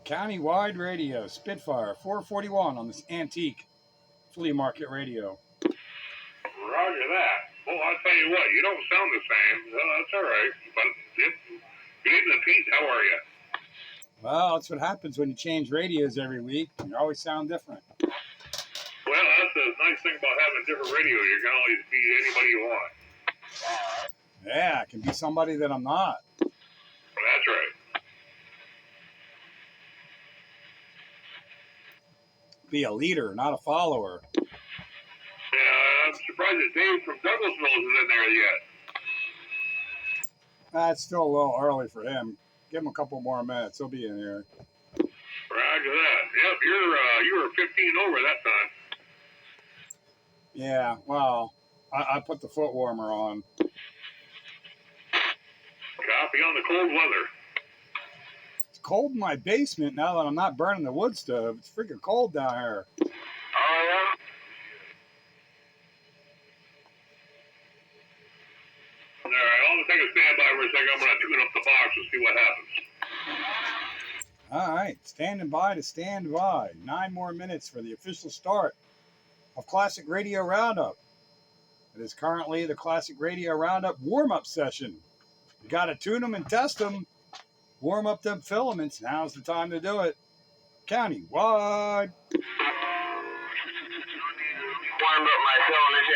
County-wide radio, Spitfire 441 on this antique flea market radio. Roger that. Well, I'll tell you what, you don't sound the same. Well, that's all right. But good evening, Pete. How are you? Well, that's what happens when you change radios every week. You always sound different. Well, that's the nice thing about having different radio. You can always be anybody you want. Yeah, I can be somebody that I'm not. Well, that's right. Be a leader, not a follower. Yeah, I'm surprised that Dave from Douglasville isn't in there yet. It's still a little early for him. Give him a couple more minutes. He'll be in here. Roger that. Yep, you were 15 over that time. Yeah, well, I put the foot warmer on. Copy on the cold weather. It's cold in my basement now that I'm not burning the wood stove. It's freaking cold down here. Oh, yeah? All right, I'll take a standby for a second. I'm going to tune up the box and see what happens. All right, standing by to stand by. 9 more minutes for the official start of Classic Radio Roundup. It is currently the Classic Radio Roundup warm-up session. You got to tune them and test them. Warm up them filaments. Now's the time to do it. County-wide. Warm up my filaments.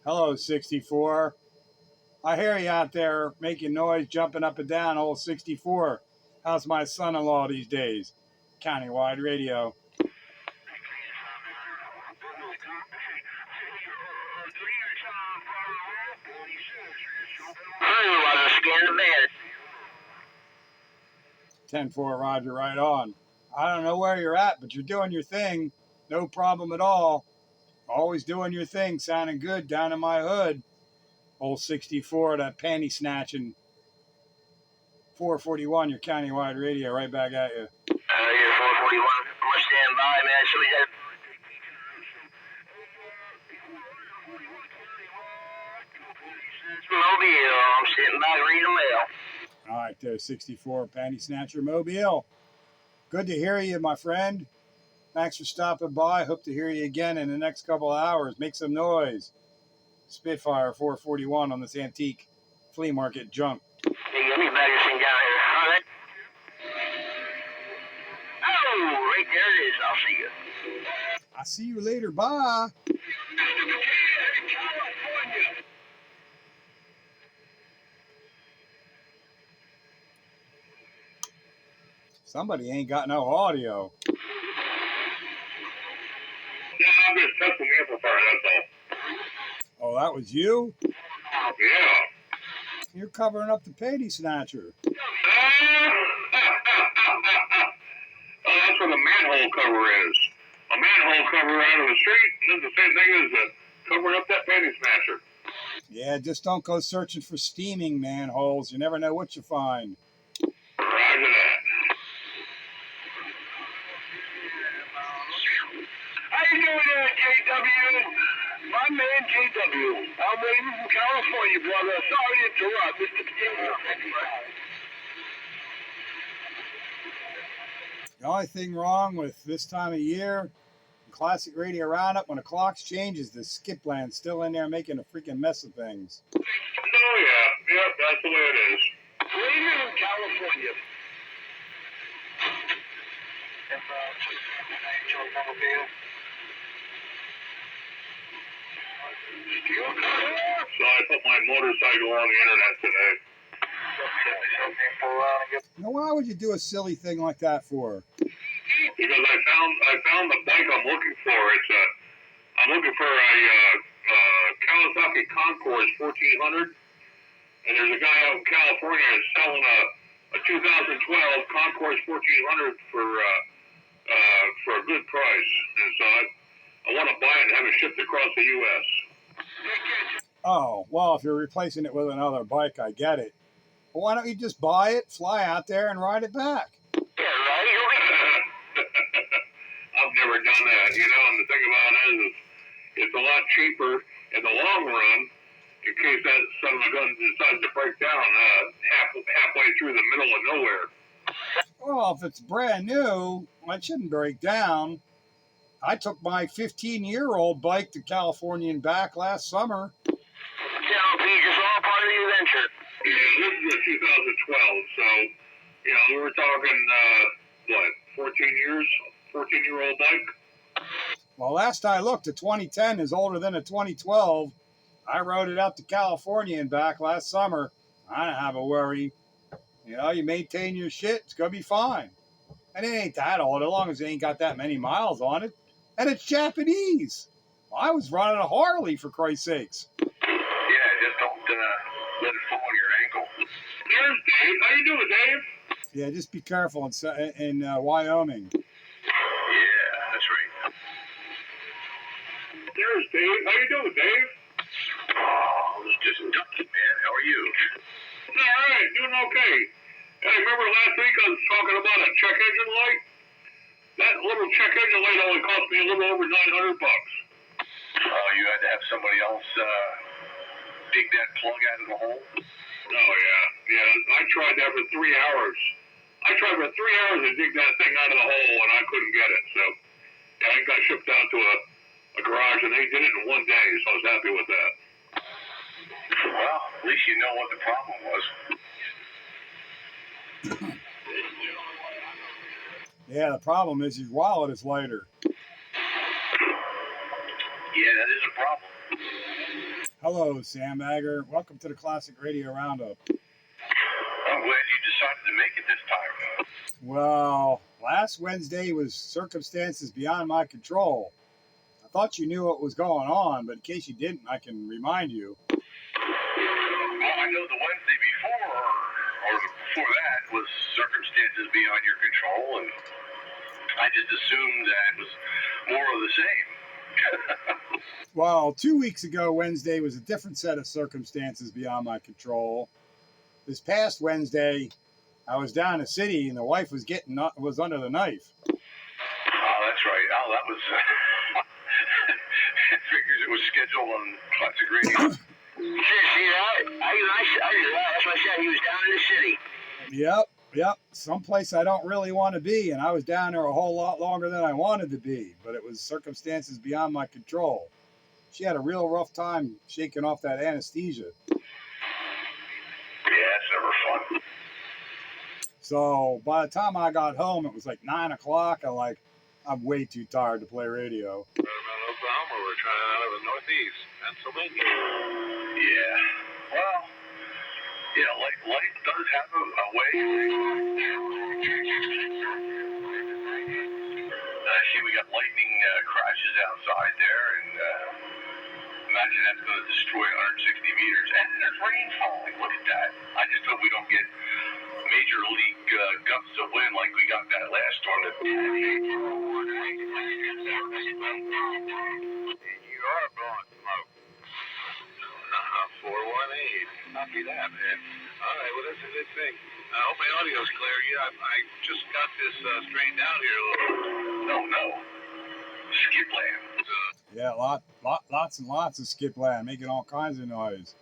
Hello, 64. I hear you out there making noise, jumping up and down, old 64. How's my son-in-law these days? County-wide radio. Scan the bed. 10-4, Roger, right on. I don't know where you're at, but you're doing your thing. No problem at all. Always doing your thing, sounding good down in my hood. Old 64, that panty snatching. 441, your county-wide radio, right back at you. Yeah, 441. I'm going to stand by, man. Should we have... Mobile, I'm sitting by reading the mail. All right, there, 64, panty snatcher Mobile. Good to hear you, my friend. Thanks for stopping by. Hope to hear you again in the next couple of hours. Make some noise. Spitfire 441 on this antique flea market junk. Hey, let me bag this thing down here. All right. Oh, right there it is. I'll see you. I'll see you later. Bye. Somebody ain't got no audio. Yeah, I'm just testing the amplifier, that's all. Oh, that was you? Yeah. You're covering up the panty snatcher. Oh, that's what a manhole cover is. A manhole cover out of the street, and then the same thing as covering up that panty snatcher. Yeah, just don't go searching for steaming manholes. You never know what you find. Roger that. How you doing there, JW? My man, JW. I'm waiting from California, brother. Sorry to interrupt, Mr. Potato. The only thing wrong with this time of year, Classic Radio Roundup, when the clocks changes, the skip land's still in there making a freaking mess of things. Oh, yeah. Yep, that's the way it is. Waiting in California. So I put my motorcycle on the internet today. Now, why would you do a silly thing like that for? Because I found the bike I'm looking for. I'm looking for a Kawasaki Concourse 1400, and there's a guy out in California that's selling a 2012 Concourse 1400 for a good price, and so I want to buy it and have it shipped across the U.S. Oh, well, if you're replacing it with another bike, I get it. Well, why don't you just buy it, fly out there, and ride it back? Yeah, right. I've never done that, you know. And the thing about it is it's a lot cheaper in the long run in case that son of a gun decides to break down halfway through the middle of nowhere. Well, if it's brand new, it shouldn't break down. I took my 15-year-old bike to California and back last summer. Yeah, it's all part of the adventure. Yeah, this is a 2012, so, you know, we were talking, 14-year-old bike? Well, last I looked, a 2010 is older than a 2012. I rode it out to California and back last summer. I don't have a worry. You know, you maintain your shit, it's going to be fine. And it ain't that old, as long as it ain't got that many miles on it. And it's Japanese. Well, I was running a Harley, for Christ's sakes. Yeah, just don't let it fall on your ankle. There's Dave. How you doing, Dave? Yeah, just be careful in Wyoming. Yeah, that's right. There's Dave. How you doing, Dave? Oh, I was just ducking, man. How are you? All right, doing okay. Hey, remember last week I was talking about a check engine light? That little check engine light only cost me a little over $900. Oh, you had to have somebody else dig that plug out of the hole? Oh, yeah. I tried that for 3 hours. I tried for 3 hours to dig that thing out of the hole, and I couldn't get it. So, yeah, it got shipped out to a garage, and they did it in 1 day, so I was happy with that. Well, at least you know what the problem was. Yeah, the problem is your wallet is lighter. Yeah, that is a problem. Hello, Sandbagger. Welcome to the Classic Radio Roundup. I'm glad you decided to make it this time. Well, last Wednesday was circumstances beyond my control. I thought you knew what was going on, but in case you didn't, I can remind you. Well, I know the Wednesday before, or before that, was circumstances beyond your control, and I just assumed that it was more of the same. Well, 2 weeks ago, Wednesday was a different set of circumstances beyond my control. This past Wednesday, I was down in the city and the wife was under the knife. Oh, that's right. Oh, that was. I figures it was scheduled on Classic Radio. See that? I did that. That's what I said. He was down in the city. Yep. Someplace I don't really want to be, and I was down there a whole lot longer than I wanted to be, but it was circumstances beyond my control. She had a real rough time shaking off that anesthesia. Yeah, that's never fun. So by the time I got home, it was like 9 o'clock. I'm way too tired to play radio. Oklahoma, we're trying out of the Northeast, Pennsylvania. Yeah. Well, yeah, life does have a way. See, we got lightning crashes outside there, and imagine that's going to destroy 160 meters. And there's rain falling. Look at that. I just hope we don't get major league gusts of wind like we got that last storm. You are blowing smoke. 418. Copy that, man. All right, well, that's a good thing. I hope my audio's clear. Yeah, I just got this straightened out here a little. No. Skip land. Yeah, lots and lots of skip land, making all kinds of noise.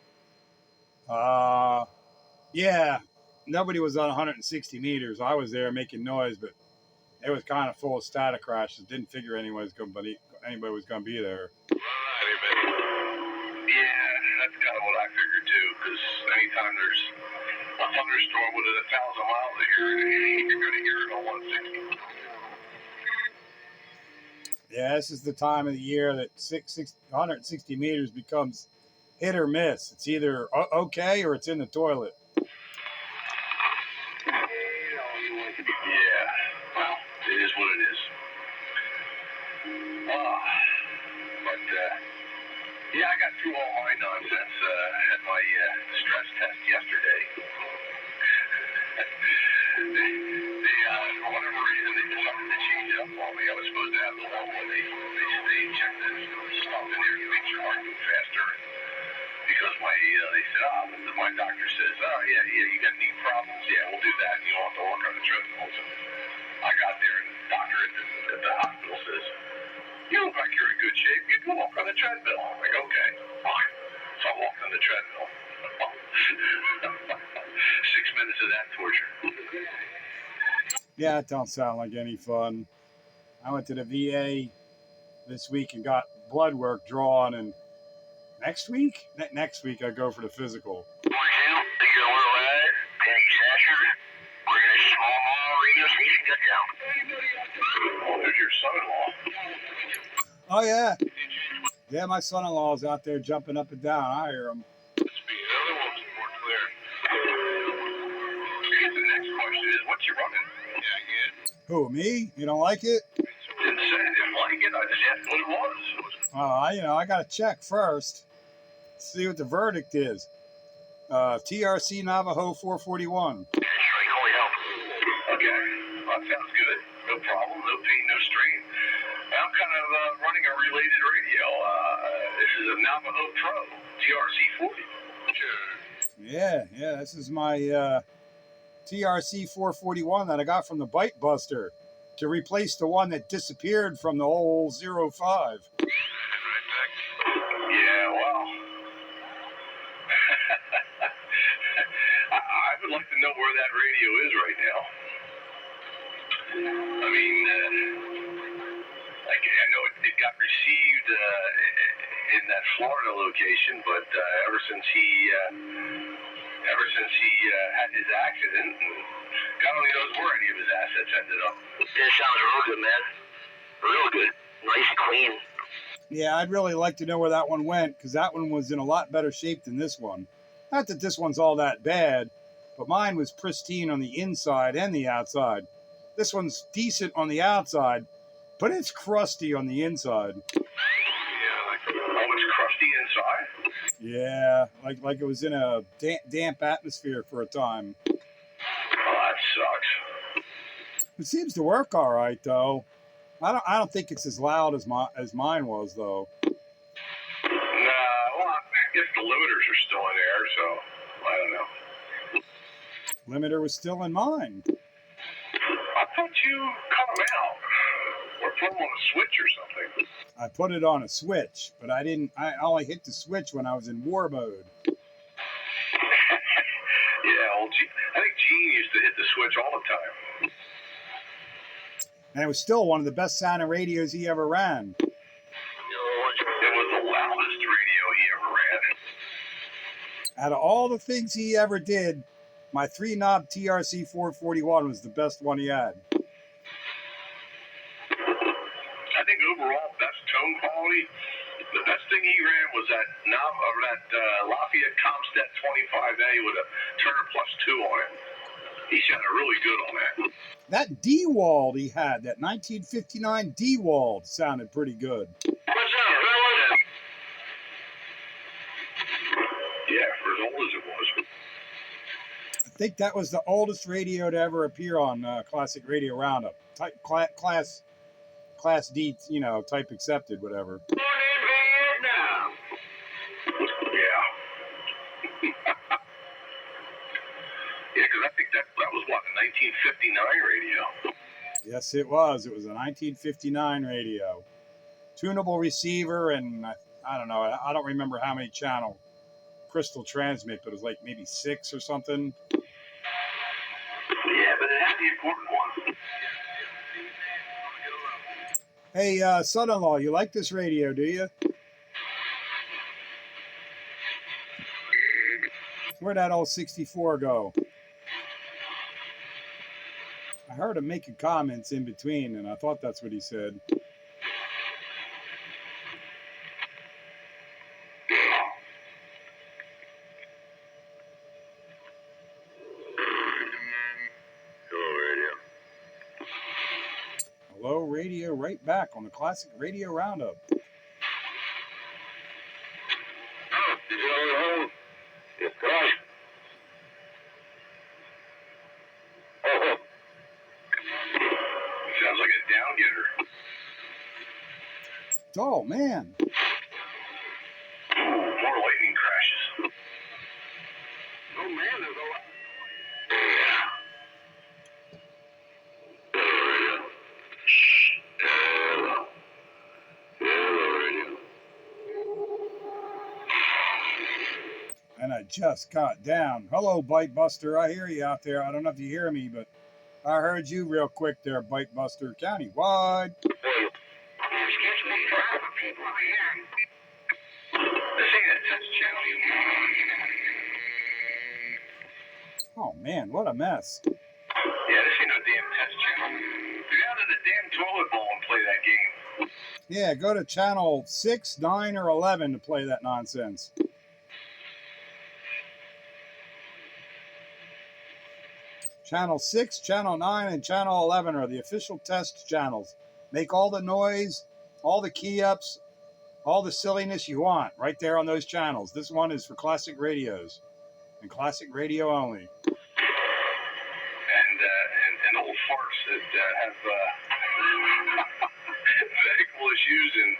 Yeah, nobody was on 160 meters. I was there making noise, but it was kind of full of static crashes. Didn't figure anybody was going to be there. All righty, baby. Yeah, that's kind of what I figured too, because anytime there's a thunderstorm within 1,000 miles of here, you're going to hear it on 160. Yeah, this is the time of the year that 160 meters becomes hit or miss. It's either okay or it's in the toilet. Yeah, well, it is what it is. Yeah, I got through all my nonsense. Had my stress test yesterday. For whatever reason, they decided to change it up for me. I was supposed to have the one where they checked the stuff in there to make your heart move faster. Because because they said, my doctor says, yeah, you got knee problems? Yeah, we'll do that. You don't have to walk on the treadmill. So I got there, and the doctor at the hospital says, you look like you're in good shape. You can walk on the treadmill. I'm like, okay, fine. So I walked on the treadmill. 6 minutes of that torture. Yeah, it don't sound like any fun. I went to the VA this week and got blood work drawn, and next week I go for the physical. There's your son-in-law. Oh yeah, yeah. My son-in-law's out there jumping up and down. I hear him. The other one's more clear. The next question is, what's you running? Yeah, again. Who, me? You don't like it? Didn't say I didn't like it. I just asked what it was. I gotta check first. See what the verdict is. TRC Navajo 441. Okay, that sounds good. No problem, no pain, no strain. I'm kind of running a related radio. This is a Navajo Pro, TRC 40. Yeah, this is my TRC 441 that I got from the Bite Buster to replace the one that disappeared from the old 05. Yeah, well, I would like to know where that radio is right now. I mean, I know it got received in that Florida location, but ever since he had his accident, God only knows where any of his assets ended up. It sounds real good, man. Real good. Nice and clean. Yeah, I'd really like to know where that one went, because that one was in a lot better shape than this one. Not that this one's all that bad, but mine was pristine on the inside and the outside. This one's decent on the outside, but it's crusty on the inside. Yeah, it's crusty inside? Yeah, like it was in a damp atmosphere for a time. Oh, that sucks. It seems to work all right, though. I don't think it's as loud as mine was, though. Nah, well, I guess the limiters are still in there, so I don't know. Limiter was still in mine. I thought you cut them out or put them on a switch or something. I put it on a switch, but I didn't. I only hit the switch when I was in war mode. Yeah, well, I think Gene used to hit the switch all the time. And it was still one of the best sounding radios he ever ran. It was the loudest radio he ever ran. Out of all the things he ever did, my 3-knob TRC 441 was the best one he had. I think overall, best tone quality, the best thing he ran was that Lafayette Comstat 25A with a Turner Plus 2 on it. He sounded really good on that. That D-Wald he had, that 1959 D-Wald, sounded pretty good. What's up? How was it? Yeah, for as old as it was. I think that was the oldest radio to ever appear on Classic Radio Roundup. Class D, type accepted, whatever. Born in Vietnam. Yeah. Yeah, because I think that was, what, a 1959 radio? Yes, it was. It was a 1959 radio. Tunable receiver, and I don't know. I don't remember how many channel crystal transmit, but it was like maybe 6 or something. Yeah, but it had the important one. Hey, son-in-law, you like this radio, do you? Where'd that old 64 go? I heard him making comments in between, and I thought that's what he said. Hello, radio, right back on the Classic Radio Roundup. Sounds like a down-getter. Oh, man. Ooh, more lightning crashes. I just got down. Hello, Bite Buster. I hear you out there. I don't know if you hear me, but I heard you real quick there, Bite Buster. Countywide. Oh, man, what a mess. Yeah, this ain't no damn test channel. Get out of the damn toilet bowl and play that game. Yeah, go to channel 6, 9, or 11 to play that nonsense. Channel 6, Channel 9, and Channel 11 are the official test channels. Make all the noise, all the key ups, all the silliness you want right there on those channels. This one is for classic radios and classic radio only. And old farts that have medical issues and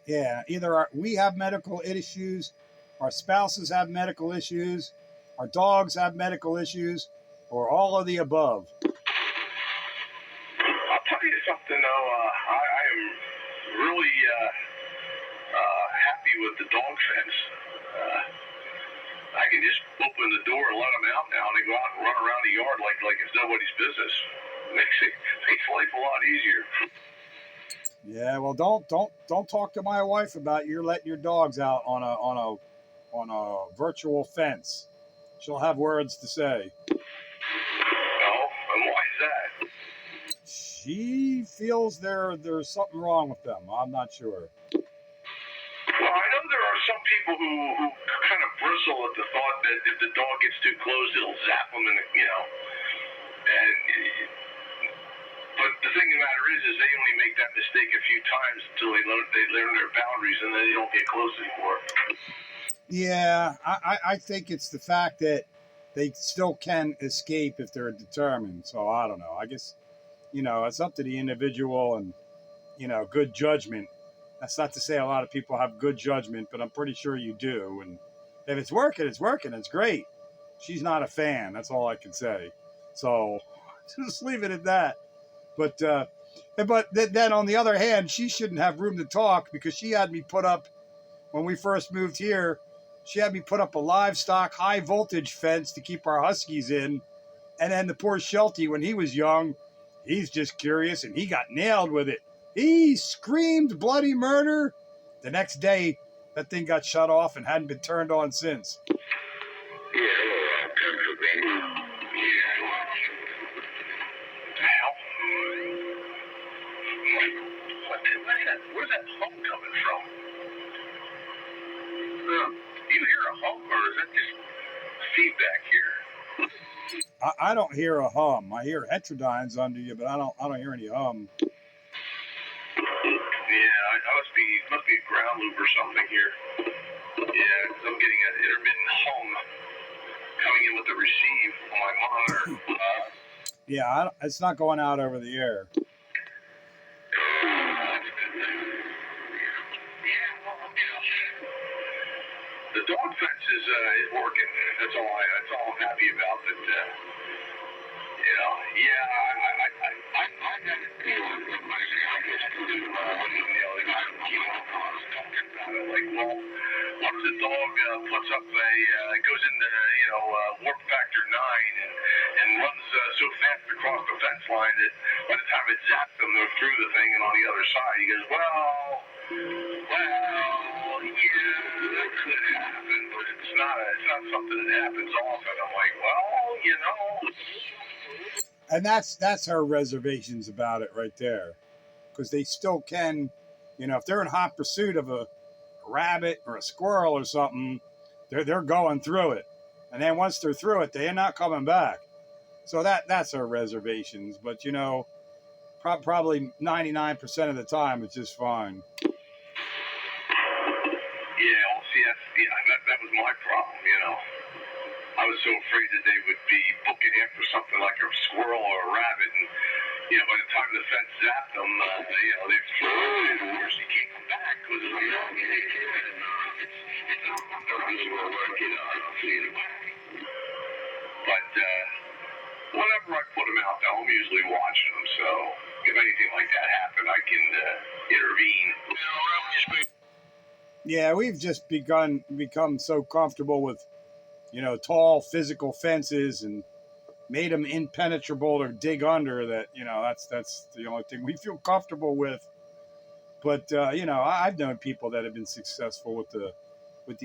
yeah, either we have medical issues, our spouses have medical issues, our dogs have medical issues, or all of the above. I'll tell you something though, I am really happy with the dog fence. I can just open the door and let them out now, and they go out and run around the yard like it's nobody's business. Makes life a lot easier. Yeah, well, don't talk to my wife about you're letting your dogs out on a virtual fence. She'll have words to say. No, and why is that? She feels there's something wrong with them. I'm not sure. Well, I know there are some people who kind of bristle at the thought that if the dog gets too close, it'll zap them, and but the thing of the matter is they only make that mistake a few times until they learn their boundaries, and then they don't get close anymore. Yeah, I think it's the fact that they still can escape if they're determined. So I don't know. I guess, it's up to the individual and, good judgment. That's not to say a lot of people have good judgment, but I'm pretty sure you do. And if it's working, it's working. It's great. She's not a fan. That's all I can say. So just leave it at that. But then on the other hand, she shouldn't have room to talk because she had me put up, when we first moved here, she had me put up a livestock high voltage fence to keep our huskies in. And then the poor Sheltie, when he was young, he's just curious and he got nailed with it. He screamed bloody murder. The next day, that thing got shut off and hadn't been turned on since. Where's that hum coming from? Do you hear a hum, or is that just feedback here? I don't hear a hum. I hear heterodynes under you, but I don't hear any hum. Yeah, I must be a ground loop or something here. Yeah, because I'm getting an intermittent hum coming in with the receive on my monitor. Yeah, it's not going out over the air. The dog fence is working. That's all I'm happy about. But what if the dog puts up goes into warp factor 9 and runs so fast across the fence line that by the time it zaps them, they're through the thing and on the other side, he goes, well, yeah, that could happen, but it's not something that happens often. I'm like, well. And that's her reservations about it right there, because they still can, if they're in hot pursuit of a rabbit or a squirrel or something, they're going through it, and then once they're through it, they're not coming back. So that's her reservations, but probably 99% of the time it's just fine. Yeah, well, see, that was my problem, I was so afraid that they would be booking after something like a squirrel or a rabbit, and by the time the fence zapped them, they've flown, and of course you can't come back because it's But whenever I put them out, I'm usually watching them. So if anything like that happens, I can intervene. Yeah, we've just become so comfortable with, tall physical fences and made them impenetrable to dig under that, that's the only thing we feel comfortable with. But I've known people that have been successful with the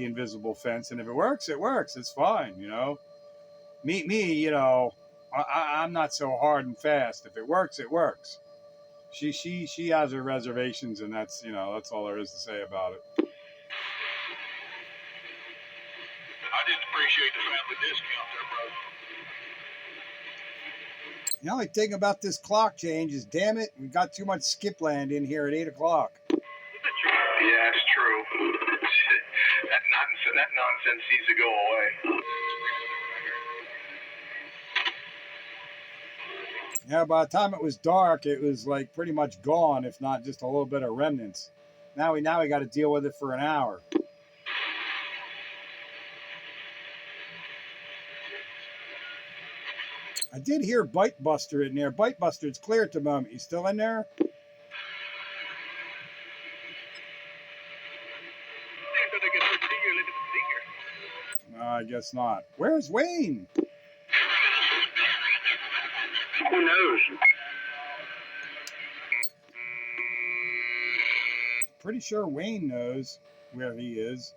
invisible fence, and if it works, it works. It's fine. Me. I'm not so hard and fast. If it works, it works. She has her reservations, and that's all there is to say about it. I just appreciate the family discount there, brother. The only thing about this clock change is, damn it, we got too much skip land in here at 8 o'clock. Yeah, it's true. That nonsense needs to go away. Yeah, by the time it was dark, it was like pretty much gone, if not just a little bit of remnants. Now we got to deal with it for an hour. I did hear Bite Buster in there. Bite Buster, it's clear at the moment. You still in there? No, I guess not. Where's Wayne? Who knows? Pretty sure Wayne knows where he is.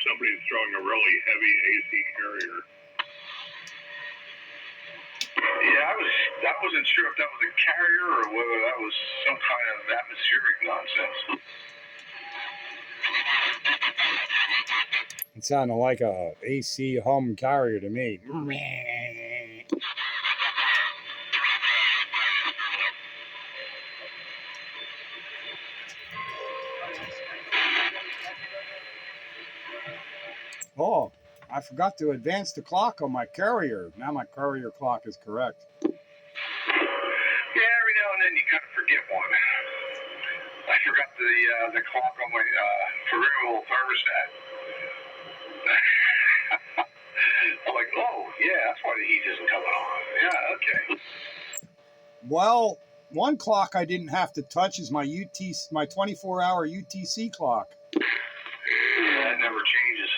Somebody's throwing a really heavy AC carrier. Yeah, I wasn't sure if that was a carrier or whether that was some kind of atmospheric nonsense. It sounded like a AC hum carrier to me. Oh, I forgot to advance the clock on my carrier. Now my carrier clock is correct. Yeah, every now and then you kind of forget one. I forgot the clock on my variable thermostat. I'm like, oh, yeah, that's why the heat isn't coming on. Yeah, okay. Well, one clock I didn't have to touch is my 24-hour UTC clock. Yeah, it never changes.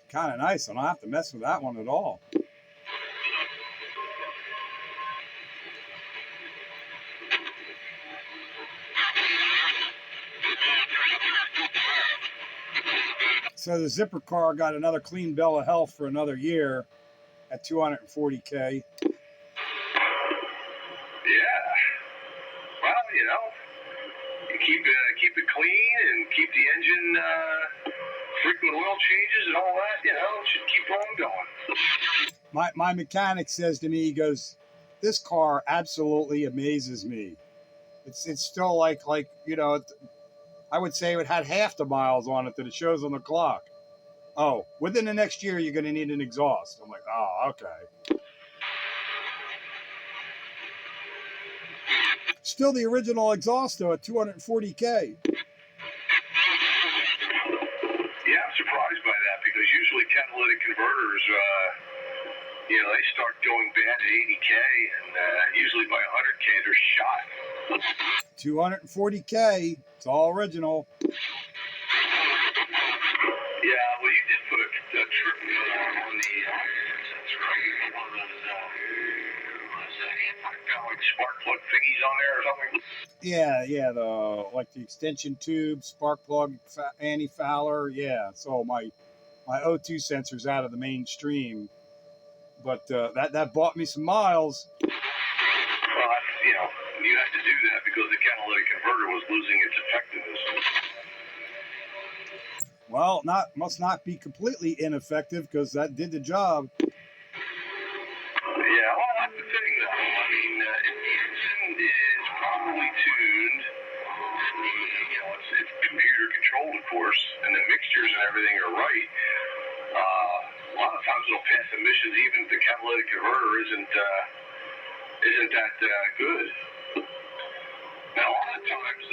Kind of nice. I don't have to mess with that one at all. So the zipper car got another clean bill of health for another year at $240K. Yeah. Well, you keep it clean and keep the engine frequent oil changes and all that. It should keep on going. My mechanic says to me, he goes, "This car absolutely amazes me. It's still like I would say it had half the miles on it that it shows on the clock. Oh, within the next year, you're going to need an exhaust." I'm like, oh, okay. Still the original exhaust, though, at $240K. Yeah, I'm surprised by that because usually catalytic converters, they start going bad at 80K, and usually by 100K, they're shot. 240K. It's all original. Yeah, well, you did put a trip on the, that's right, one of those, like spark plug thingies on there or something? Yeah, the extension tube, spark plug, anti-fouler. Yeah, so my O2 sensor's out of the mainstream, but that bought me some miles. Well, you had to do that because the catalytic converter was losing its effectiveness. Well, must not be completely ineffective because that did the job. Yeah, well, that's the thing, though. I mean, if the engine is properly tuned, it's computer controlled, of course, and the mixtures and everything are right. A lot of times it'll pass emissions even if the catalytic converter Isn't that good? Now, a lot of times,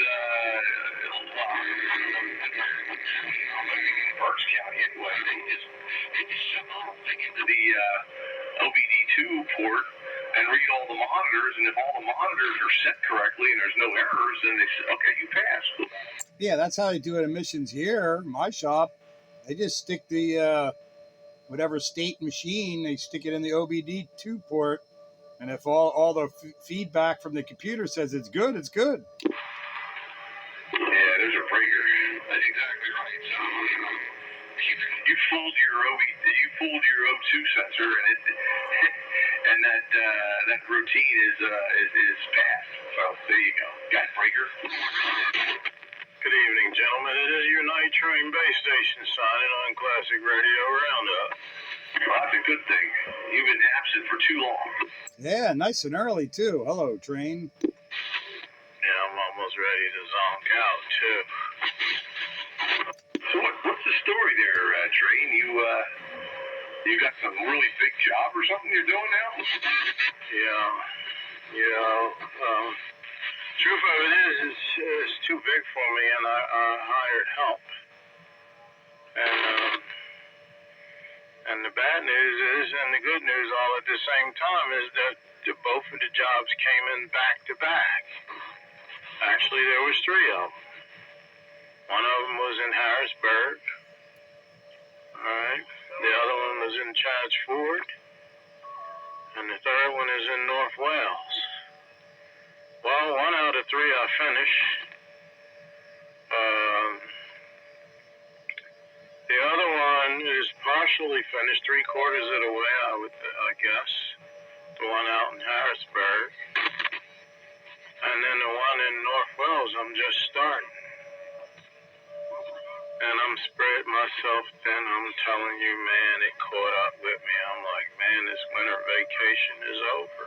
Berks County anyway, they just shove the whole thing into the OBD2 port and read all the monitors, and if all the monitors are set correctly and there's no errors, then they say, okay, you passed. Yeah, that's how they do it emissions here. My shop, they just stick the whatever state machine, they stick it in the OBD2 port, and if all the feedback from the computer says it's good, it's good. Yeah, there's a breaker. That's exactly right. So you fooled your O2 sensor, and it and that routine is passed. So there you go. Got breaker. Good evening, gentlemen. It is your night train base station signing on Classic Radio Roundup. Well, that's a good thing. You've been absent for too long. Yeah, nice and early too. Hello, train. Yeah, I'm almost ready to zonk out too. So what's the story there, Train? You got some really big job or something you're doing now? Yeah. Truth of it is, it's too big for me, and I hired help. And the bad news is, and the good news all at the same time, is that both of the jobs came in back to back. Actually, there was three of them. One of them was in Harrisburg. All right. The other one was in Chadds Ford. And the third one is in North Wales. Well, one out of three I finished. The other one is partially finished, 3/4 of the way, I guess. The one out in Harrisburg. And then the one in North Wales, I'm just starting. And I'm spread myself thin. I'm telling you, man, it caught up with me. I'm like, man, this winter vacation is over.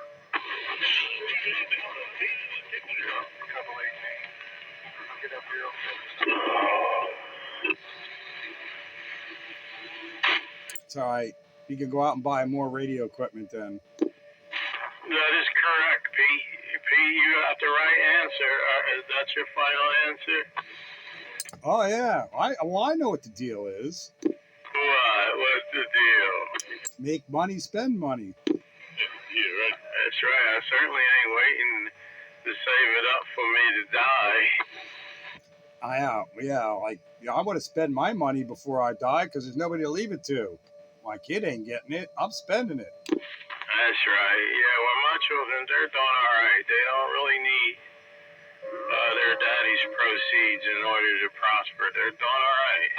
It's all right. You can go out and buy more radio equipment then. That is correct, Pete. Pete, you got the right answer. Is that your final answer? Oh yeah, I know what the deal is. What? What's the deal? Make money, spend money. Yeah, right. That's right. I certainly ain't waiting to save it up for me to die. I want to spend my money before I die because there's nobody to leave it to. My kid ain't getting it. I'm spending it. That's right. Yeah, well, my children, they're doing all right. They don't really need their daddy's proceeds in order to prosper. They're doing all right.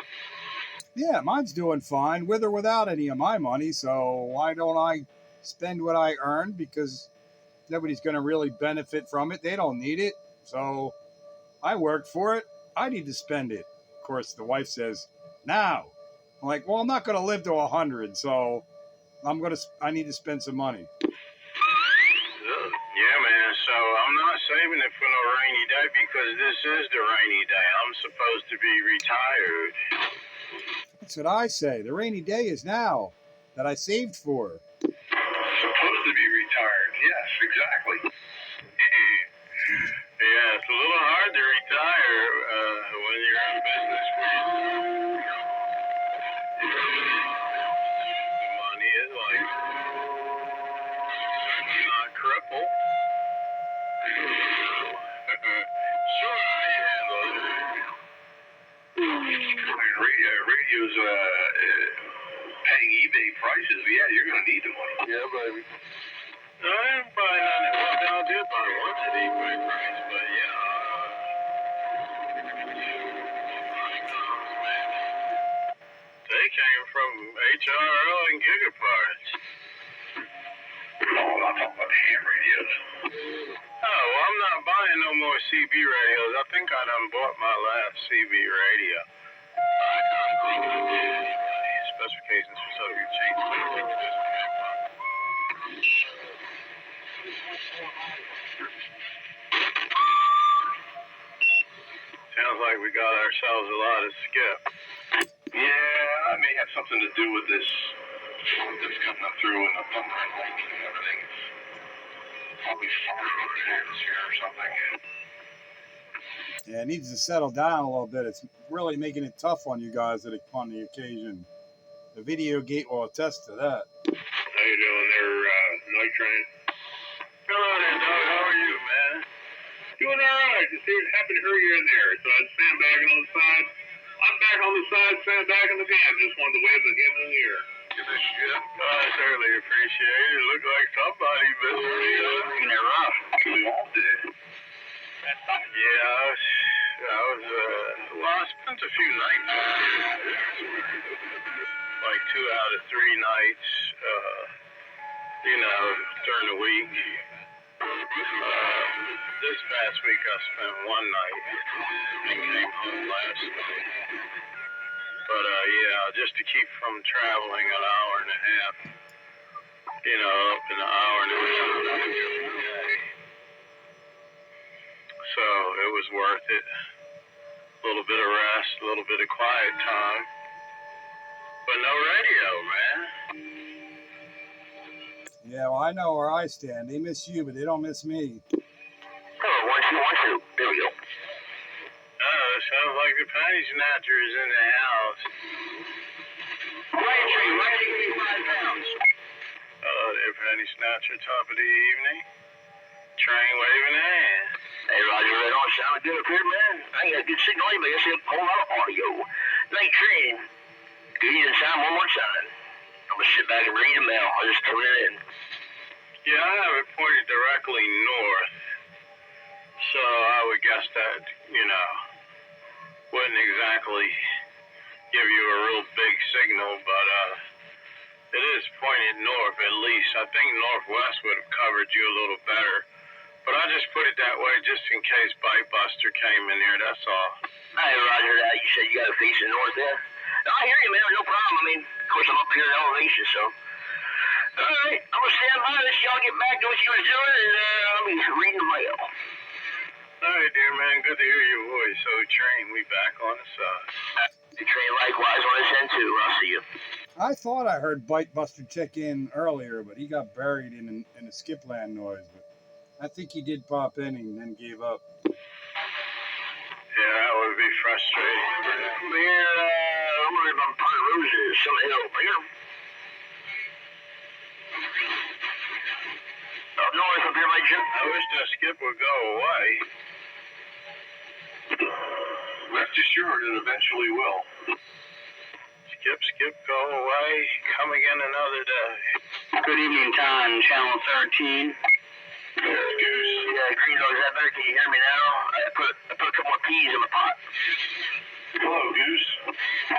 Yeah, mine's doing fine with or without any of my money. So why don't I spend what I earn? Because nobody's going to really benefit from it. They don't need it. So I worked for it. I need to spend it. Of course, the wife says, now. I'm like, well, I'm not going to live to 100, so I need to spend some money. Yeah, man. So I'm not saving it for no rainy day because this is the rainy day. I'm supposed to be retired. That's what I say. The rainy day is now that I saved for. Supposed to be retired. Yes, exactly. Yeah, it's a little hard to retire when you're in business. The money is like certainly not crippled. Sure, I handle it. Radio's paying eBay prices. Yeah, you're gonna need the money. Yeah, baby. No, I didn't buy none. Well, I did buy one at eBay price, but yeah. They came from HRO and Gigaparts. Oh, I'm talking about ham radios. Oh, well, I'm not buying no more CB radios. I think I done bought my last CB radio. I can't think of the specifications for subject change. Sounds like we got ourselves a lot of skip. Yeah, it may have something to do with this that's coming up through in the Pumper and Lake and everything. probably 400 hands here or something. Yeah, it needs to settle down a little bit. It's really making it tough on you guys on the occasion. The video gate will attest to that. How you doing there, Night Train? Hello there, Doug. How are you, man? Doing all right. Just happy to hear you in there. So I'm sandbagging on the side. I'm back on the side, sandbagging again. Just wanted to wave the hand in the air. Give a shit. I certainly appreciate it. Looked like somebody missed me. They're rough. We all did. Yeah, well, I spent a few nights over here. Like 2 out of 3 nights, during the week. This past week I spent 1 night and came home last night. But, just to keep from traveling an hour and a half, up in an hour and a half every day. So it was worth it. A little bit of rest, a little bit of quiet time. But no radio, man. Yeah, well, I know where I stand. They miss you, but they don't miss me. Hello, 1212. There we go. Sounds like the panty snatcher is in the house. Right train, right 65 pounds. Hello there, panty snatcher, top of the evening. Train waving a hand. Hey, Roger, that don't sound good up here, man. I ain't got a good signal anyway. I said, pull out audio. Night Train. Good evening, sound one more time. I'm going to sit back and read the mail. I'll just tune it in. Yeah, I have it pointed directly north. So I would guess that, wouldn't exactly give you a real big signal, but it is pointed north at least. I think northwest would have covered you a little better. But I just put it that way just in case Bite Buster came in here, that's all. Hey, Roger, that. You said you got to face the north there? No, I hear you, man. No problem. I mean, of course, I'm up here at elevation, so. All right, I'm going to stand by. Let y'all get back to what you was doing, and I'll be reading the mail. All right, dear man. Good to hear your voice. So, Train, we back on the side. The train likewise on this end, too. I'll see you. I thought I heard Bite Buster check in earlier, but he got buried in a skipland noise. But I think he did pop in and then gave up. Yeah, that would be frustrating. From here, I'm worried about Pine Roses. Some hill over here. Up north up here, my Jim. I wish that skip would go away. Rest assured, it eventually will. Skip, go away. Come again another day. Good evening, Tom. Channel 13. Goose. Yeah, Green Dog, is that better? Can you hear me now? I put a couple more peas in my pot. Hello, Goose.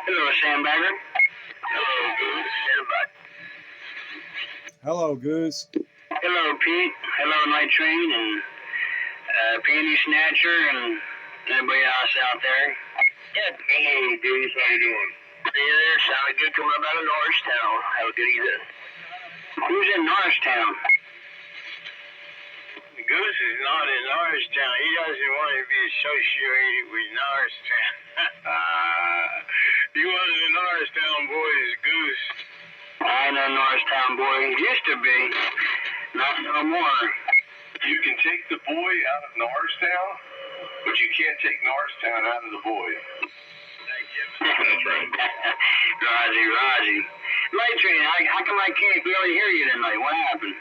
Hello, Sandbagger. Hello, Goose. Stand by. Hello, Goose. Hello, Pete. Hello, Night Train, and Panty Snatcher, and everybody else out there. Yeah. Hello, Goose. How you doing? Hey there. Sounded good coming up out of Norristown. Have a good evening. Who's in Norristown? Goose is not in Norristown. He doesn't want to be associated with Norristown. He wasn't a Norristown boy, is Goose. I know Norristown boy. Used to be. Not no more. You can take the boy out of Norristown, but you can't take Norristown out of the boy. That's right. Roger. Night Train, how come I can't really hear you tonight? What happened?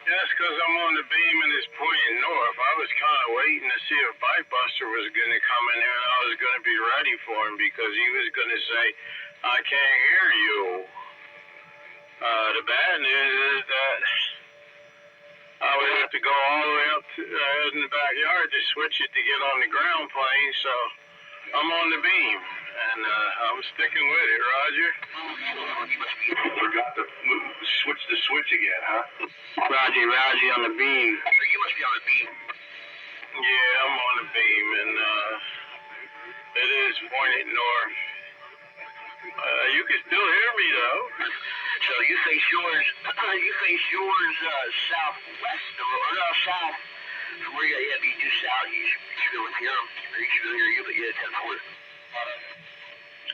That's because I'm on the beam and it's pointing north. I was kind of waiting to see if Bite Buster was going to come in here, and I was going to be ready for him because he was going to say, I can't hear you. The bad news is that I would have to go all the way up to, in the backyard to switch it to get on the ground plane, so I'm on the beam, and I'm sticking with it, Roger. Forgot to switch the switch again, huh? Roger on the beam. You must be on the beam. Yeah, I'm on the beam, and it is pointed north. You can still hear me, though. So you face yours southwest, or no, south. From where you got to be due south, you should be able to hear them. Or you should be able to hear you, but yeah, 10-4.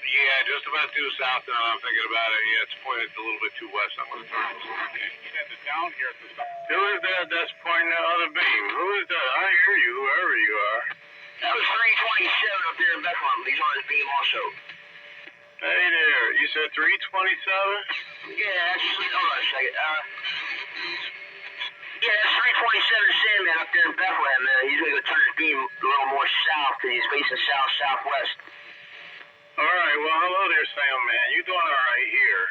Yeah, just about due south now. I'm thinking about it. Yeah, it's pointed a little bit too west. I'm going to turn. Okay, you send it down here at the stop. Who is that that's pointing the other beam? Who is that? I hear you, whoever you are. That was 327 up there in Bethlehem. He's on his beam also. Hey there, you said 327? Yeah, that's, hold on a second. Yeah, that's 327 Sandman up there in Bethlehem. He's going to go turn his beam a little more south because he's facing south-southwest. All right, well, hello there, Sam, man. You doing all right here?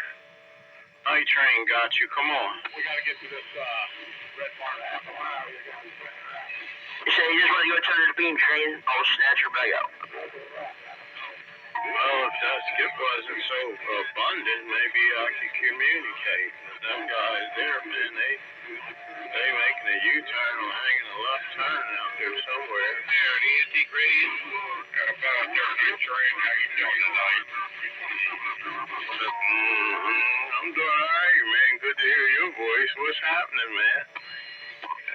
Night train got you. Come on. We got to get to this red barn half a mile. You say you just want to go turn his beam train, I'll snatch her back out. Well, if that skip wasn't so abundant, maybe I could communicate. Them guys there, man, they making a U-turn or hanging a left turn out there somewhere. There, the antique radius. Got about there, night train. How you doing tonight? I'm doing all right, man. Good to hear your voice. What's happening, man?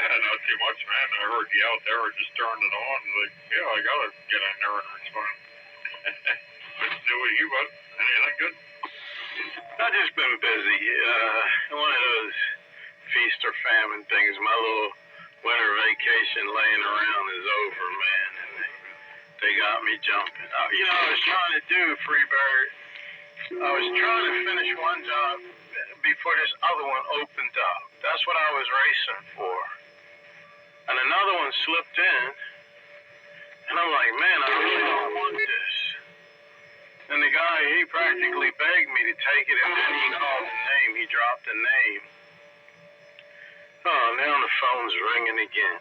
Not too much, man. I heard you out there. I just turned it on. Like, yeah, I gotta get in there and respond. What's to do with you, bud? Anything good? I've just been busy. One of those feast or famine things. My little winter vacation laying around is over, man. And they got me jumping. You know, I was trying to do, Freebird. I was trying to finish one job before this other one opened up. That's what I was racing for. And another one slipped in. And I'm like, man, I really don't want this. And the guy, he practically begged me to take it, and then he called the name. He dropped the name. Oh, now the phone's ringing again.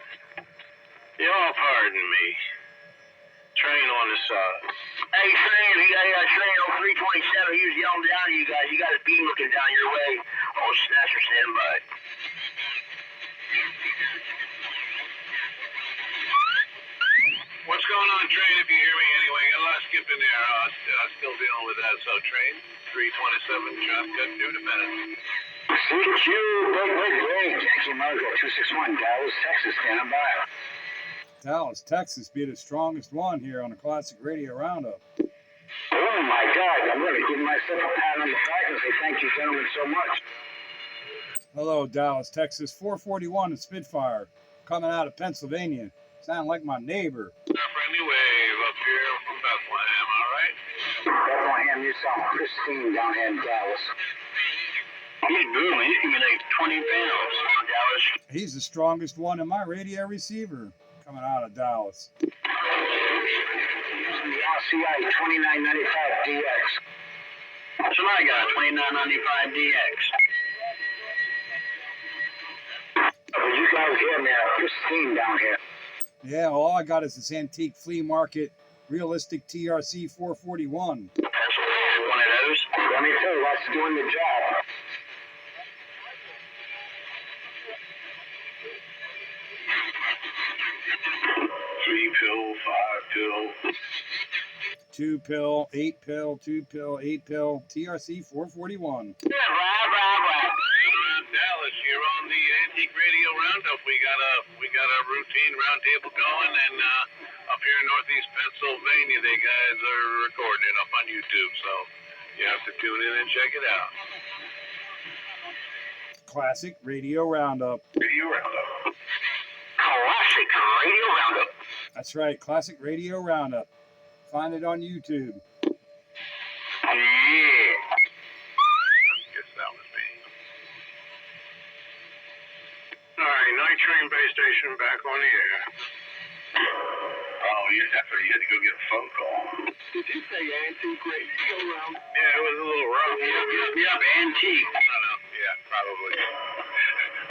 Y'all pardon me. Train on the side. Hey, Train, Train on 327, he was yelling down at you guys. You got a beam looking down your way. Oh, Snatcher, stand by. What's going on, Train, if you hear me anyway? Got a lot of skip in there. Still dealing with that. So, Train, 327, shotgun due to Bennett. CQ, big. Yankee Margo, 261, Dallas, Texas, standing by. Dallas, Texas be the strongest one here on the Classic Radio Roundup. Oh my God, I'm going to give myself a pat on the back and say thank you, gentlemen, so much. Hello, Dallas, Texas, 441 at Spitfire, coming out of Pennsylvania. Sound like my neighbor. A friendly wave up here from Bethlehem, all right? Bethlehem, you sound pristine down here in Dallas. He's booming. He's going to be like 20 pounds on Dallas. He's the strongest one in my radio receiver, coming out of Dallas. Using the RCI 2995DX. That's what I got, 2995DX. You guys hear me? Pristine down here. Yeah, well, all I got is this antique flea market realistic TRC 441. That's one of those. Let me tell you, that's doing the job. Three pill, 5 pill. 2 pill, 8 pill, 2 pill, 8 pill, TRC 441. Yeah, right. Dallas, you're on the Antique Radio Roundup. We got a routine roundtable going, and up here in Northeast Pennsylvania, the guys are recording it up on YouTube, so you have to tune in and check it out. Classic Radio Roundup. Radio Roundup. Classic Radio Roundup. That's right, Classic Radio Roundup. Find it on YouTube. Yeah. Guess that was me. All right, Night Train Base Station back on the air. Oh, after you had to go get a phone call. Did you say Antique Radio Roundup? Yeah, it was a little rough. Yep, antique. No, yeah, probably.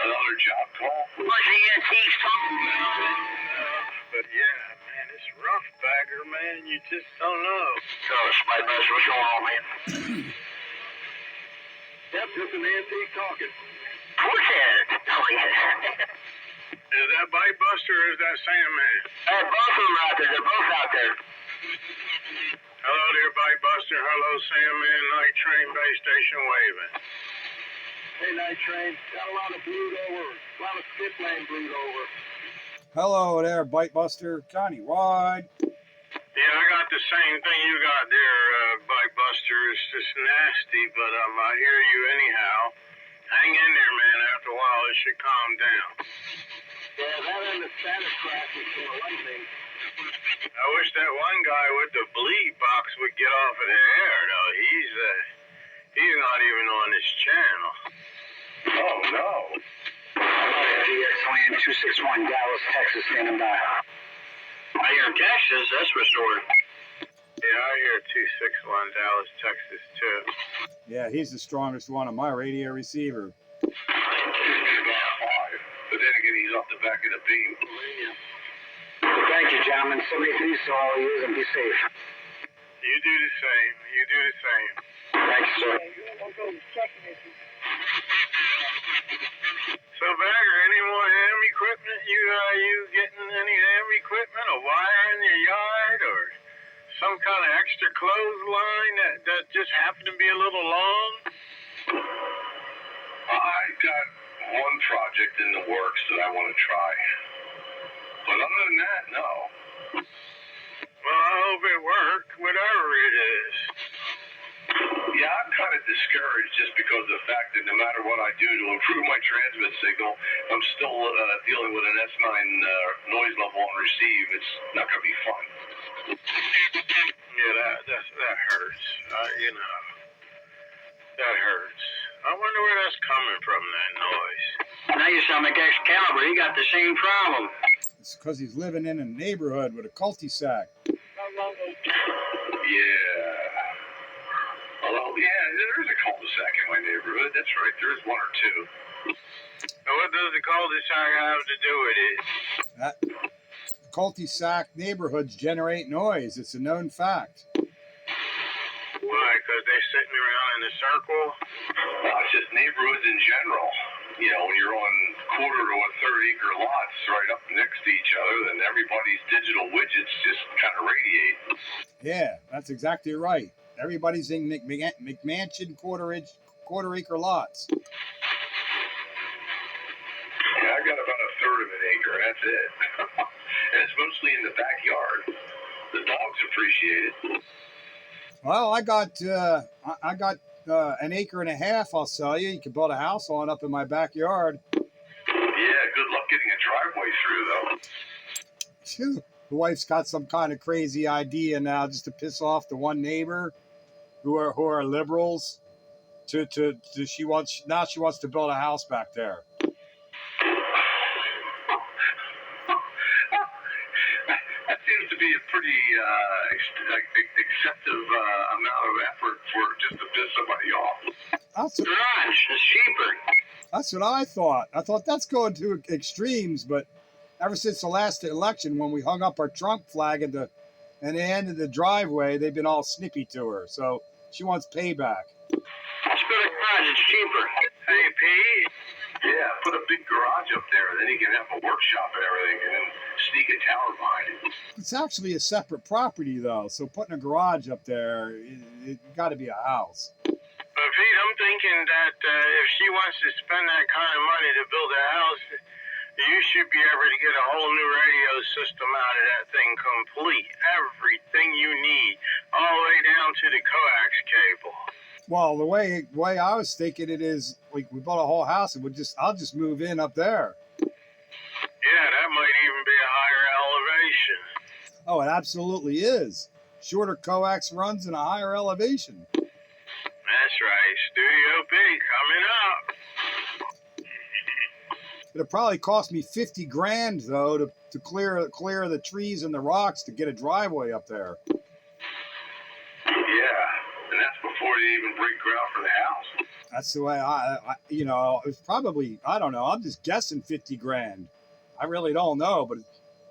Another job call. Bunch of antiques talking about. But yeah, man, it's rough, bagger, man. You just don't know. So, Spy Buster, what's going on, man? Yep, just an antique talking. What's that? Oh, yeah. Is that Bite Buster or is that Sandman? Hey, both of them are out there. They're both out there. Hello there, Bite Buster. Hello, Sandman. Night Train Base Station waving. Hey, Night Train. Got a lot of blued over. A lot of skip lane blued over. Hello there, Bite Buster, countywide. Yeah, I got the same thing you got there, Bite Buster. It's just nasty, but I hear you anyhow. Hang in there, man. After a while, it should calm down. Yeah, that and the status crashes for one thing. I wish that one guy with the bleed box would get off of the air, though. He's not even on this channel. Oh, no. DX 261, Dallas, Texas, standing by. I hear Texas, that's for sure. Yeah, I hear 261 Dallas, Texas, too. Yeah, he's the strongest one on my radio receiver. But then again, he's off the back of the beam. Thank you, gentlemen. Somebody please to all of you and be safe. You do the same. You do the same. Thanks, sir. So, Bagger, any more ham equipment? You getting any ham equipment? A wire in your yard, or some kind of extra clothesline that just happened to be a little long? I got one project in the works that I want to try. But other than that, no. Well, I hope it worked, whatever it is. Yeah, I'm kind of discouraged just because of the fact that no matter what I do to improve my transmit signal, I'm still dealing with an S9 noise level on receive. It's not going to be fun. Yeah, that hurts. That hurts. I wonder where that's coming from, that noise. Now you sound like Excalibur. He got the same problem. It's because he's living in a neighborhood with a cul-de-sac. Yeah. Well, yeah, there is a cul-de-sac in my neighborhood. That's right. There is one or two. So what does the cul-de-sac have to do with it? That cul-de-sac neighborhoods generate noise. It's a known fact. Why? Because they're sitting around in a circle? It's just neighborhoods in general. You know, when you're on quarter to a third acre lots right up next to each other, then everybody's digital widgets just kind of radiate. Yeah, that's exactly right. Everybody's in McMansion quarter acre lots. Yeah, I got about a third of an acre, and that's it. And it's mostly in the backyard. The dogs appreciate it. Well, I got an acre and a half. I'll sell you. You can build a house on up in my backyard. Yeah, good luck getting a driveway through, though. Phew. The wife's got some kind of crazy idea now, just to piss off the one neighbor, who are liberals. She wants to build a house back there. That seems to be a pretty excessive amount of effort for just to piss somebody off. Garage is cheaper. That's what I thought. I thought that's going to extremes, but ever since the last election, when we hung up our Trump flag at the end of the driveway, they've been all snippy to her. So she wants payback. Let's put a garage. It's cheaper. Hey, Pete. Yeah, put a big garage up there, and then you can have a workshop and everything, and then sneak a tower behind it. It's actually a separate property, though. So putting a garage up there, it got to be a house. But Pete, I'm thinking that if she wants to spend that kind of money to build a house, you should be able to get a whole new radio system out of that thing, complete. Everything you need, all the way down to the coax cable. Well, the way I was thinking it is, like, we bought a whole house and I'll just move in up there. Yeah, that might even be a higher elevation. Oh, it absolutely is. Shorter coax runs and a higher elevation. That's right. Studio B coming up. It'll probably cost me $50,000 though to clear the trees and the rocks to get a driveway up there. Yeah, and that's before you even break ground for the house. That's the way it's probably, I don't know, I'm just guessing $50,000. I really don't know, but I'm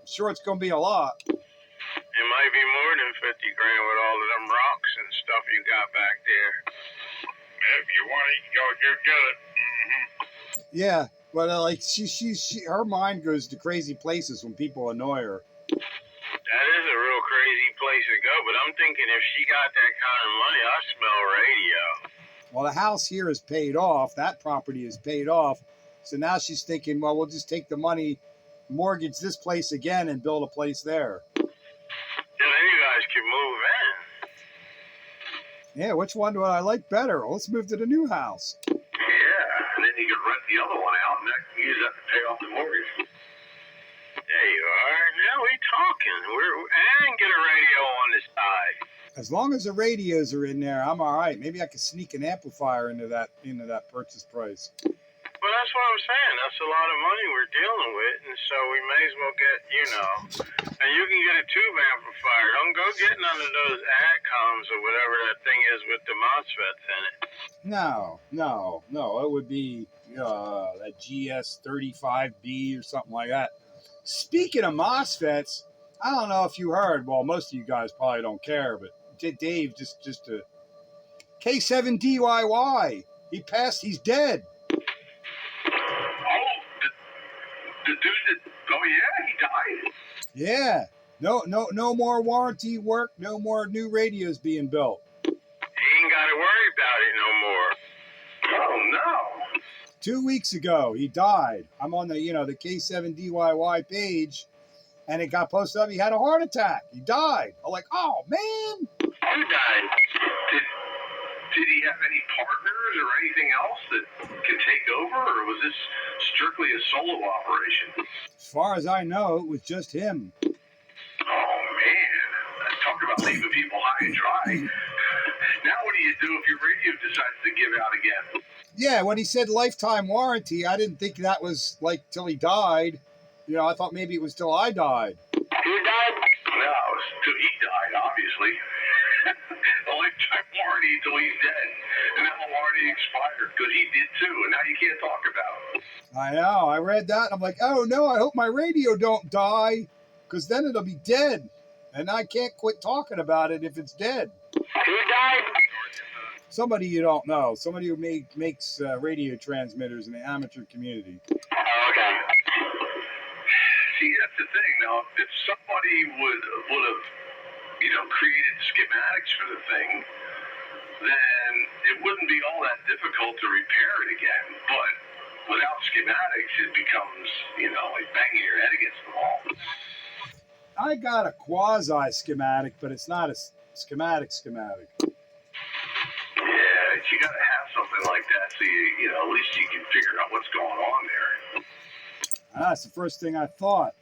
sure it's going to be a lot. It might be more than $50,000 with all of them rocks and stuff you got back there. If you want it, you go get it. Mm-hmm. Yeah, but like she her mind goes to crazy places when people annoy her. That is a real crazy place to go, but I'm thinking if she got that kind of money, I smell radio. Well, the house here is paid off. That property is paid off. So now she's thinking, well, we'll just take the money, mortgage this place again, and build a place there. And then you guys can move in. Yeah, which one do I like better? Let's move to the new house. Yeah, and then you could rent the other one out. And get a radio on the side. As long as the radios are in there, I'm all right. Maybe I could sneak an amplifier into that purchase price. Well, that's what I'm saying. That's a lot of money we're dealing with, and so we may as well get, and you can get a tube amplifier. Don't go get none of those AdComs or whatever that thing is with the MOSFETs in it. No. It would be that GS35B or something like that. Speaking of MOSFETs, I don't know if you heard. Well, most of you guys probably don't care, but Dave just a K7DYY. He passed. He's dead. Oh, the dude that, oh yeah, he died. Yeah. No more warranty work. No more new radios being built. He ain't got to worry about it no more. Oh no. 2 weeks ago, he died. I'm on the the K7DYY page, and it got posted up. He had a heart attack. He died. I'm like, oh man. Who died? Did he have any partners or anything else that can take over, or was this strictly a solo operation? As far as I know, it was just him. Oh man, talk about leaving people high and dry. Now what do you do if your radio decides to give out again? Yeah, when he said lifetime warranty, I didn't think that was like till he died. I thought maybe it was till I died. Who died? No, it was till he died, obviously. A lifetime warranty until he's dead. And now the warranty expired because he did too, and now you can't talk about it. I know. I read that. And I'm like, oh no, I hope my radio don't die, because then it'll be dead. And I can't quit talking about it if it's dead. Who died? Somebody you don't know. Somebody who makes radio transmitters in the amateur community. Oh, okay. See, that's the thing. Now, if somebody would have, created schematics for the thing, then it wouldn't be all that difficult to repair it again. But without schematics, it becomes, like banging your head against the wall. I got a quasi schematic, but it's not a schematic. Yeah, you got to have something like that so at least you can figure out what's going on there. That's the first thing I thought.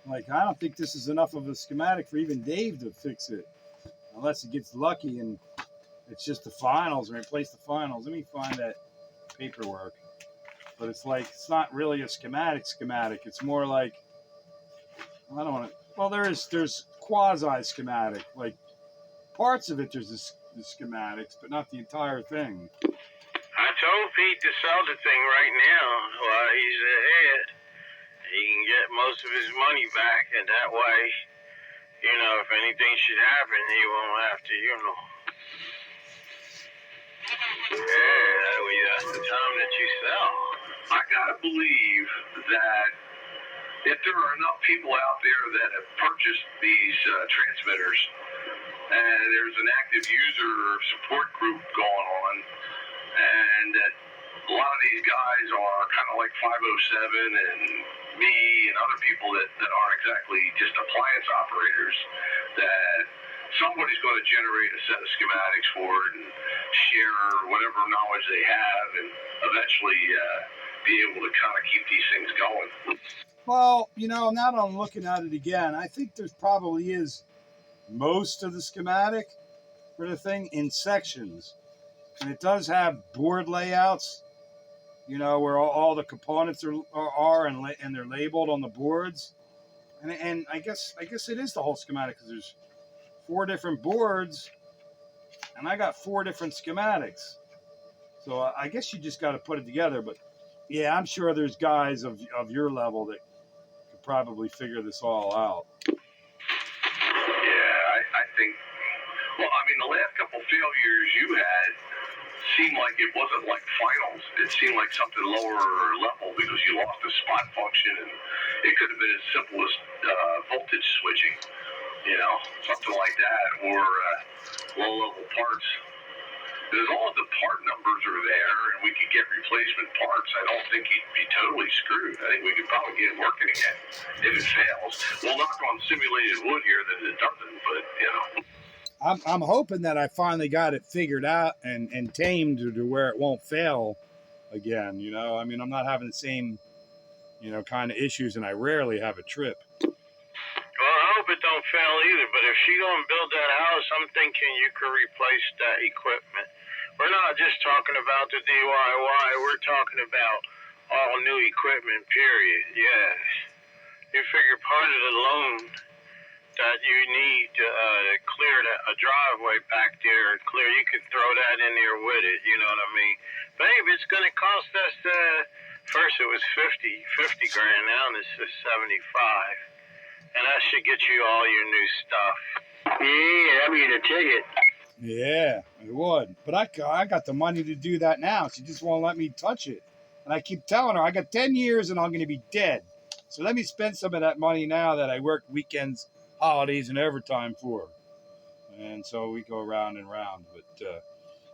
Like, I don't think this is enough of a schematic for even Dave to fix it. Unless he gets lucky and it's just the finals, or replace the finals. Let me find that paperwork. But it's not really a schematic. It's more like, I don't want to, well, there's quasi schematic. Like, parts of it, there's the schematics, but not the entire thing. I told Pete to sell the thing right now while he's ahead. He can get most of his money back, and that way, if anything should happen, he won't have to, Yeah, that's the time that you sell. I gotta believe that if there are enough people out there that have purchased these transmitters, and there's an active user support group going on, and that a lot of these guys are kind of like 507 and me and other people that aren't exactly just appliance operators, that somebody's going to generate a set of schematics for it and share whatever knowledge they have, and eventually be able to kind of keep these things going. Well, now that I'm looking at it again, I think there's probably is most of the schematic for the thing in sections. And it does have board layouts, where all the components are and they're labeled on the boards. And I guess it is the whole schematic, because there's 4 different boards, and I got 4 different schematics. So I guess you just got to put it together. But yeah, I'm sure there's guys of your level that could probably figure this all out. Yeah, I think, well, I mean, the last couple failures you had seemed like it wasn't like finals. It seemed like something lower level because you lost a spot function, and it could have been as simple as voltage switching, something like that, or low-level parts. As long as the part numbers are there and we could get replacement parts, I don't think he'd be totally screwed. I think we could probably get it working again. If it fails, we'll knock on simulated wood here that it doesn't, but, I'm hoping that I finally got it figured out and tamed to where it won't fail again. I mean, I'm not having the same, kind of issues, and I rarely have a trip. Well, I hope it don't either, but if she gonna build that house, I'm thinking you could replace that equipment. We're not just talking about the DIY, we're talking about all new equipment, period. Yes. You figure part of the loan that you need to clear a driveway back there, you could throw that in there with it, you know what I mean? Babe, it's gonna cost us, first it was 50 grand, now it's just 75. And that should get you all your new stuff. Yeah, that'd be the ticket. Yeah, it would. But I got the money to do that now. She just won't let me touch it. And I keep telling her, I got 10 years and I'm going to be dead. So let me spend some of that money now that I work weekends, holidays, and overtime for. And so we go round and round. But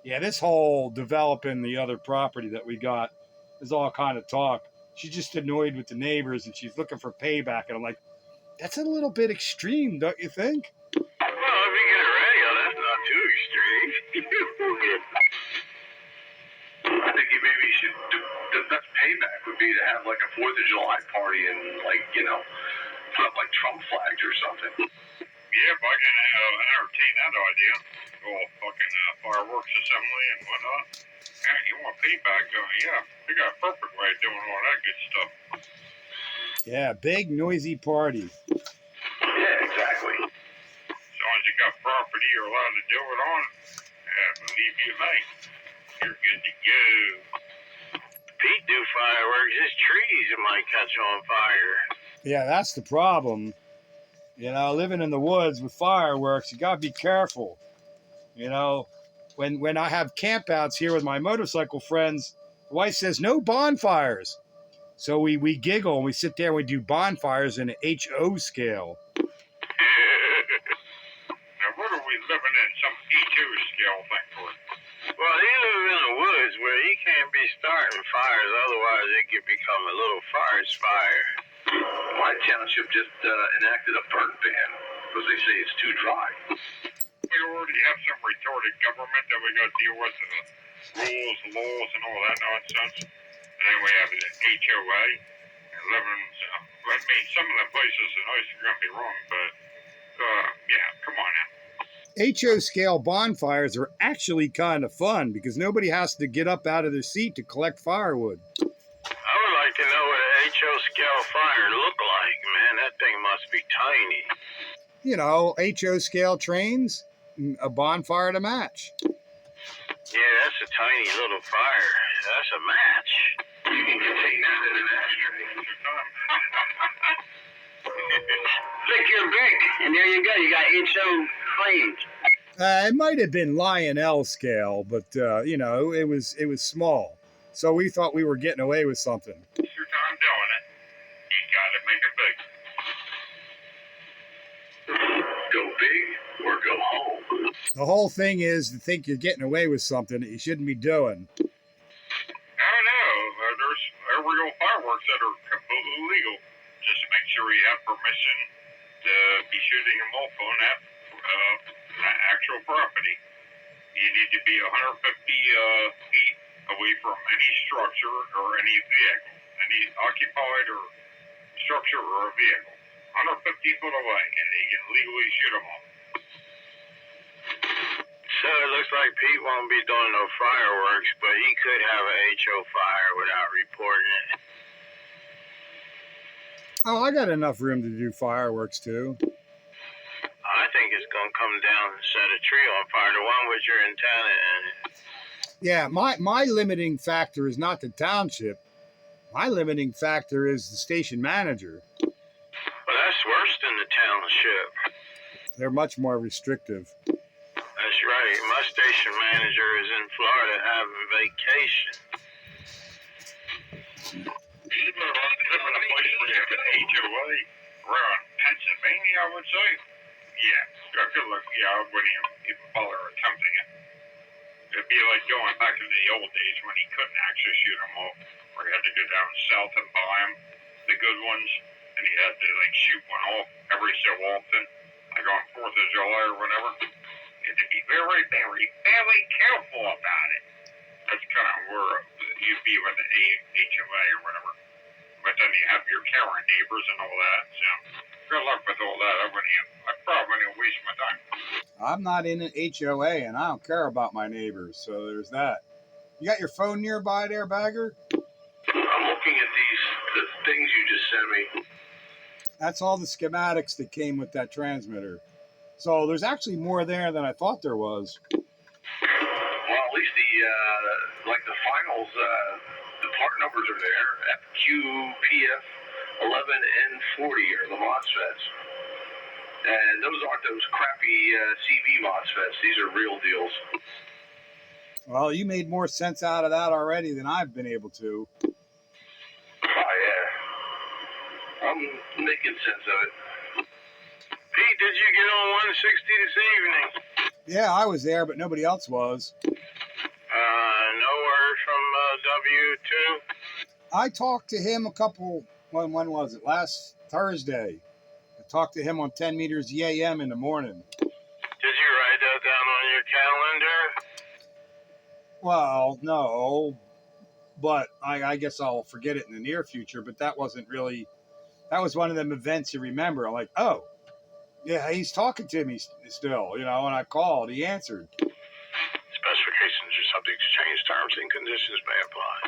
yeah, this whole developing the other property that we got is all kind of talk. She's just annoyed with the neighbors and she's looking for payback. And I'm like, that's a little bit extreme, don't you think? Well, if you get a radio, that's not too extreme. I think you maybe should do the best payback would be to have like a 4th of July party and like, you know, put up like Trump flags or something. Yeah, if I can entertain that idea. All fucking fireworks assembly and whatnot. Yeah, you want payback, yeah, they got a perfect way of doing all that good stuff. Yeah, big noisy party. Yeah, exactly. As long as you got property you're allowed to do it on, believe you me, you're good to go. Pete do fireworks, his trees might catch on fire. Yeah, that's the problem. You know, living in the woods with fireworks, you gotta be careful. You know, when I have campouts here with my motorcycle friends, the wife says no bonfires. So we giggle and we sit there and we do bonfires in an HO scale. Now, what are we living in? Some E2 scale thing for it? Well, he lives in the woods where he can't be starting fires, otherwise it could become a little forest fire. My township just enacted a burn ban because they say it's too dry. We already have some retarded government that we got to deal with, rules, laws, and all that nonsense. And then we have the HOA. And living, I mean, some of the places are nice, you're going to be wrong, but yeah, come on now. HO scale bonfires are actually kind of fun because nobody has to get up out of their seat to collect firewood. I would like to know what an HO scale fire look like, man. That thing must be tiny. You know, HO scale trains, a bonfire to match. Yeah, that's a tiny little fire. That's a match. You can contain that in an ashtray. Think you're big, and there you go. You got HO flames. It might have been Lionel scale, but you know, it was small. So we thought we were getting away with something. Your time doing it. You gotta make it big. Go big or go home. The whole thing is to think you're getting away with something that you shouldn't be doing. I don't know. There's real fireworks that are completely legal. Just make sure you have permission to be shooting them off on that actual property. You need to be 150 feet away from any structure or any vehicle, any occupied or structure or a vehicle. 150 foot away, and you can legally shoot them off. So it looks like Pete won't be doing no fireworks, but he could have a HO fire without reporting it. Oh, I got enough room to do fireworks too. I think it's gonna come down and set a tree on fire, the one with your antenna in it. Yeah, my limiting factor is not the township. My limiting factor is the station manager. Well, that's worse than the township. They're much more restrictive. That's right. My station manager is in Florida having vacation. You better live in a place where you have an HOA around Pennsylvania, I would say. Yeah, good luck. Yeah, I wouldn't even bother attempting it. It'd be like going back in the old days when he couldn't actually shoot them off, where he had to go down south and buy them, the good ones, and he had to like shoot one off every so often, like on 4th of July or whatever. You had to be very, very, very careful about it. That's kind of where you'd be with the HOA or whatever. But then you have your caring neighbors and all that, so Good luck with all that. I probably wouldn't waste my time. I'm not in an HOA, and I don't care about my neighbors, so there's that. You got your phone nearby there, Bagger? I'm looking at the things you just sent me. That's all the schematics that came with that transmitter. So there's actually more there than I thought there was. Well, at least the finals, the part numbers are there. FQPF 11N40 are the MOSFETs. And those aren't those crappy CV MOSFETs. These are real deals. Well, you made more sense out of that already than I've been able to. Oh, yeah. I'm making sense of it. Pete, did you get on 160 this evening? Yeah, I was there, but nobody else was. No word from W2? I talked to him when was it? Last Thursday. I talked to him on 10 meters EAM in the morning. Did you write that down on your calendar? Well, no, but I guess I'll forget it in the near future, but that was one of them events you remember. I'm like, oh, yeah, he's talking to me still, and I called, he answered. Specifications are subject to change. Terms and conditions may apply.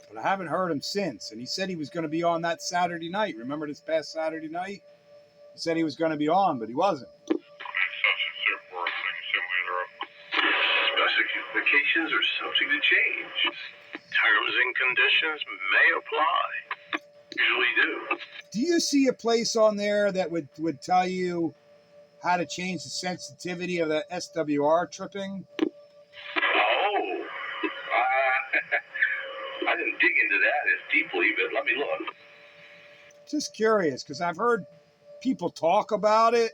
But I haven't heard him since, and he said he was going to be on that Saturday night. Remember this past Saturday night? He said he was going to be on, but he wasn't. Specifications are subject to change. Terms and conditions may apply. Usually do. Do you see a place on there that would tell you how to change the sensitivity of the SWR tripping? Oh, I didn't dig into that as deeply, but let me look. Just curious, because I've heard people talk about it.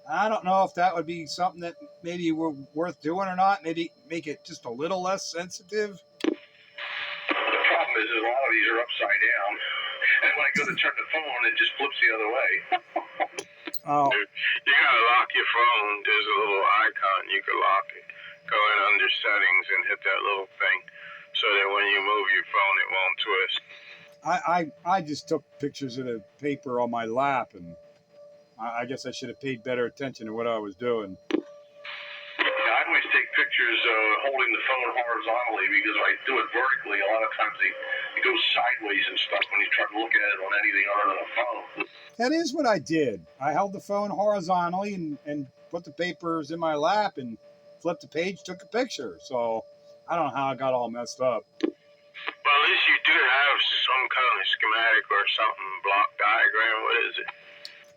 I don't know if that would be something that maybe were worth doing or not. Maybe make it just a little less sensitive. The problem is a lot of these are upside down. And when I go to turn the phone, it just flips the other way. Oh. You gotta lock your phone. There's a little icon. You can lock it. Go in under settings and hit that little thing so that when you move your phone, it won't twist. I just took pictures of the paper on my lap, and I guess I should have paid better attention to what I was doing. I always take pictures holding the phone horizontally because if I do it vertically, a lot of times it goes sideways and stuff when you try to look at it on anything other than a phone. That is what I did. I held the phone horizontally and put the papers in my lap and flipped the page, took a picture. So I don't know how I got all messed up. Well, at least you do have some kind of schematic or something, block diagram. What is it?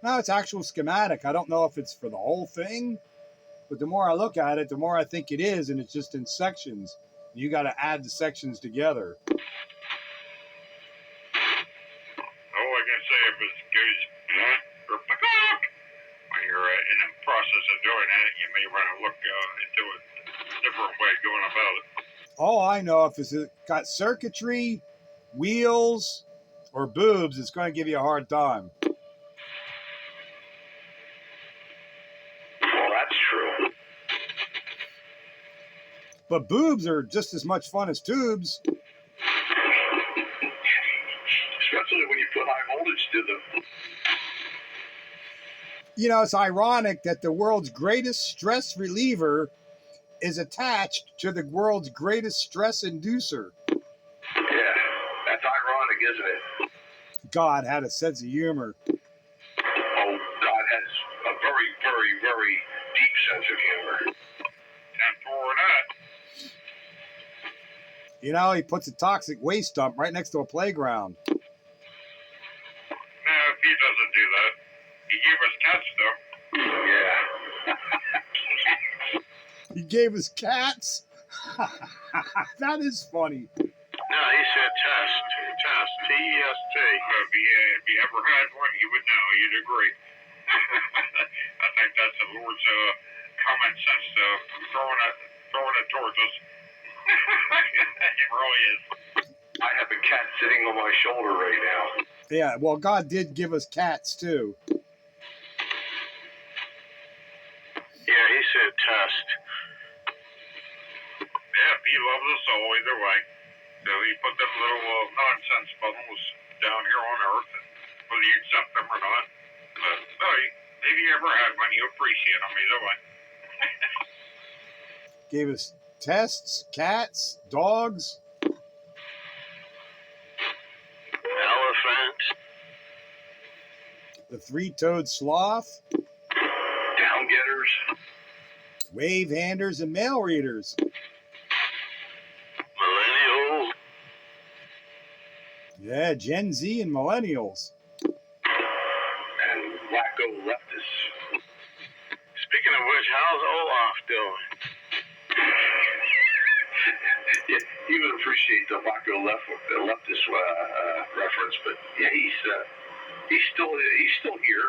No, it's actual schematic. I don't know if it's for the whole thing, but the more I look at it, the more I think it is, and it's just in sections. You got to add the sections together. Oh, I can say if it goes when you're in the process of doing that, you may want to look into a different way of going about it. All I know, if it's got circuitry, wheels, or boobs, it's going to give you a hard time. Well, that's true. But boobs are just as much fun as tubes. Especially when you put high voltage to them. It's ironic that the world's greatest stress reliever is attached to the world's greatest stress inducer. Yeah, that's ironic, isn't it? God had a sense of humor. Oh, God has a very, very, very deep sense of humor. And for that, He puts a toxic waste dump right next to a playground. no, he doesn't do that. He gave us cats, though. Yeah. He gave us cats? That is funny. No, he said test. Test. T-E-S-T. If you ever had one, you would know. You'd agree. I think that's the Lord's common sense throwing it towards us. It really is. I have a cat sitting on my shoulder right now. Yeah, well, God did give us cats, too. Yeah, he said test. Yeah, he loves us all either way. So he put them little nonsense bubbles down here on Earth, whether you accept them or not. I If you ever had one, you appreciate them either way. Gave us tests, cats, dogs. Elephants. The three-toed sloth. Downgetters. Wave handers and mail readers. Millennials. Yeah, Gen Z and millennials. And wacko leftists. Speaking of which, how's Olaf doing? Yeah, he would appreciate the wacko leftist reference, but yeah, he's still here,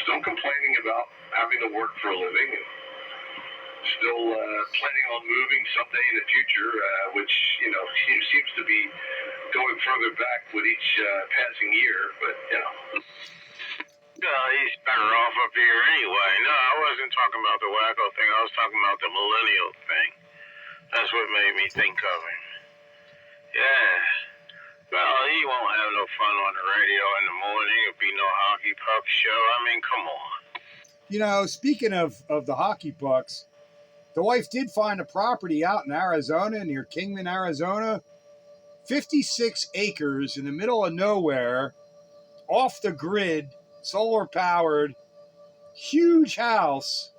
still complaining about having to work for a living, and still planning on moving someday in the future, which seems to be going further back with each passing year. But Well, he's better off up here anyway. No, I wasn't talking about the wacko thing. I was talking about the millennial thing. That's what made me think of him. Yeah. Well, he won't have no fun on the radio in the morning. It'll be no hockey puck show. I mean, come on. Speaking of the hockey pucks, the wife did find a property out in Arizona, near Kingman, Arizona. 56 acres in the middle of nowhere, off the grid, solar powered, huge house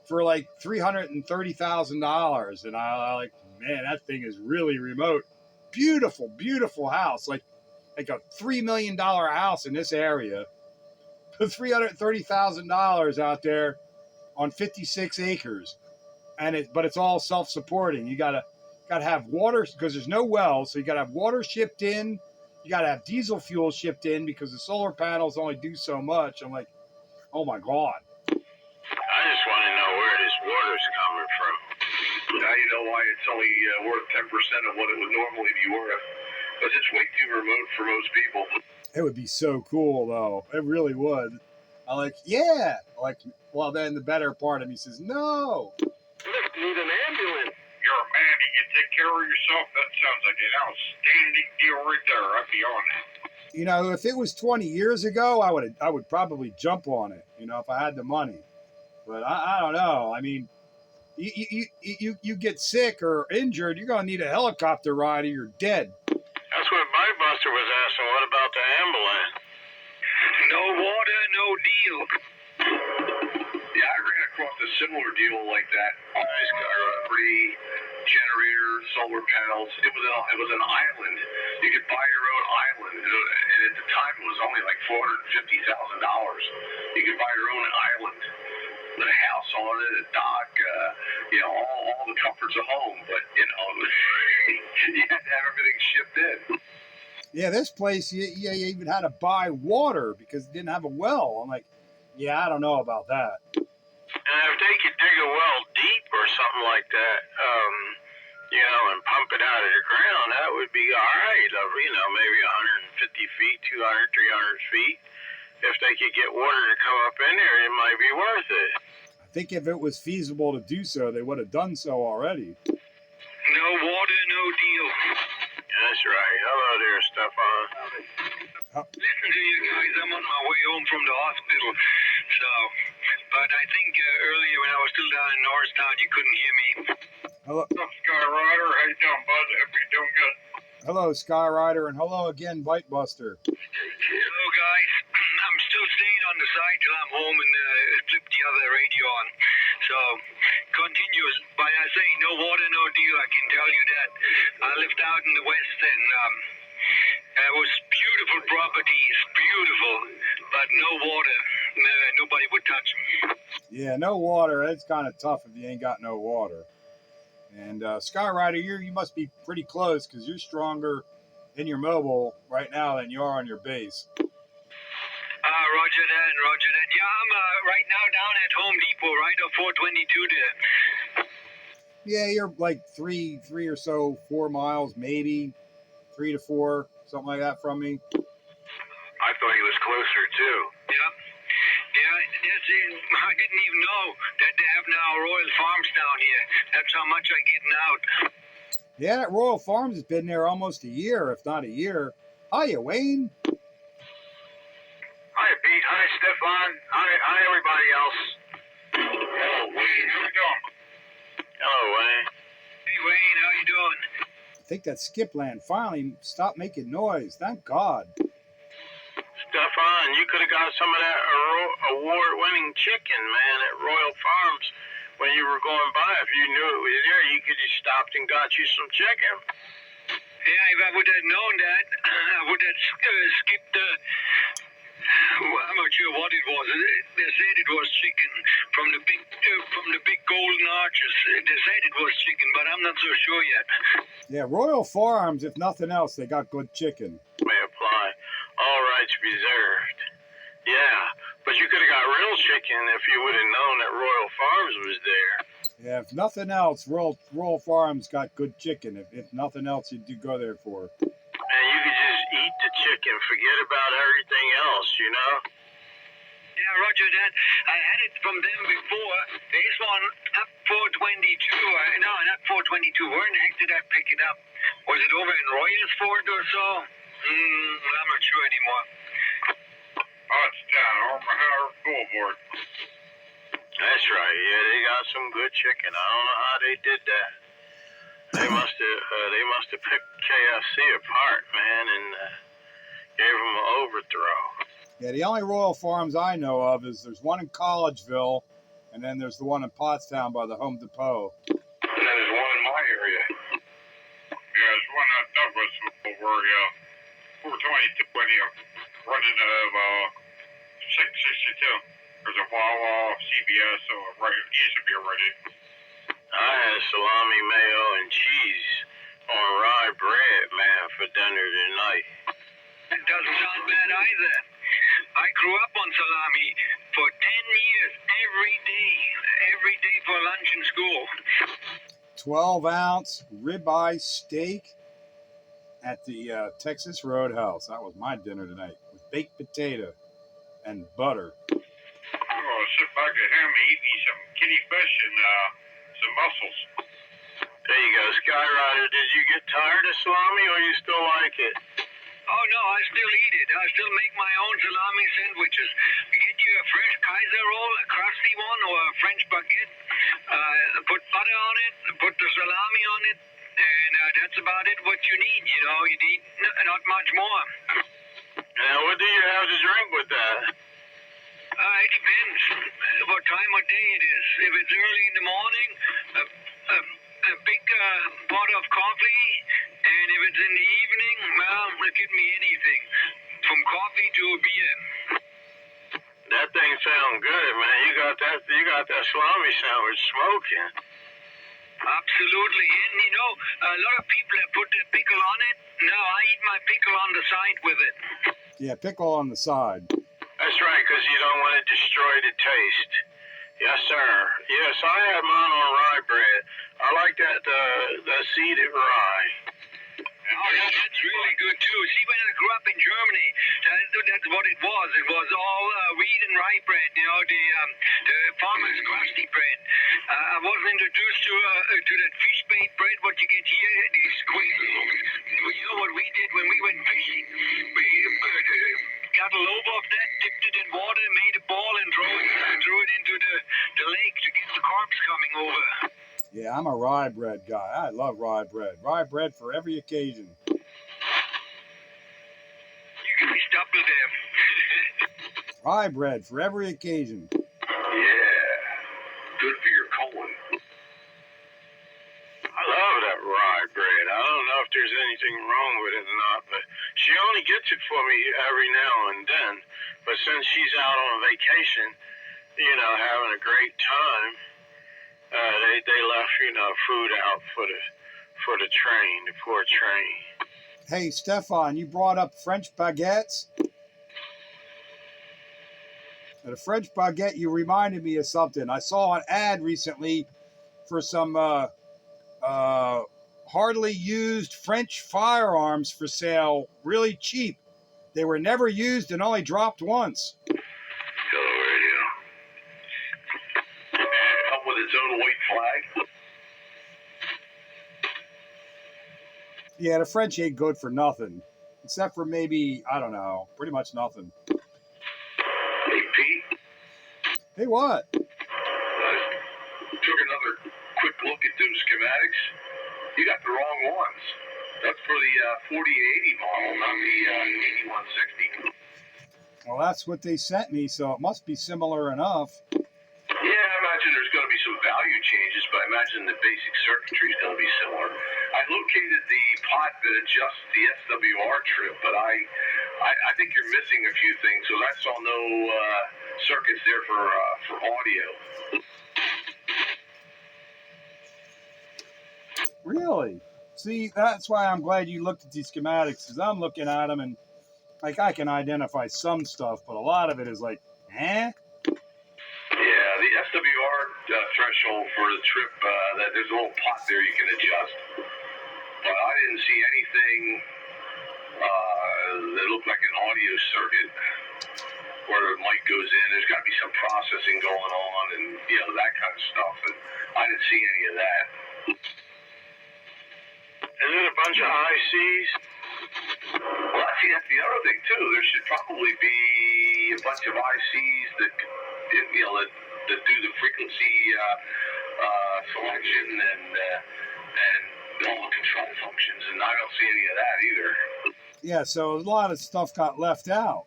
for like $330,000. And I like, man, that thing is really remote. Beautiful, beautiful house. Like a $3 million house in this area. $330,000 out there on 56 acres. But it's all self-supporting. You gotta have water because there's no well, so you gotta have water shipped in. You gotta have diesel fuel shipped in because the solar panels only do so much. I'm like, oh my God. I just want to know where this water's coming from. now you know why it's only worth 10% of what it would normally be worth, because it's way too remote for most people. It would be so cool, though. It really would. I'm like, yeah. Well, then the better part of me says, no. Need an ambulance. You're a man and you take care of yourself. That sounds like an outstanding deal right there. I'd be on it. If it was 20 years ago, I would probably jump on it, if I had the money. But I don't know. I mean, you get sick or injured, you're going to need a helicopter ride or you're dead. That's what Bite Buster was asking. What about the ambulance? No water, no deal. Yeah, I ran across a similar deal like that. Nice free generator, solar panels. It was an island. You could buy your own island, and at the time it was only like $450,000. You could buy your own island, with a house on it, a dock, all the comforts of home. But you had to have everything shipped in. Yeah, this place, you even had to buy water because it didn't have a well. I'm like, yeah, I don't know about that. And if they could dig a well deep or something like that, and pump it out of the ground, that would be all right. Maybe 150 feet, 200, 300 feet. If they could get water to come up in there, it might be worth it. I think if it was feasible to do so, they would have done so already. No water, no deal. That's right. Hello there, Stefan. Listen to you guys. I'm on my way home from the hospital. But I think earlier when I was still down in Norristown, you couldn't hear me. Hello. What's up, Skyrider? How you doing, bud? Hope you're doing good. Hello, Skyrider, and hello again, Bite Buster. Hello, guys. I'm still staying on the side till I'm home and flip the other radio on. So, continuous. By I say no water, no deal, I can tell you that. I lived out in the West and it was beautiful properties, beautiful, but no water. Nobody would touch them. Yeah, no water. It's kind of tough if you ain't got no water. And Skyrider, you must be pretty close because you're stronger in your mobile right now than you are on your base. Roger that. Yeah, I'm right now down at Home Depot, right on 422 there. Yeah, you're like 3 or so, 4 miles, maybe 3 to 4, something like that from me. I thought he was closer, too. Yeah, I didn't even know that they have now Royal Farms down here. That's how much I getting out. Yeah, that Royal Farms has been there almost a year, if not a year. Hiya, Wayne. Hiya, Hey, hi, Stefan. Hi, everybody else. Hello, Wayne. How you doing? Hello, Wayne. Hey, Wayne, how you doing? I think that Skipland finally stopped making noise. Thank God. Stefan, you could have got some of that award-winning chicken, man, at Royal Farms when you were going by. If you knew it was there, you could have stopped and got you some chicken. Yeah, if I would have known that, I would have skipped the... I'm not sure what it was. They said it was chicken from the big golden arches. They said it was chicken, but I'm not so sure yet. Yeah, Royal Farms, if nothing else, they got good chicken. May apply. All rights reserved. Yeah, but you could have got real chicken if you would have known that Royal Farms was there. Yeah, if nothing else, Royal Farms got good chicken. If nothing else, you do go there for. And you could just eat the chicken, forget about everything else, you know? Yeah, Roger that. I had it from them before. This one, up 422. No, not 422. Where in the heck did I pick it up? Was it over in Royersford or so? I'm not sure anymore. Oh, it's down Omaha Boulevard. That's right. Yeah, they got some good chicken. I don't know how they did that. They must have picked KFC apart, man, and gave them an overthrow. Yeah, the only Royal Farms I know of is there's one in Collegeville, and then there's the one in Pottstown by the Home Depot. And then there's one in my area. Yeah, there's one at Douglas over 422 when you're running of 662. There's a Wawa, CBS, so right, it used to be already. I had salami, mayo, and cheese on rye bread, man, for dinner tonight. It doesn't sound bad either. I grew up on salami for 10 years, every day for lunch in school. 12-ounce ribeye steak at the Texas Roadhouse. That was my dinner tonight with baked potato and butter. Oh, sit back at him and eat me some kitty fish and some mussels. There you go, Skyrider. Did you get tired of salami or you still like it? Oh, no, I still eat it. I still make my own salami sandwiches. Get you a fresh Kaiser roll, a crusty one, or a French baguette. Put butter on it, put the salami on it, and that's about it what you need, you know. You need not much more. Now, what do you have to drink with that? It depends what time of day it is. If it's early in the morning, a big pot of coffee, and if it's in the evening, well, give me anything, from coffee to a beer. That thing sounds good, man. You got that salami sandwich smoking. Absolutely, and you know, a lot of people have put their pickle on it. No, I eat my pickle on the side with it. Yeah, pickle on the side. That's right, because you don't want to destroy the taste. Yes, sir. Yes, I have mine on rye bread. I like that seeded rye. Oh, yeah, that's really good, too. See, when I grew up in Germany, that's what it was. It was all wheat and rye bread, you know, the farmer's crusty bread. I wasn't introduced to that fish bait bread, what you get here, these squeeze. You know what we did when we went fishing? We got a lobe of that, dipped it in water, made a ball, and threw it into the lake to get the carps coming over. Yeah, I'm a rye bread guy. I love rye bread. Rye bread for every occasion. You can be stubble there. Rye bread for every occasion. Yeah, good for your colon. I love that rye bread. I don't know if there's anything wrong with it or not, but she only gets it for me every now and then. But since she's out on vacation, you know, having a great time, they left, you know, food out for the train, the poor train. Hey, Stefan, you brought up French baguettes. The French baguette, you reminded me of something. I saw an ad recently for some hardly used French firearms for sale, really cheap. They were never used and only dropped once. Hello, radio. Come with its own white flag. Yeah, the French ain't good for nothing. Except for maybe, I don't know, pretty much nothing. Hey, what? Took another quick look at them schematics. You got the wrong ones. That's for the 4080 model, not the 8160. Well, that's what they sent me, so it must be similar enough. Yeah, I imagine there's going to be some value changes, but I imagine the basic circuitry is going to be similar. I located the pot that adjusts the SWR trip, but I think you're missing a few things, so I saw no circuits there for audio. Really? See, that's why I'm glad you looked at these schematics, because I'm looking at them and, like, I can identify some stuff, but a lot of it is like, eh? Yeah, the SWR threshold for the trip, that there's a little pot there you can adjust. But I didn't see anything that looked like an audio circuit where the mic goes in. There's got to be some processing going on and, that kind of stuff. And I didn't see any of that. Is it a bunch of ICs? Well, that's the other thing, too. There should probably be a bunch of ICs that do the frequency selection and all the control functions, and I don't see any of that either. Yeah, so a lot of stuff got left out,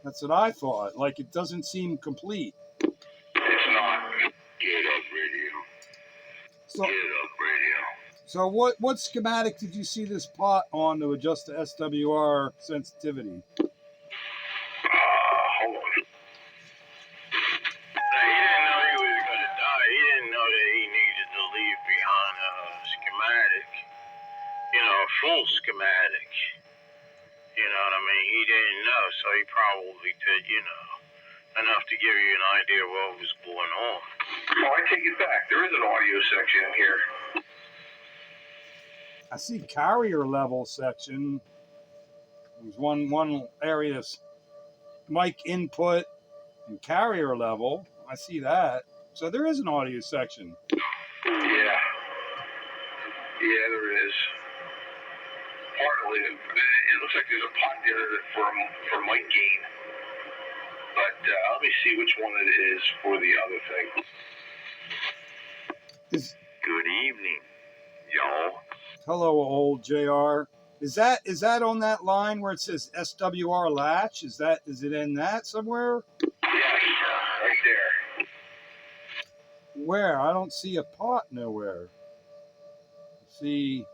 That's what I thought. Like, it doesn't seem complete. It's not. Get up radio. So, Get up radio. So what schematic did you see this pot on to adjust the SWR sensitivity? Hold on. He didn't know he was going to die. He didn't know that he needed to leave behind a schematic, a full schematic. You know what I mean? He didn't know, so he probably did, enough to give you an idea of what was going on. Oh, I take it back. There is an audio section in here. I see carrier level section. There's one area, mic input and carrier level. I see that. So there is an audio section. Yeah, there is. Partly, it looks like there's a pot there for mic gain. But let me see which one it is for the other thing. Good evening, y'all. Hello, old JR. Is that on that line where it says SWR latch? Is it in that somewhere? Yes, right there. Where? I don't see a pot nowhere. I see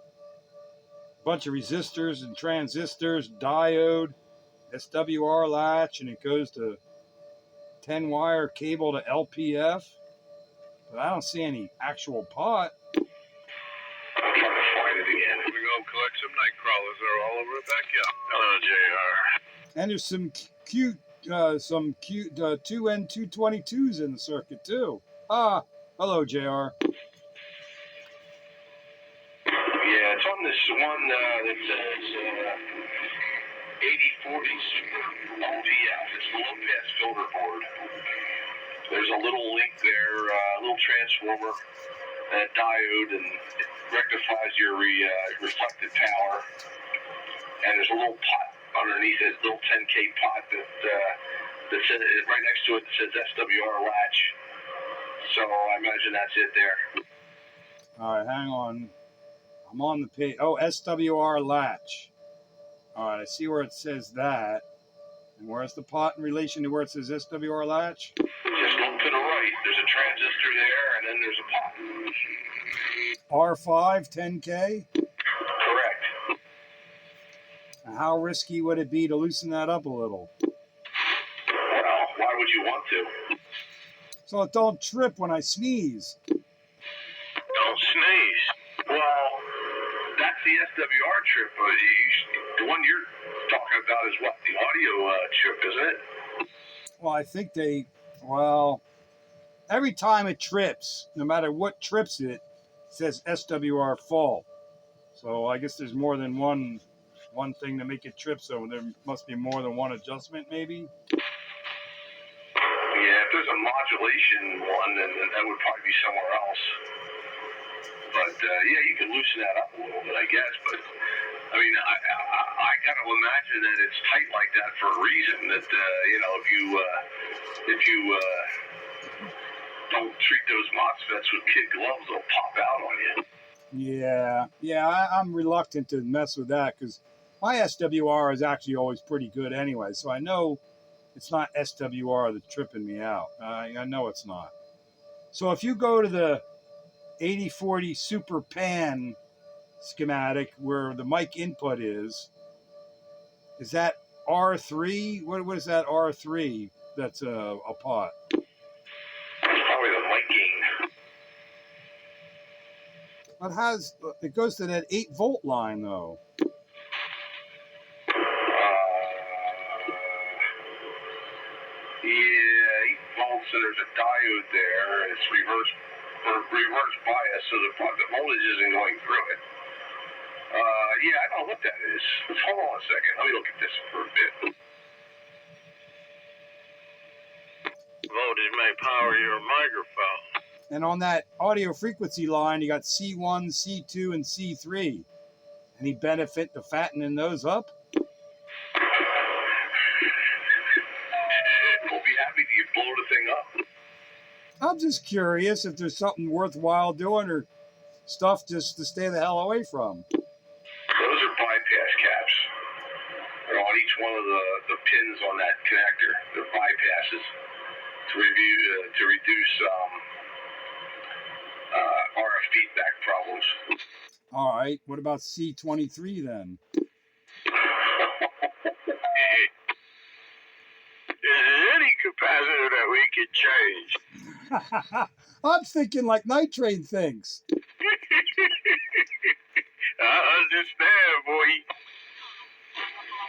a bunch of resistors and transistors, diode, SWR latch, and it goes to 10-wire cable to LPF. But I don't see any actual pot. I'm trying to find it again. We're going to collect some night crawlers. They're all over the backyard. Hello, JR. And there's some cute 2N222s in the circuit too. Hello, JR. Yeah, it's on this one that says 8040 LPF. It's the low pass filter board. There's a little link there, a little transformer, and a diode, and it rectifies your reflected power. And there's a little pot underneath it, little 10K pot that says right next to it that says SWR latch. So I imagine that's it there. All right, hang on. I'm on the page. Oh, SWR latch. All right, I see where it says that. And where's the pot in relation to where it says SWR latch? Just look to the right. There's a transistor there, and then there's a pot. R5 10K? Correct. How risky would it be to loosen that up a little? Well, why would you want to? So it don't trip when I sneeze. Don't sneeze. Well, that's the SWR trip. The one you're talking about is what? The audio trip, isn't it? Well, I think every time it trips, no matter what trips it, says SWR fault. So I guess there's more than one thing to make it trip, so there must be more than one adjustment, maybe? Yeah, if there's a modulation one, then that would probably be somewhere else. But, yeah, you can loosen that up a little bit, I guess. But, I mean, I got to imagine that it's tight like that for a reason. That you know, if you don't treat those MOSFETs with kid gloves, they'll pop out on you. Yeah, I'm reluctant to mess with that because my SWR is actually always pretty good anyway. So I know it's not SWR that's tripping me out. I know it's not. So if you go to the 8040 Super Pan schematic where the mic input is that R3? What is that R3 that's a pot? That's probably the mic gain. It goes to that 8-volt line though. Yeah, 8 volts, and there's a diode there. It's reverse bias, so the voltage isn't going through it. Yeah, I don't know what that is. Hold on a second. Let me look at this for a bit. Voltage may power your microphone. And on that audio frequency line, you got C1, C2, and C3. Any benefit to fattening those up? We'll be happy to blow the thing up. I'm just curious if there's something worthwhile doing or stuff just to stay the hell away from. Those are bypass caps. They're on each one of the pins on that connector. They're bypasses to reduce RF feedback problems. All right. What about C23 then? Is there any capacitor that we could change? I'm thinking like Night Train thinks. I understand, boy.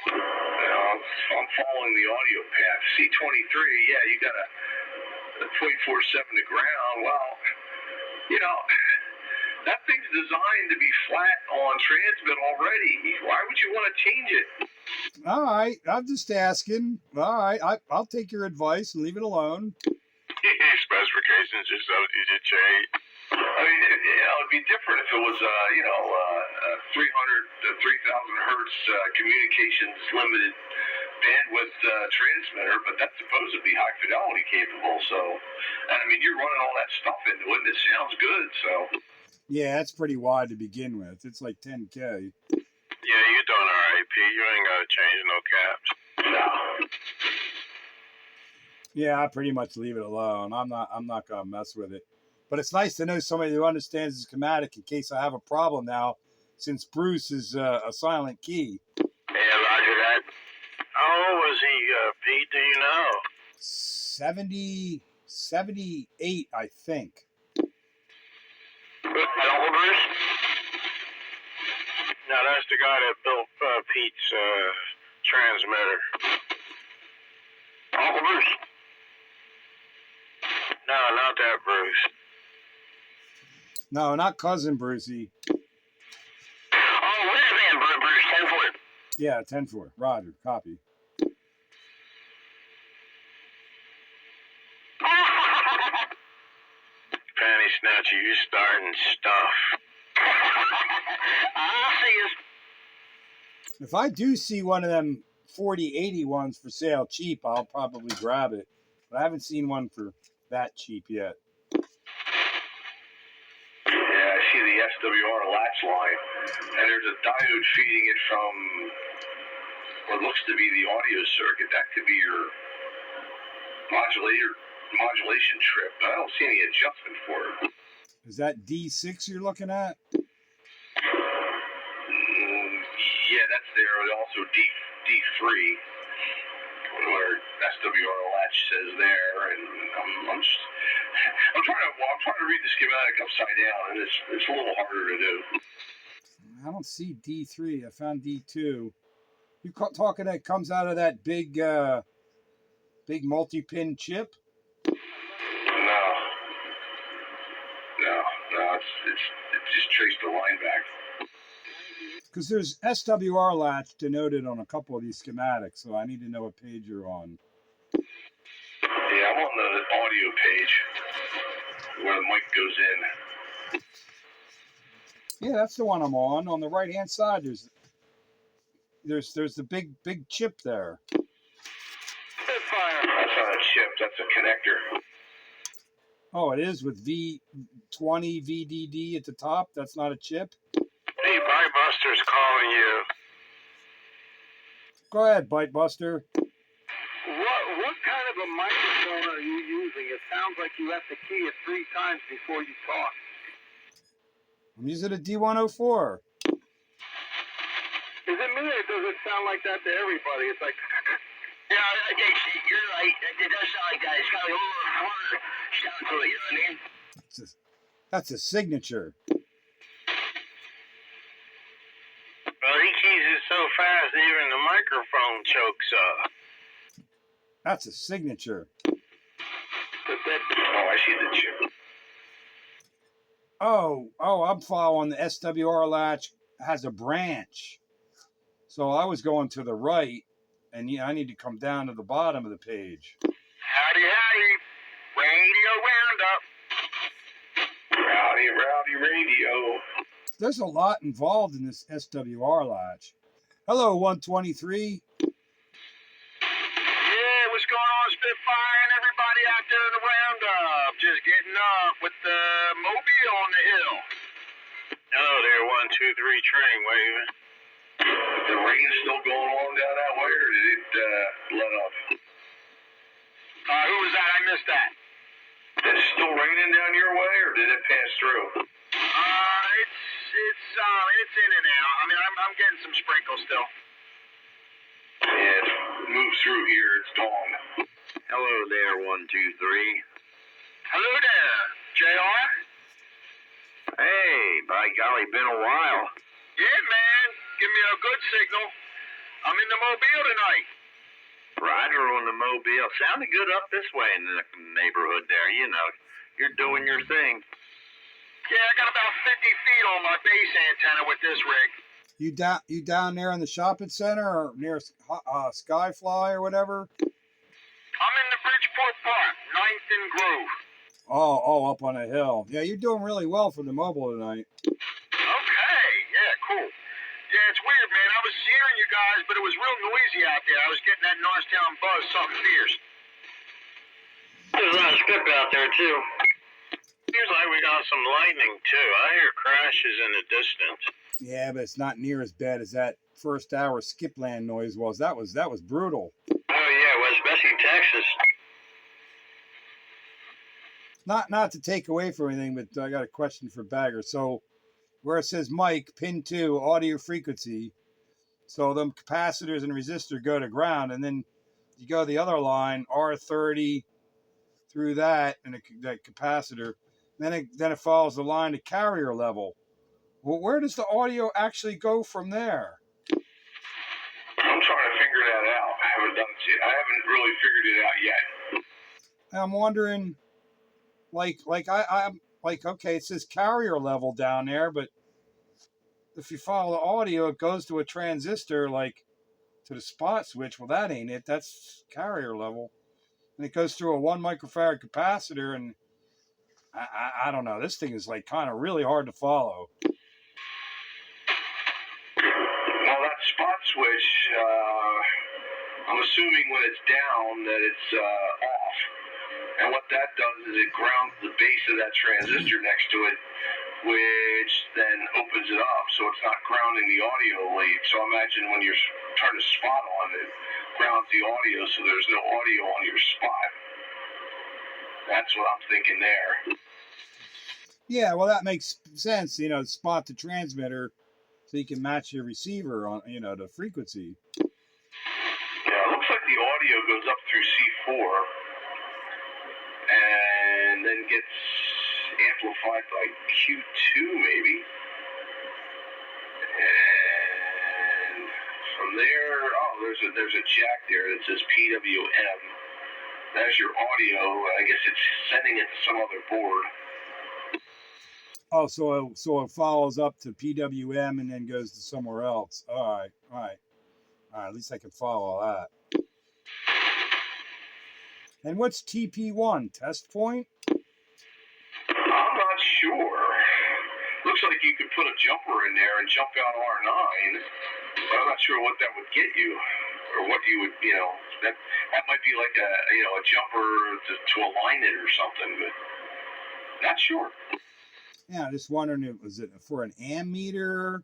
I'm following the audio path. C23, yeah, you got a 0.47 to ground. Well, you know, that thing's designed to be flat on transmit already. Why would you want to change it? All right. I'm just asking. All right. I'll take your advice and leave it alone. Specifications or something to change. I mean, it'd be different if it was, 300 to 3,000 hertz communications limited bandwidth transmitter, but that's supposed to be high fidelity capable. So, I mean, you're running all that stuff into it, and it sounds good. So, yeah, it's pretty wide to begin with. It's like 10K. Yeah, you're doing all right, P. You ain't got to change no caps. no. Yeah, I pretty much leave it alone. I'm not gonna mess with it. But it's nice to know somebody who understands the schematic in case I have a problem now, since Bruce is a silent key. Yeah, roger that. How old was he, Pete? Do you know? 78, I think. Uncle Bruce? No, that's the guy that built Pete's transmitter. Uncle Bruce? No, not that Bruce. No, not cousin Brucey. Oh, this man, Bruce, 10-4. Yeah, 10-4. Roger, copy. Panty snatcher, you starting stuff. I'll see you. If I do see one of them 4080 ones for sale cheap, I'll probably grab it. But I haven't seen one for that cheap yet. Yeah, I see the SWR latch line, and there's a diode feeding it from what looks to be the audio circuit. That could be your modulation trip, but I don't see any adjustment for it. Is that D6 you're looking at? Yeah, that's there. And also D3, where SWR latch says there, and I'm trying to read the schematic upside down, and it's a little harder to do. I don't see D3. I found D2. You talking that comes out of that big multi-pin chip? No, it's just traced the line back. Because there's SWR latch denoted on a couple of these schematics, so I need to know what page you're on. Yeah, I'm on the audio page where the mic goes in. Yeah, that's the one I'm on. On the right-hand side, there's the big chip there. Spitfire. That's not a chip. That's a connector. Oh, it is with V20 VDD at the top. That's not a chip. Hey, Bite Buster's calling you. Go ahead, Bite Buster. What kind of a microphone are you using? It sounds like you have to key it 3 times before you talk. I'm using a D104. Is it me or does it sound like that to everybody? It's like... Yeah, you're right. It does sound like that. It's got a little harder sound to it, you know what I mean? That's a signature. Well, he keys it so fast even the microphone chokes up. That's a signature. Oh, I see the chip. Oh, I'm following the SWR latch has a branch. So I was going to the right, and I need to come down to the bottom of the page. Howdy, radio roundup. Rowdy radio. There's a lot involved in this SWR latch. Hello, 123. Yeah, what's going on, Spitfire and everybody out there in the roundup? Just getting up with the mobile on the hill. Hello there, 123 train waving. The rain still going on down that way, or did it let up? Who was that? I missed that. Is it still raining down your way, or did it pass through? It's in and out. I mean, I'm getting some sprinkles still. Yeah, it moves through here. It's gone. Hello there, 123. Hello there, JR. Hey, by golly, been a while. Yeah, man. Give me a good signal. I'm in the Mobile tonight. Roger on the mobile. Sounded good up this way in the neighborhood there. You know, you're doing your thing. Yeah, I got about 50 feet on my base antenna with this rig. You down there in the shopping center or near Skyfly or whatever? I'm in the Bridgeport Park, 9th and Grove. Oh, up on a hill. Yeah, you're doing really well for the mobile tonight. Okay, yeah, cool. Yeah, it's weird, man. I was hearing you guys, but it was real noisy out there. I was getting that Norristown buzz, something fierce. There's a lot of skip out there, too. Seems like we got some lightning, too. I hear crashes in the distance. Yeah, but it's not near as bad as that first hour skipland noise was. That was brutal. Oh, yeah, well, especially Texas. Not to take away from anything, but I got a question for Bagger. So where it says mic, pin 2, audio frequency, so them capacitors and resistor go to ground, and then you go the other line, R30 through that, and that capacitor, then it follows the line to carrier level. Well, where does the audio actually go from there? I'm trying to figure that out. I haven't done it yet. I haven't really figured it out yet. I'm wondering, I'm like, okay, it says carrier level down there, but if you follow the audio, it goes to a transistor, like to the spot switch. Well, that ain't it. That's carrier level. And it goes through a 1 microfarad capacitor, and I don't know. This thing is like kind of really hard to follow. Well, that spot switch, I'm assuming when it's down that it's off. And what that does is it grounds the base of that transistor next to it, which then opens it up so it's not grounding the audio lead. So imagine when you're trying to spot on it, grounds the audio so there's no audio on your spot. That's what I'm thinking there. Yeah, well, that makes sense. Spot the transmitter so you can match your receiver on, the frequency. Yeah, it looks like the audio goes up through C4 and then gets amplified by Q2 maybe. And from there, there's a jack there that says PWM. That's your audio. I guess it's sending it to some other board. Oh, so it follows up to PWM and then goes to somewhere else. All right. At least I can follow that. And what's TP1? Test point? I'm not sure. Looks looks like you could put a jumper in there and jump out R9, but I'm not sure what that would get you, or what you would, that might be like a jumper to align it or something, but not sure. Yeah, just wondering, was it for an ammeter,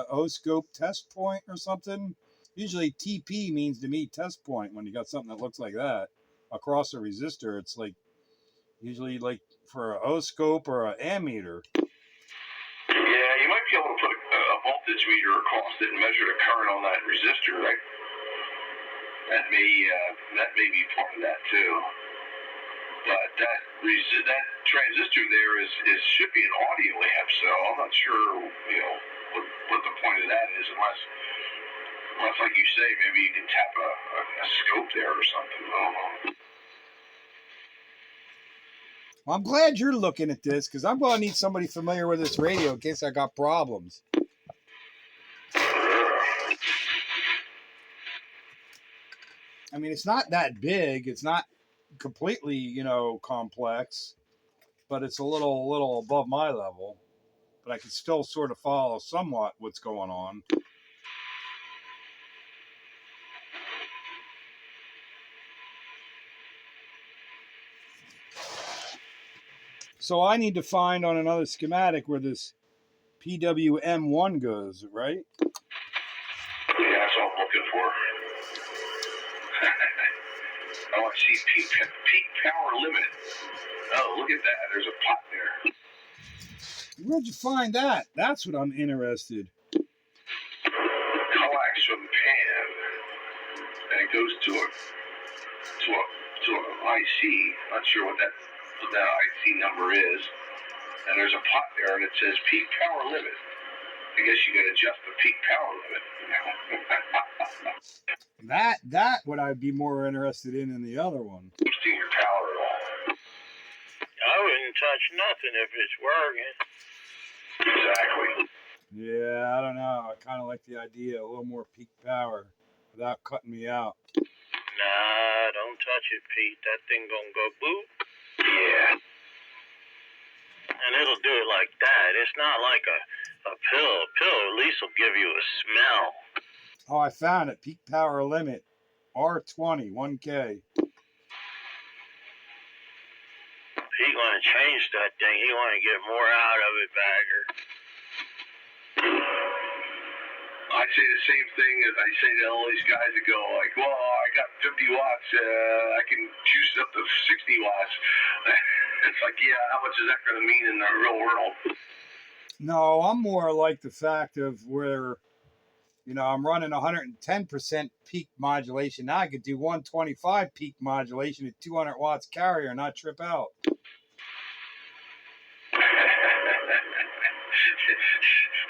O-scope test point or something? Usually TP means to me test point when you got something that looks like that across a resistor. It's like usually like for an O-scope or an ammeter. Yeah, you might be able to put a voltage meter across it and measure the current on that resistor. Right? That may be part of that too. But that transistor there should be an audio amp, so I'm not sure what the point of that is, unless like you say, maybe you can tap a scope there or something. I don't know. Well, I'm glad you're looking at this, because I'm going to need somebody familiar with this radio in case I got problems. I mean, it's not that big. It's not completely, complex, but it's a little above my level. But I can still sort of follow somewhat what's going on. So I need to find on another schematic where this PWM1 goes, right? Yeah, that's what I'm looking for. I want to see peak power limit. Oh, look at that. There's a pot there. Where'd you find that? That's what I'm interested. Coax from pan, and it goes to an IC. Not sure what that IC number is. And there's a pot there, and it says peak power limit. I guess you can adjust the peak power limit. That would I be more interested in than the other one. Boosting your power at all. I wouldn't touch nothing if it's working. Exactly. Yeah, I don't know. I kind of like the idea, a little more peak power without cutting me out. Nah, don't touch it, Pete. That thing gonna go boop. Yeah. And it'll do it like that. It's not like a pill. A pill at least will give you a smell. Oh, I found it. Peak power limit. R20, 1K. He gonna change that thing. He wanna get more out of it, Bagger. I say the same thing as I say to all these guys that go like, well, I got 50 watts. I can juice it up to 60 watts. It's like, yeah, how much is that going to mean in the real world? No, I'm more like the fact of where, I'm running 110% peak modulation. Now I could do 125 peak modulation at 200 watts carrier and not trip out.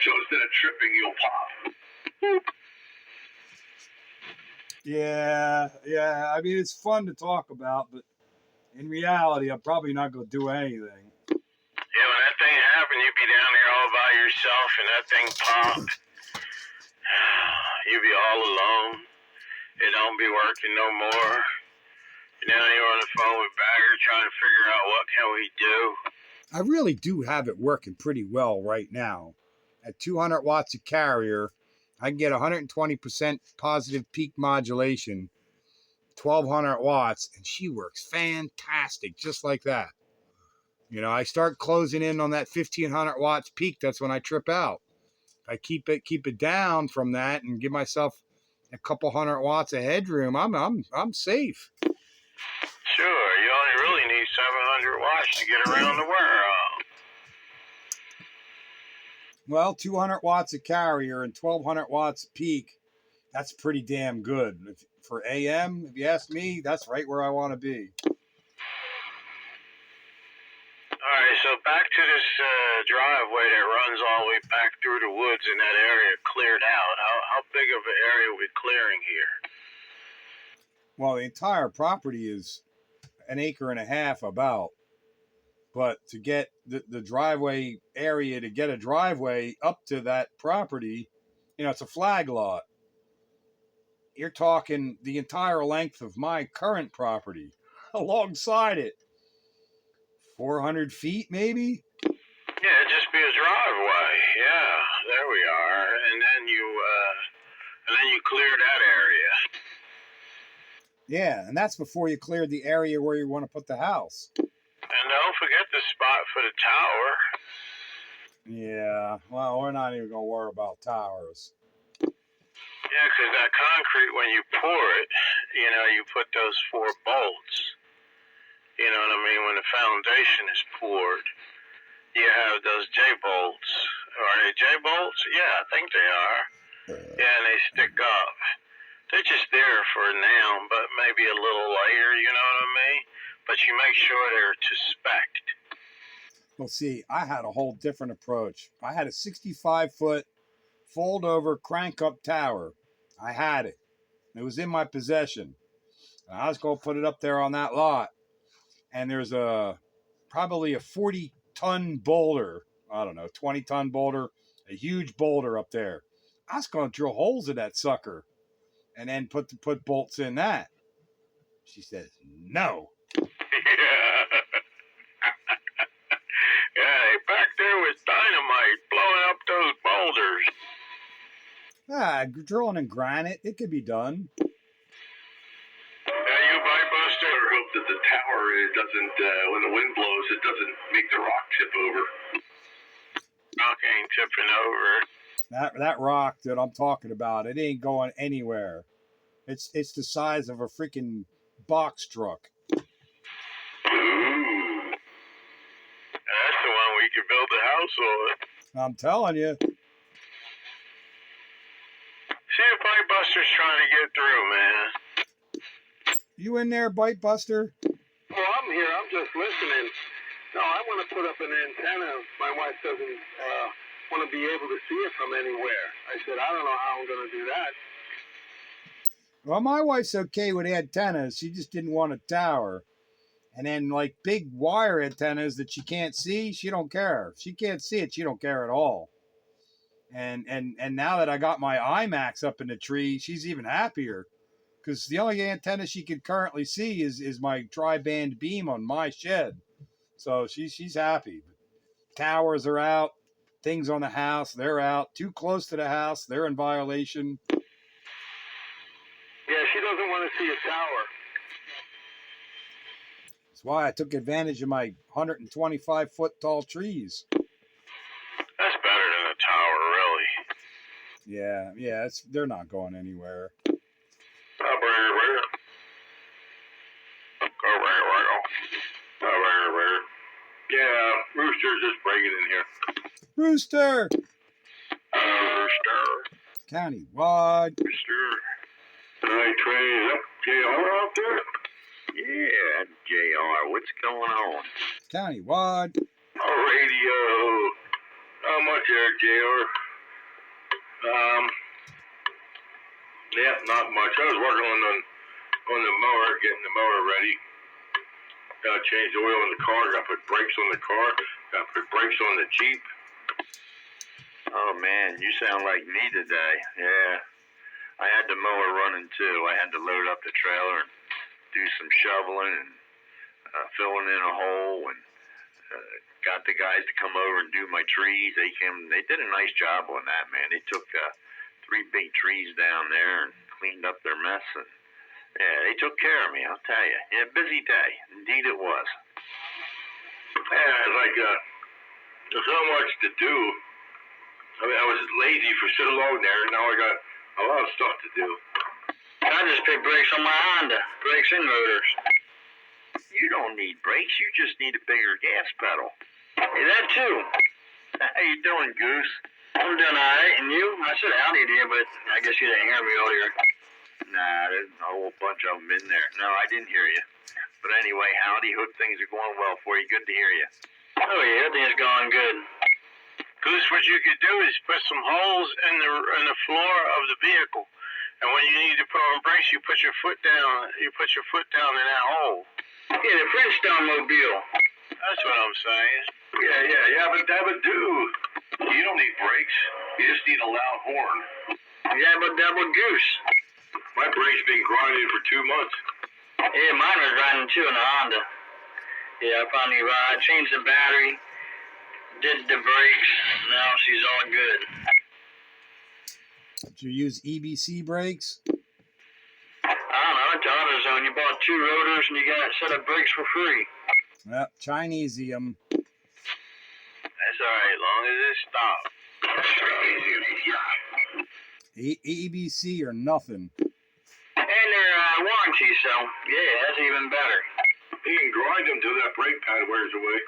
So instead of tripping, you'll pop. Yeah. I mean, it's fun to talk about, but in reality, I'm probably not going to do anything. Yeah, when that thing happened, you'd be down there all by yourself, and that thing popped. You'd be all alone. It don't be working no more. And now you're on the phone with Bagger trying to figure out what can we do. I really do have it working pretty well right now. At 200 watts of carrier, I can get 120% positive peak modulation, 1200 watts, and she works fantastic, just like that. I start closing in on that 1500 watts peak. That's when I trip out. I keep it down from that and give myself a couple hundred watts of headroom. I'm safe. Sure, you only really need 700 watts to get around the world. Well, 200 watts of carrier and 1200 watts peak, that's pretty damn good. For AM, if you ask me, that's right where I want to be. All right, so back to this driveway that runs all the way back through the woods in that area cleared out. How big of an area are we clearing here? Well, the entire property is an acre and a half about. But to get the driveway area, to get a driveway up to that property, it's a flag lot. You're talking the entire length of my current property alongside it. 400 feet, maybe? Yeah, Yeah, it'd just be a driveway. Yeah, there we are. And then you clear that area. Yeah, and that's before you cleared the area where you want to put the house. And don't forget the spot for the tower. Yeah, well, we're not even going to worry about towers. Yeah, because that concrete, when you pour it, you put those 4 bolts. You know what I mean? When the foundation is poured, you have those J-bolts. Are they J-bolts? Yeah, I think they are. Yeah, and they stick up. They're just there for now, but maybe a little later, you know what I mean? But you make sure they're to spec. Well, see, I had a whole different approach. I had a 65-foot fold-over crank-up tower. I had it. It was in my possession. And I was going to put it up there on that lot. And there's probably a 40-ton boulder. I don't know, 20-ton boulder, a huge boulder up there. I was going to drill holes in that sucker and then put bolts in that. She says, no. Yeah, they back there with dynamite blowing up those boulders. Drilling in granite, it could be done. Yeah, you buy Buster. I hope that the tower doesn't, when the wind blows, it doesn't make the rock tip over. Rock ain't tipping over. That rock that I'm talking about, it ain't going anywhere. It's the size of a freaking box truck. Ooh. That's the one we could build a house on. I'm telling you. See if Bite Buster's trying to get through, man. You in there, Bite Buster? Well, I'm here. I'm just listening. No, I want to put up an antenna. My wife doesn't want to be able to see it from anywhere. I said, I don't know how I'm going to do that. Well, my wife's okay with antennas. She just didn't want a tower. And then like big wire antennas that she can't see, she don't care. If she can't see it, she don't care at all. And now that I got my IMAX up in the tree, she's even happier. Because the only antenna she can currently see is my tri-band beam on my shed. So she's happy. Towers are out. Things on the house, they're out. Too close to the house, they're in violation. Yeah, she doesn't want to see a tower. That's why I took advantage of my 125-foot tall trees. That's better than a tower, really. Yeah, they're not going anywhere. Yeah, Rooster's just breaking in here. Rooster! Rooster. Countywide. Rooster. Hi, Trey. Is that JR out there? Yeah, JR. What's going on? Countywide. Radio. Not much there, JR. Yeah, not much. I was working on the mower, getting the mower ready. Got to change the oil in the car. Got to put brakes on the car. Got to put brakes on the Jeep. Oh, man, you sound like me today. Yeah. I had the mower running, too. I had to load up the trailer and do some shoveling and filling in a hole and got the guys to come over and do my trees. They did a nice job on that, man. They took 3 big trees down there and cleaned up their mess. And yeah, they took care of me, I'll tell you. Yeah, busy day. Indeed it was. Yeah, there's so much to do. I mean, I was lazy for so long there, and now I got a lot of stuff to do. I just put brakes on my Honda. Brakes and motors. You don't need brakes. You just need a bigger gas pedal. Hey, that too. How you doing, Goose? I'm doing all right. And you? I said howdy to you, but I guess you didn't hear me earlier. Nah, there's a whole bunch of them in there. No, I didn't hear you. But anyway, howdy. Hope things are going well for you. Good to hear you. Oh, yeah, everything's going good. Goose, what you could do is put some holes in the floor of the vehicle. And when you need to put on brakes, you put your foot down. You put your foot down in that hole. Yeah, the Flintstone mobile. That's what I'm saying. Yeah, but dude, you don't need brakes. You just need a loud horn. Double goose. My brakes been grinding for 2 months. Yeah, mine was riding too in the Honda. Yeah, I finally changed the battery. Did the brakes. Now she's all good. Did you use EBC brakes? I don't know. It's AutoZone. You bought 2 rotors and you got a set of brakes for free. Yep, Chinesium. That's all right, as long as it stops. EBC or nothing. And they're warranty, so yeah, that's even better. You can grind them till that brake pad wears away.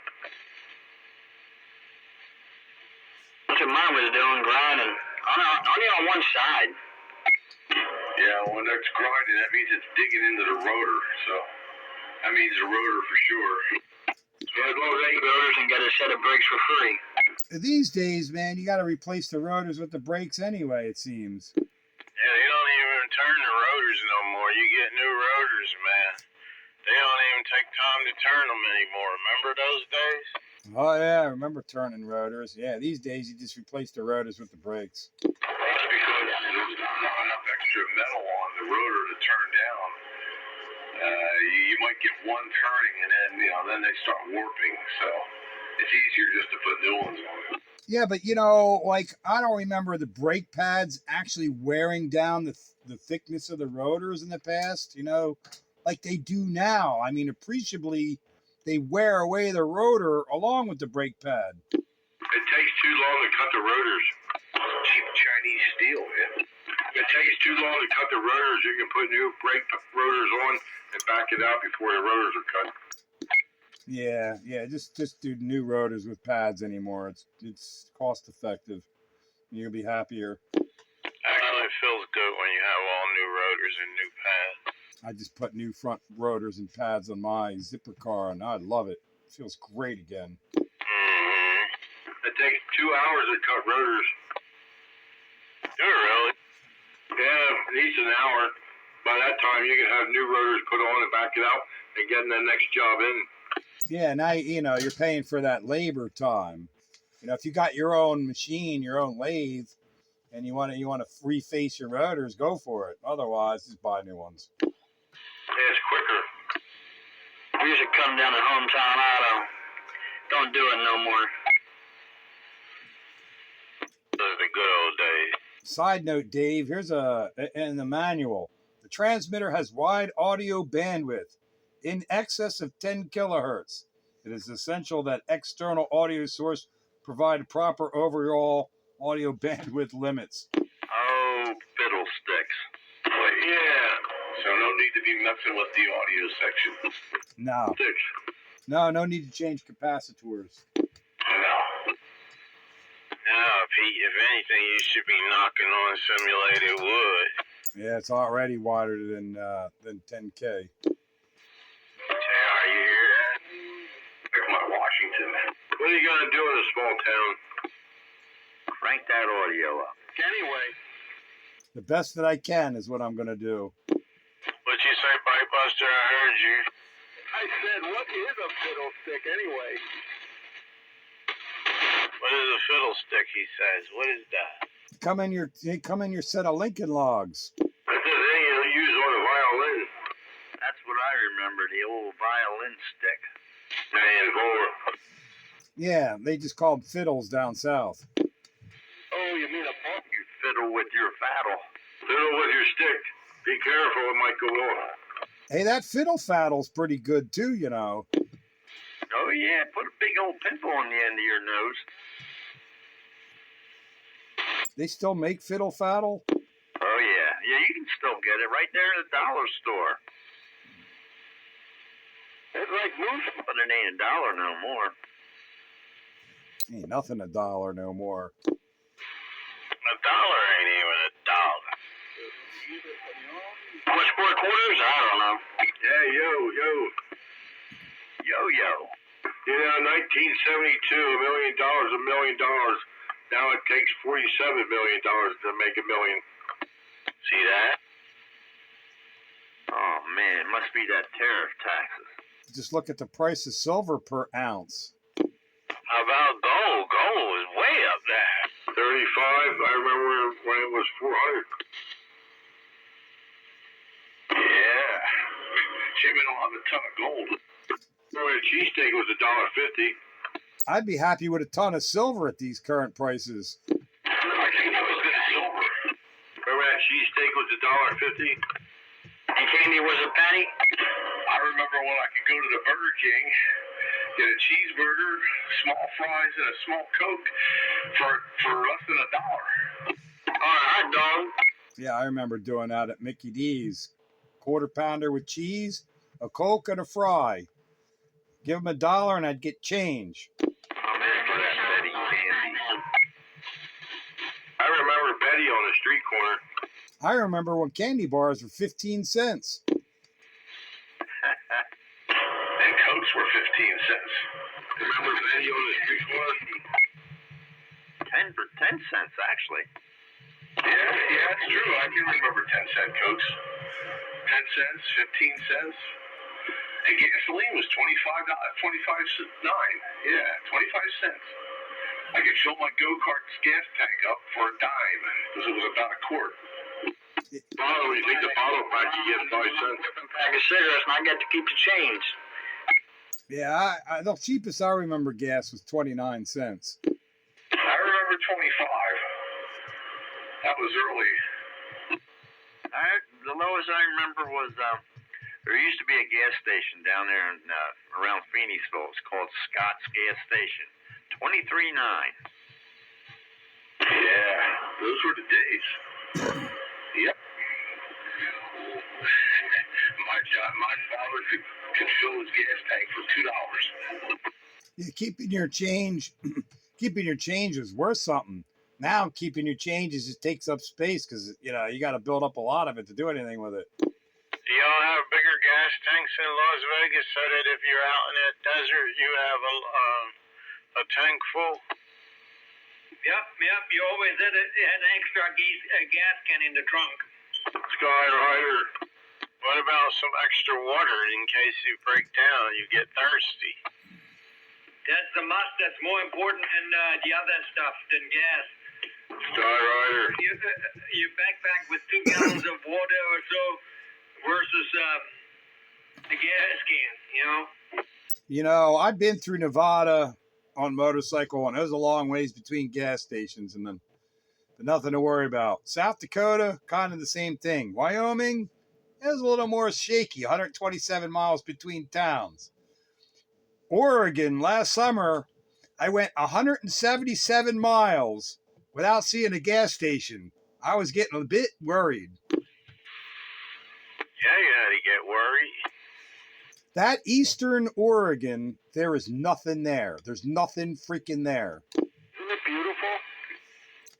That's what mine was doing, grinding. Only on one side. Yeah, when that's grinding, that means it's digging into the rotor. So that means the rotor for sure. Yeah, go rate rotors and get a set of brakes for free. These days, man, you got to replace the rotors with the brakes anyway, it seems. Yeah, they don't even turn the rotors no more. You get new rotors, man. They don't even take time to turn them anymore. Remember those days? Oh, yeah, I remember turning rotors. Yeah, these days you just replace the rotors with the brakes. That's because there's not enough extra metal on the rotor to turn down. You might get one turning, and then they start warping. So it's easier just to put new ones on it. Yeah, but like I don't remember the brake pads actually wearing down the thickness of the rotors in the past. Like they do now. I mean, appreciably, they wear away the rotor along with the brake pad. It takes too long to cut the rotors. Cheap Chinese steel, man. It takes too long to cut the rotors. You can put new brake rotors on and back it out before the rotors are cut. Yeah, just do new rotors with pads anymore. It's cost effective. You'll be happier. Actually, it feels good when you have all new rotors and new pads. I just put new front rotors and pads on my zipper car, and I love it. It feels great again. It takes 2 hours to cut rotors. Do it really? Yeah, at least an hour. By that time, you can have new rotors put on and back it out and getting the next job in. Yeah, now you're paying for that labor time. If you got your own machine, your own lathe, and you want to reface your rotors, go for it. Otherwise, just buy new ones. Yeah, it's quicker. We used to come down to Hometown Auto. Don't do it no more. Those are the good old days. Side note, Dave, here's in the manual. The transmitter has wide audio bandwidth in excess of 10 kilohertz. It is essential that external audio source provide proper overall audio bandwidth limits. Oh, fiddlesticks. But yeah, so no need to be messing with the audio section. No, no need to change capacitors. No. No, Pete, if anything, you should be knocking on simulated wood. Yeah, it's already wider than 10K. JR, you hear that? Like my Washington. What are you going to do in a small town? Crank that audio up. Anyway, The best that I can is what I'm going to do. What'd you say, Bite Buster? I heard you. I said, what is a fiddlestick anyway? What is a fiddlestick, he says. What is that? They come in your set of Lincoln logs. That's the thing you use on a violin. That's what I remember, the old violin stick. And more. Yeah, they just call them fiddles down south. Oh, you mean a bump? You fiddle with your faddle. Fiddle with your stick. Be careful, it might go off. Hey, that fiddle faddle's pretty good too, Oh, yeah, put a big old pimple on the end of your nose. They still make fiddle faddle? Oh, yeah. Yeah, you can still get it right there at the dollar store. It's like moose. But it ain't $1 no more. Ain't nothing $1 no more. $1 ain't even $1. Much more quarters? I don't know. Yeah, yo. Yo-yo. 1972, $1 million. Now it takes $47 million to make $1 million. See that? Oh, man, it must be that tariff taxes. Just look at the price of silver per ounce. How about gold? Gold is way up there. 35, I remember when it was 400. Yeah. Shame we don't have a ton of gold. Well, a cheesesteak was $1.50. I'd be happy with a ton of silver at these current prices. I think that was good silver. Remember that cheesesteak was $1.50? And candy was a penny? I remember when I could go to the Burger King, get a cheeseburger, small fries, and a small Coke for less than $1. On a hot dog? Yeah, I remember doing that at Mickey D's. Quarter pounder with cheese, a Coke, and a fry. Give them $1 and I'd get change. I'm in for that Betty candy. I remember Betty on the street corner. I remember when candy bars were 15 cents. And Cokes were 15 cents. Remember Betty on the street corner? 10 cents, actually. Yeah, it's true. I can remember 10-cent Cokes. 10 cents, 15 cents. And gasoline was 25 cents. I could fill my go-kart's gas tank up for $0.10 because it was about a quart. Bottle, you think the bottle pack you get 5 cents? Pack of cigarettes and I get to keep the change. Yeah, the cheapest I remember gas was 29 cents. I remember 25. That was early. The lowest I remember was there used to be a gas station down there in, around Phoenixville. It's called Scott's Gas Station. $23.9. Yeah, those were the days. Yep. My father could fill his gas tank for $2. Yeah, keeping your change was worth something. Now keeping your change just takes up space because you got to build up a lot of it to do anything with it. Y'all have bigger gas tanks in Las Vegas so that if you're out in that desert, you have a tank full? Yep. You always had an extra gas can in the trunk. Skyrider. What about some extra water in case you break down and you get thirsty? That's the must. That's more important than the other stuff than gas. Skyrider. You backpack with 2 gallons of water or so versus the gas can. I've been through Nevada on motorcycle, and there's a long ways between gas stations, and then nothing to worry about. South Dakota, kind of the same thing. Wyoming, is a little more shaky, 127 miles between towns. Oregon, last summer, I went 177 miles without seeing a gas station. I was getting a bit worried. Yeah, you had to get worried. That eastern Oregon, there is nothing there. There's nothing freaking there. Isn't it beautiful?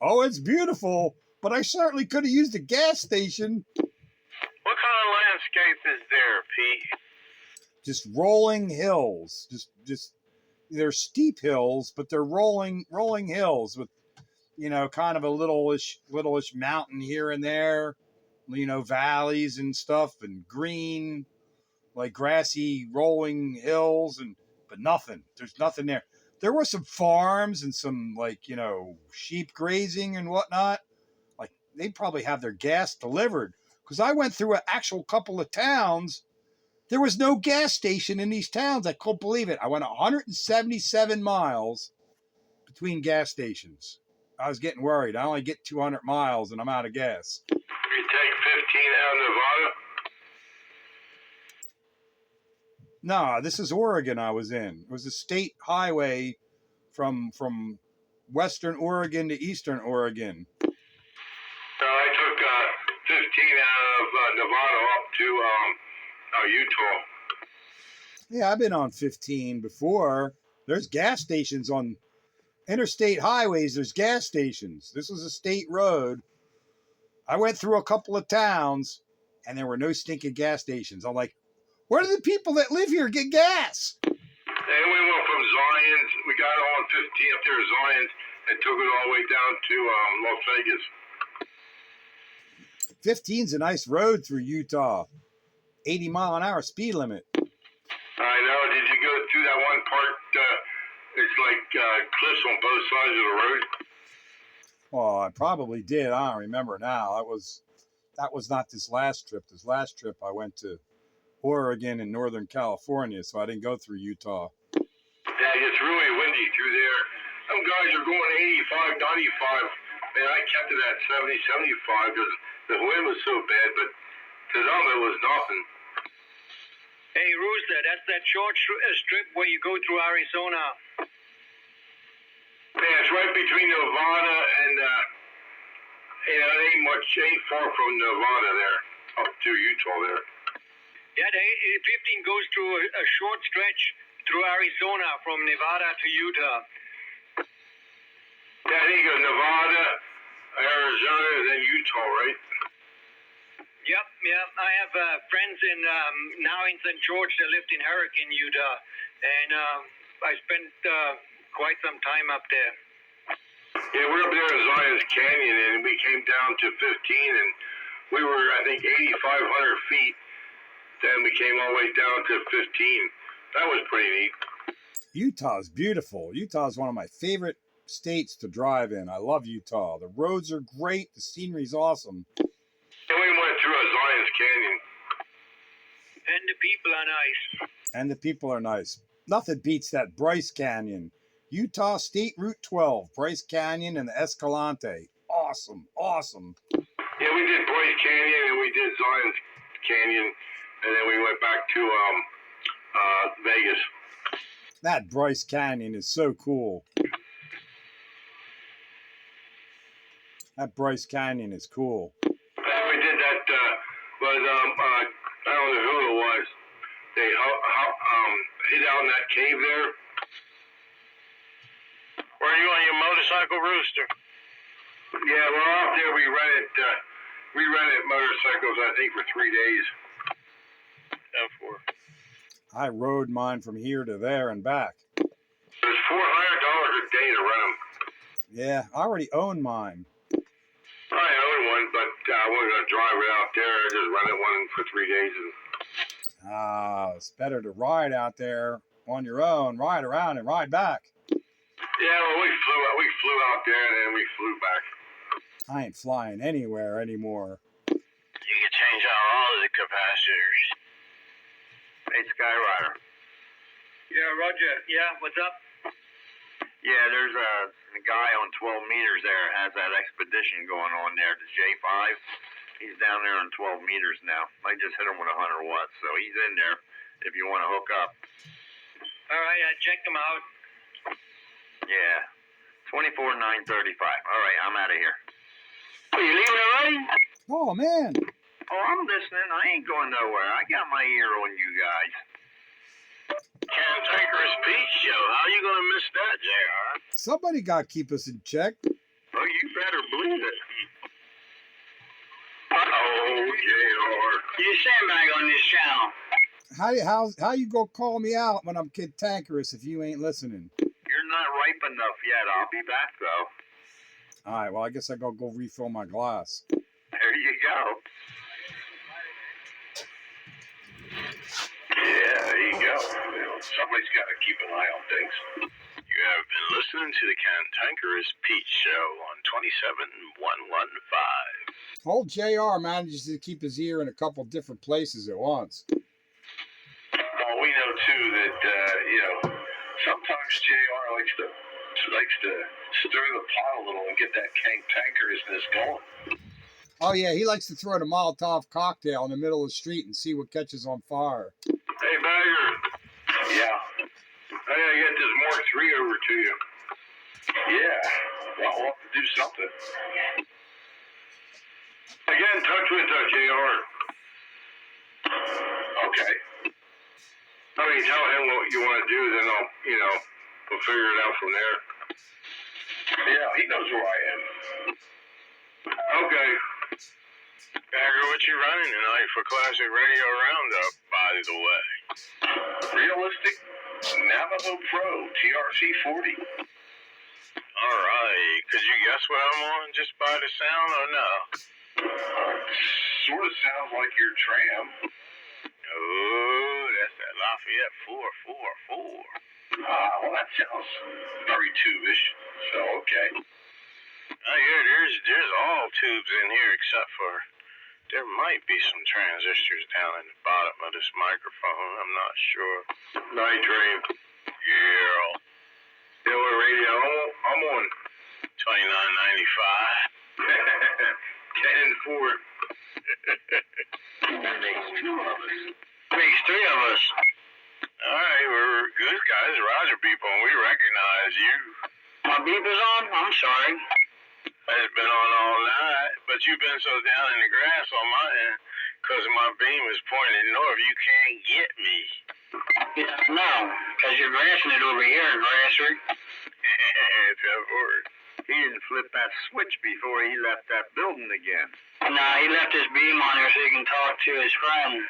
Oh, it's beautiful, but I certainly could have used a gas station. What kind of landscape is there, Pete? Just rolling hills. Just they're steep hills, but they're rolling hills with, kind of a littleish mountain here and there, valleys and stuff, and green, like grassy rolling hills, but nothing. There's nothing there. There were some farms and some sheep grazing and whatnot. Like they probably have their gas delivered, because I went through an actual couple of towns. There was no gas station in these towns. I couldn't believe it. I went 177 miles between gas stations. I was getting worried. I only get 200 miles and I'm out of gas. You take 15 out of Nevada? No, this is Oregon I was in. It was a state highway from western Oregon to eastern Oregon. I took 15 out of Nevada up to Utah. Yeah, I've been on 15 before. There's gas stations on interstate highways. There's gas stations. This was a state road. I went through a couple of towns and there were no stinking gas stations. I'm like, where do the people that live here get gas? And we went from Zions. We got on 15 up there to Zions and took it all the way down to Las Vegas. 15's a nice road through Utah. 80-mile-an-hour speed limit. I know. Did you go through that one part? It's like cliffs on both sides of the road. Well, I probably did. I don't remember now. That was not this last trip. This last trip I went to Oregon and Northern California, so I didn't go through Utah. I Yeah, it's really windy through there. Some guys are going 85, 95. Man, I kept it at 70, 75 because the wind was so bad, but to them it was nothing. Hey, Rooster, that's that short strip where you go through Arizona. Yeah, it's right between Nevada and, it ain't far from Nevada there, up to Utah there. Yeah, the 15 goes through a short stretch through Arizona from Nevada to Utah. Yeah, I think of Nevada, Arizona, and then Utah, right? Yep. I have friends now in St. George that lived in Hurricane, Utah, and I spent quite some time up there. Yeah, we're up there in Zion's Canyon, and we came down to 15, and we were, I think, 8,500 feet. Then we came all the way down to 15. That was pretty neat. Utah's beautiful. Utah is one of my favorite states to drive in. I love Utah. The roads are great. The scenery's awesome. And we went through a Zion's Canyon. And the people are nice. And the people are nice. Nothing beats that Bryce Canyon. Utah State Route 12, Bryce Canyon and the Escalante. Awesome. Yeah, we did Bryce Canyon and we did Zion's Canyon, and then we went back to Vegas. That Bryce Canyon is so cool. That Bryce Canyon is cool. We did that, but I don't know who it was. They hid out in that cave there. Were you on your motorcycle, Rooster? Yeah, well, out there we rented motorcycles, I think, for 3 days. I rode mine from here to there and back. It was $400 a day to rent them. Yeah, I already own mine. I own one, but I wasn't going to drive it out there. I just rented one for 3 days. It's better to ride out there on your own, ride around and ride back. Yeah, well, we flew out there and then we flew back. I ain't flying anywhere anymore. You can change out all of the capacitors. Hey, Skyrider. Yeah, Roger. Yeah, what's up? Yeah, there's a guy on 12 meters there has that expedition going on there, the J5. He's down there on 12 meters now. I just hit him with 100 watts, so he's in there if you want to hook up. All right, I checked him out. Yeah, 24,935. All right, I'm out of here. Oh, you leaving already? Oh, man. Oh, I'm listening. I ain't going nowhere. I got my ear on you guys. Cantankerous Pete Show. How you going to miss that, JR? Somebody got to keep us in check. Oh, you better believe it. Oh, JR. You sandbag on this channel. How you gonna call me out when I'm cantankerous if you ain't listening? You're not ripe enough yet. I'll be back, though. All right, well, I guess I gotta go refill my glass. There you go. Yeah, there you go. Somebody's got to keep an eye on things. You have been listening to the Cantankerous Pete Show on 27115. Old JR manages to keep his ear in a couple different places at once. Well, we know too that sometimes JR likes to stir the pot a little and get that cantankerousness going. Oh yeah, he likes to throw the Molotov cocktail in the middle of the street and see what catches on fire. Hey, Bagger. Yeah. I gotta get this Mark III over to you. Yeah. Well, we'll have to do something. I get in touch with JR. Okay. I mean, tell him what you want to do, then we'll figure it out from there. Yeah, he knows where I am. Okay. Bagger, what you running tonight for Classic Radio Roundup, by the way? Realistic Navajo Pro TRC 40. All right. Could you guess what I'm on just by the sound or no? Sort of sounds like your tram. Oh, that's that Lafayette 444. Well, that sounds very tube-ish, so okay. I hear there's all tubes in here except for there might be some transistors down in the bottom of this microphone. I'm not sure. Night train. Yeah. radio? I'm on 29.95. 10-4. That makes two of us. Makes three of us. All right, we're good guys, Roger people, and we recognize you. My beep is on? I'm sorry. It's been on all night, but you've been so down in the grass on my end, because my beam is pointing north. You can't get me. Yeah, no, because you're grassing it over here, grasser. Tough word. He didn't flip that switch before he left that building again. Nah, he left his beam on there so he can talk to his friend.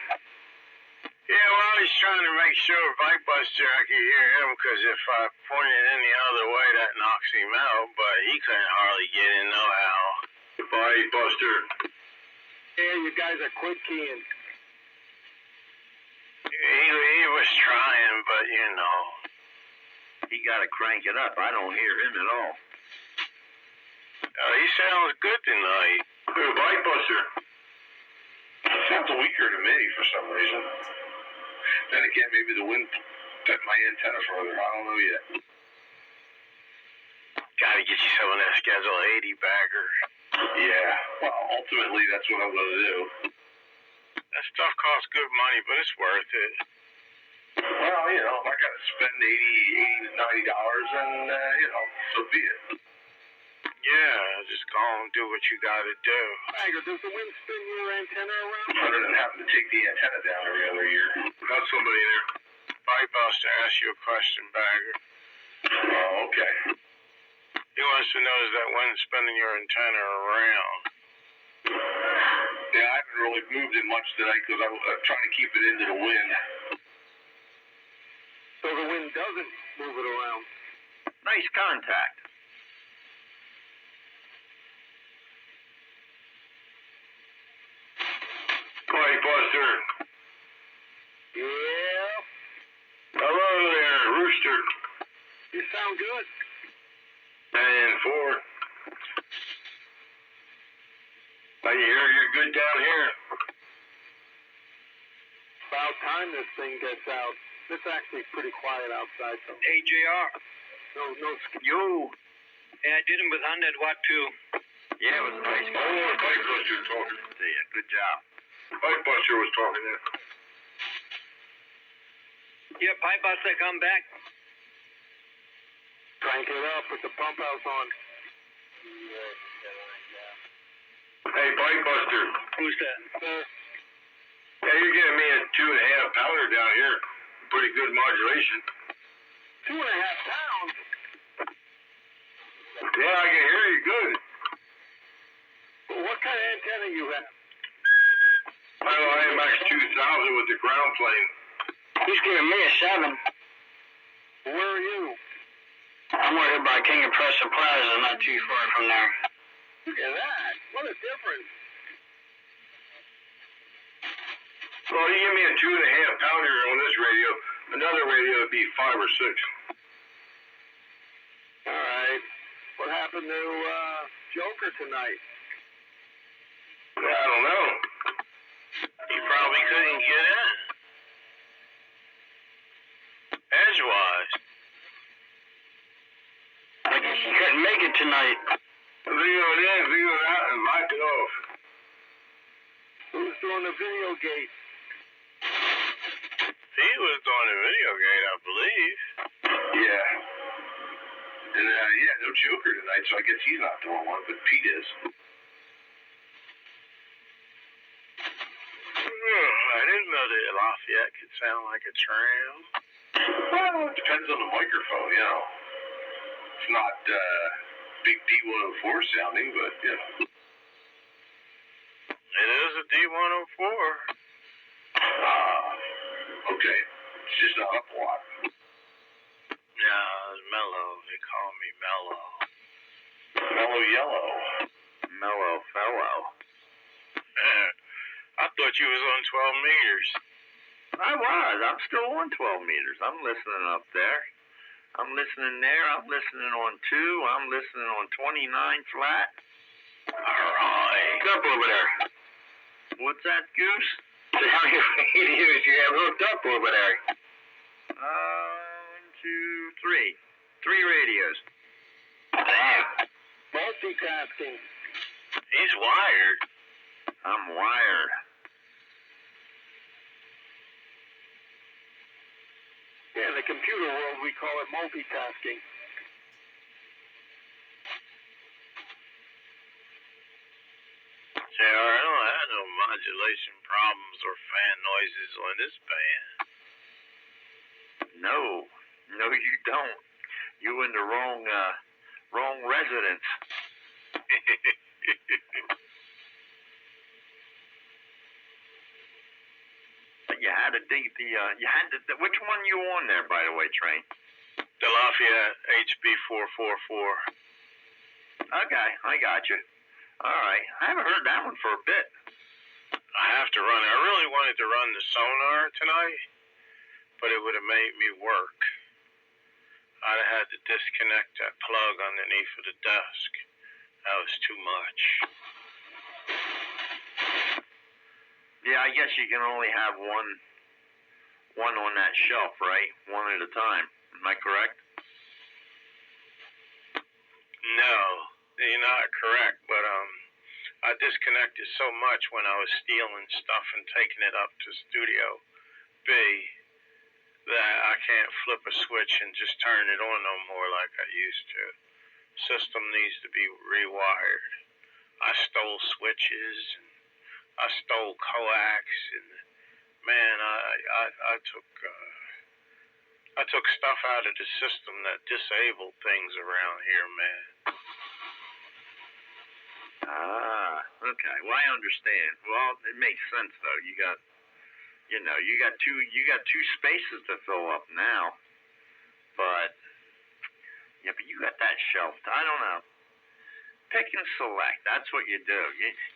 Yeah, well, he's trying to make sure Bike Buster I can hear him, because if I point it any other way, that knocks him out, but he couldn't hardly get in no how. Bike Buster. Yeah, you guys are quick keying. He was trying, but you know. He got to crank it up. I don't hear him at all. He sounds good tonight. Hey, Bike Buster. Sounds weaker to me for some reason. Then again, maybe the wind bent my antenna further. I don't know yet. Gotta get you some of that Schedule 80 bagger. Yeah, well, ultimately that's what I'm going to do. That stuff costs good money, but it's worth it. Well, you know, if I got to spend $80 to $90, and, you know, so be it. Yeah, just go and do what you gotta do. Bagger, does the wind spin your antenna around? Rather than having to take the antenna down every other year. Got somebody there. Bike Buster asked you a question, Bagger. Oh, okay. He wants to know is that wind spinning your antenna around. Yeah, I haven't really moved it much today because I'm trying to keep it into the wind. So the wind doesn't move it around. Nice contact. Bike Buster. Yeah, Hello there, Rooster. you sound good. 10-4. I hear you're good down here. About time this thing gets out. It's actually pretty quiet outside, though. Hey, JR. No. Yo. Hey, I did him with 100 watt too. Yeah, it was a nice Oh, Bike Buster talking. See ya. Good job. Bike Buster was talking there. Yeah, Pipe Buster, come back. Crank it up, put the pump house on. Hey, Bike Buster. Who's that? Yeah, you're giving me a 2.5 pounder down here. Pretty good modulation. 2.5 pounds? Yeah, I can hear you good. Well, what kind of antenna you have? I have an IMX 2000 with the ground plane. He's giving me a 7. Where are you? I'm worried about King of Press Plaza, not too far from there. Look at that. What a difference. Well, you give me a 2.5 pounder on this radio. Another radio would be 5 or 6. All right. What happened to Joker tonight? I don't know. He probably couldn't get in. Edgewise. I guess he couldn't make it tonight. Video it in, video it out, and lock it off. Who's doing the video gate? He was doing the video gate, I believe. Yeah. And, yeah, no Joker tonight, so I guess he's not doing one, but Pete is. I didn't know that Lafayette could sound like a tram. Well, it depends on the microphone, you know. It's not big D104 sounding, but, you know. It is a D104. Okay. It's just not up a lot. No, it's mellow. They call me mellow. Mellow yellow. Mellow fellow. I thought you was on 12 meters. I was. I'm still on 12 meters. I'm listening up there. I'm listening there. I'm listening on 2. I'm listening on 29 flat. All right. Hooked up over there. What's that, Goose? So how many radios you have hooked up over there? 1, 2, 3. 3 radios. Damn. Multitasking. He's wired. I'm wired. Yeah, in the computer world, we call it multitasking. JR, I don't have no modulation problems or fan noises on this band. No, you don't. You in the wrong residence. You had to dig which one you on there, by the way, Train? The Lafayette HB444. Okay, I got you. All right, I haven't heard that one for a bit. I have to run it. I really wanted to run the sonar tonight, but it would have made me work. I'd have had to disconnect that plug underneath of the desk. That was too much. Yeah, I guess you can only have one on that shelf, right? One at a time. Am I correct? No, you're not correct, but I disconnected so much when I was stealing stuff and taking it up to Studio B that I can't flip a switch and just turn it on no more like I used to. System needs to be rewired. I stole switches and I stole coax, and man, I took stuff out of the system that disabled things around here, man. Ah, okay. Well, I understand. Well, it makes sense though. You got two spaces to fill up now, but you got that shelved. I don't know. Pick and select. That's what you do.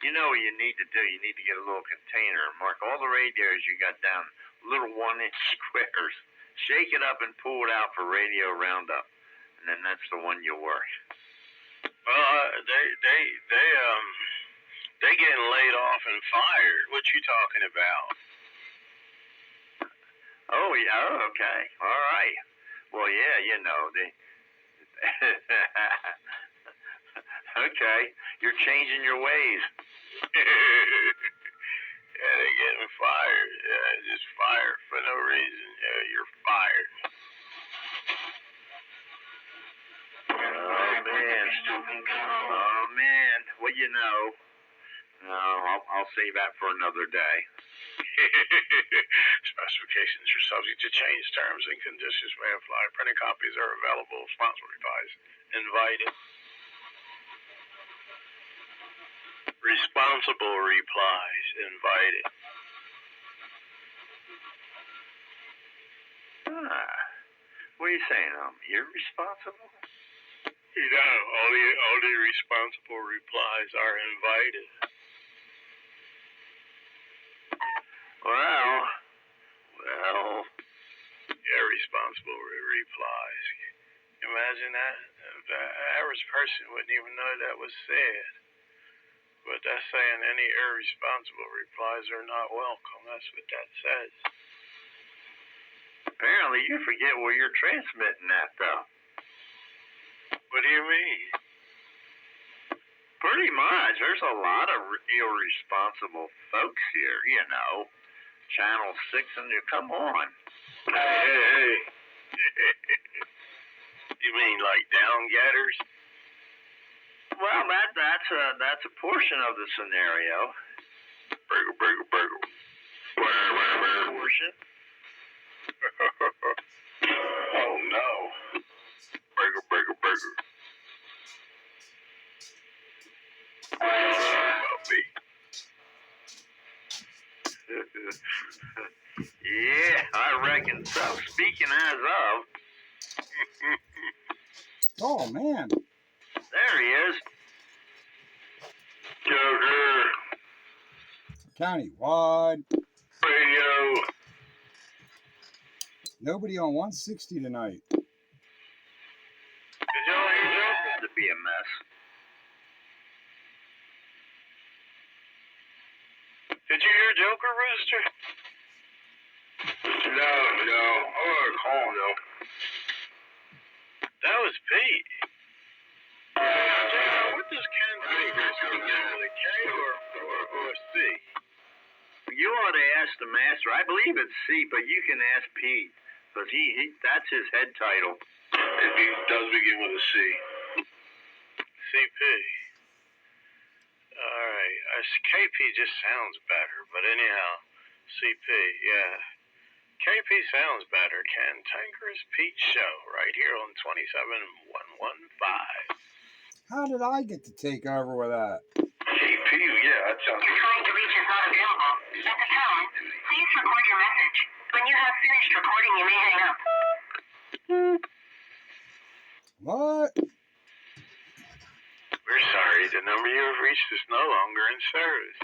You know what you need to do. You need to get a little container and mark all the radios you got down, little 1-inch squares. Shake it up and pull it out for radio roundup, and then that's the one you work. Well, they getting laid off and fired. What you talking about? Oh yeah. Okay. All right. Well, yeah. Okay, you're changing your ways. Yeah, they're getting fired. Yeah, just fired for no reason. Yeah, you're fired. Oh man. Well, no, I'll save that for another day. Specifications are subject to change. Terms and conditions may apply. Printed copies are available. Sponsor replies invited. Responsible replies invited. What are you saying? Irresponsible? All the responsible replies are invited. Well. Irresponsible replies. Imagine that. The average person wouldn't even know that was said. But that's saying any irresponsible replies are not welcome. That's what that says. Apparently you forget where you're transmitting that, though. What do you mean? Pretty much. There's a lot of irresponsible folks here, Channel 6 and you. Come on. Hey. You mean like down-getters? Well, that's a portion of the scenario. Burger. Portion. Oh no. Burger. Puppy. Yeah, I reckon so. Speaking as of. Oh, man. There he is. Joker. Countywide. Radio. Nobody on 160 tonight. Did y'all hear Joker? To be a mess. Did you hear Joker, Rooster? No. I'm gonna call him though. That was Pete. Now, what does Ken Takers begin with a K or a C? You ought to ask the master. I believe it's C, but you can ask Pete. Because that's his head title. It does begin with a C. CP. All right. KP just sounds better, but anyhow, CP, yeah. KP sounds better. Ken Tanker's Pete Show right here on 27115. How did I get to take over with that? KP, yeah, that sounds You're trying to reach is not available. At the tone, please record your message. When you have finished recording, you may hang up. What? We're sorry. The number you have reached is no longer in service.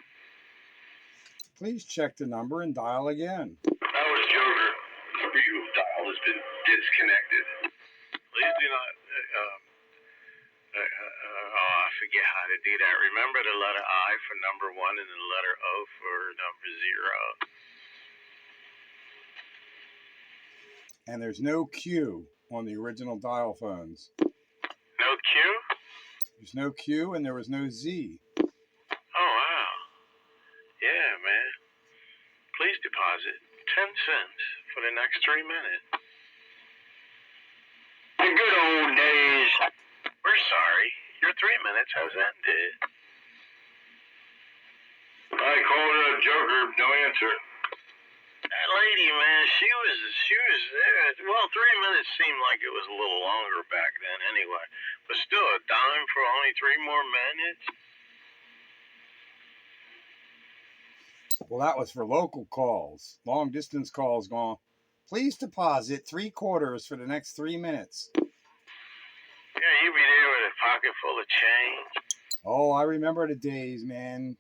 Please check the number and dial again. That was Joker. The number you have dialed has been disconnected. Please do not. I forget how to do that. Remember the letter I for number 1 and the letter O for number 0. And there's no Q on the original dial phones. No Q? There's no Q and there was no Z. Oh, wow. Yeah, man. Please deposit 10 cents for the next 3 minutes. The good old days. We're sorry. Your 3 minutes has ended. I called her a Joker, no answer. That lady, man, she was there. Well, 3 minutes seemed like it was a little longer back then anyway. But still, a dime for only 3 more minutes? Well, that was for local calls. Long distance calls gone. Please deposit 3/4 for the next 3 minutes. Yeah, you be there with a pocket full of change. Oh, I remember the days, man.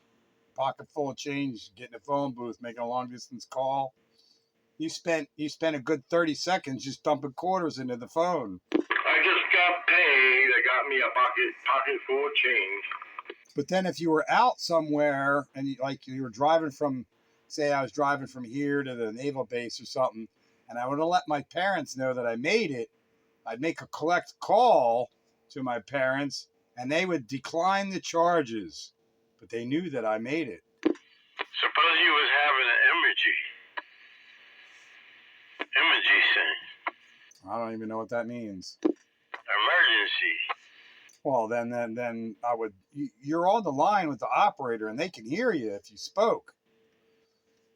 Pocket full of change, getting a phone booth, making a long distance call. You spent a good 30 seconds just dumping quarters into the phone. I just got paid. I got me a pocket full of change. But then if you were out somewhere and you were driving from, say I was driving from here to the naval base or something, and I would have let my parents know that I made it, I'd make a collect call to my parents and they would decline the charges. But they knew that I made it. Suppose you was having an emergency thing. I don't even know what that means. Emergency. Well, then I would. You're on the line with the operator, and they can hear you if you spoke.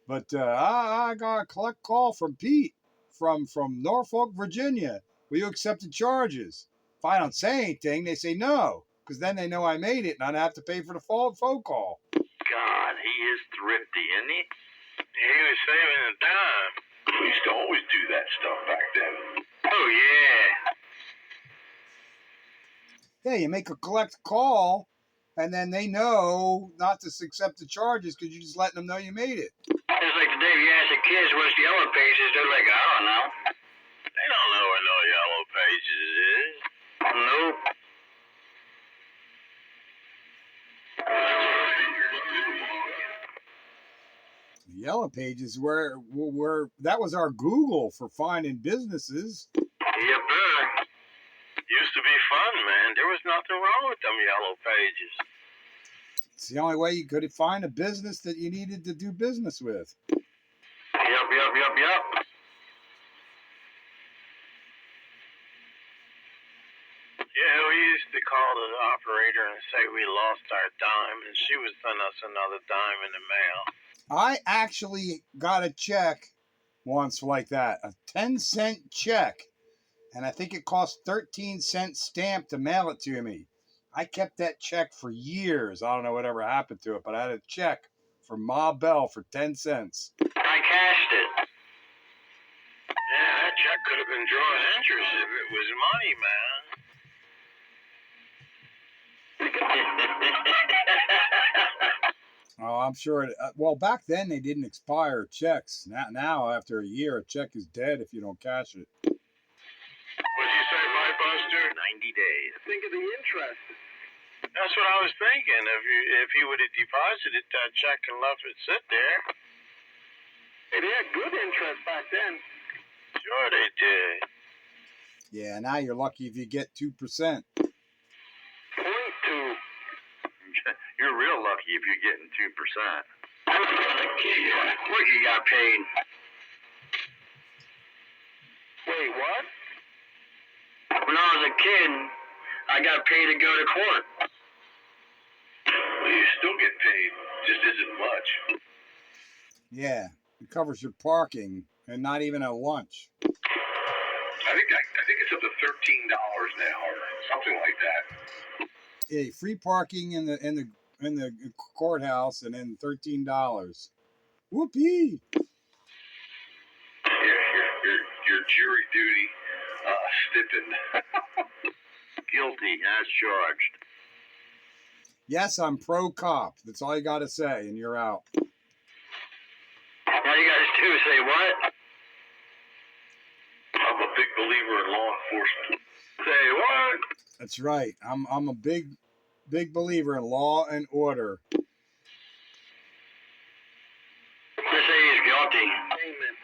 But I got a collect call from Pete from Norfolk, Virginia. Will you accept the charges? If I don't say anything, they say no, because then they know I made it, and I don't have to pay for the phone call. God, he is thrifty, isn't he? He was saving a dime. We used to always do that stuff back then. Oh, yeah. Yeah, you make a collect call, and then they know not to accept the charges because you're just letting them know you made it. It's like the day you ask the kids what's Yellow Pages, they're like, I don't know. They don't know what no Yellow Pages is. Nope. The Yellow Pages were that was our Google for finding businesses. Yep, sir. Used to be fun, man. There was nothing wrong with them Yellow Pages. It's the only way you could find a business that you needed to do business with. Yep. Yeah, we used to call the operator and say we lost our dime, and she would send us another dime in the mail. I actually got a check once like that, a 10-cent check, and I think it cost 13-cent stamp to mail it to me. I kept that check for years. I don't know whatever happened to it, but I had a check from Ma Bell for 10 cents. I cashed it. Yeah, that check could have been drawing interest if it was money, man. Oh, I'm sure. Well, back then they didn't expire checks. Now, after a year, a check is dead if you don't cash it. What'd you say, my Buster? 90 days. Think of the interest. That's what I was thinking. If he would have deposited that check and left it sit there. Hey, they had good interest back then. Sure they did. Yeah, now you're lucky if you get 2%. 0.2. You're real lucky if you're getting 2%. Look, you got paid. Wait, what? When I was a kid, I got paid to go to court. Well, you still get paid, just isn't much. Yeah, it covers your parking and not even a lunch. I think it's up to $13 now, or something like that. Yeah, free parking in the courthouse, and then $13. Whoopee! Yeah, your jury duty stiffened. Guilty as charged. Yes, I'm pro cop. That's all you got to say, and you're out. Now you guys do say what? I'm a big believer in law enforcement. Say what? That's right. I'm a big believer in law and order. They say he's guilty. Amen.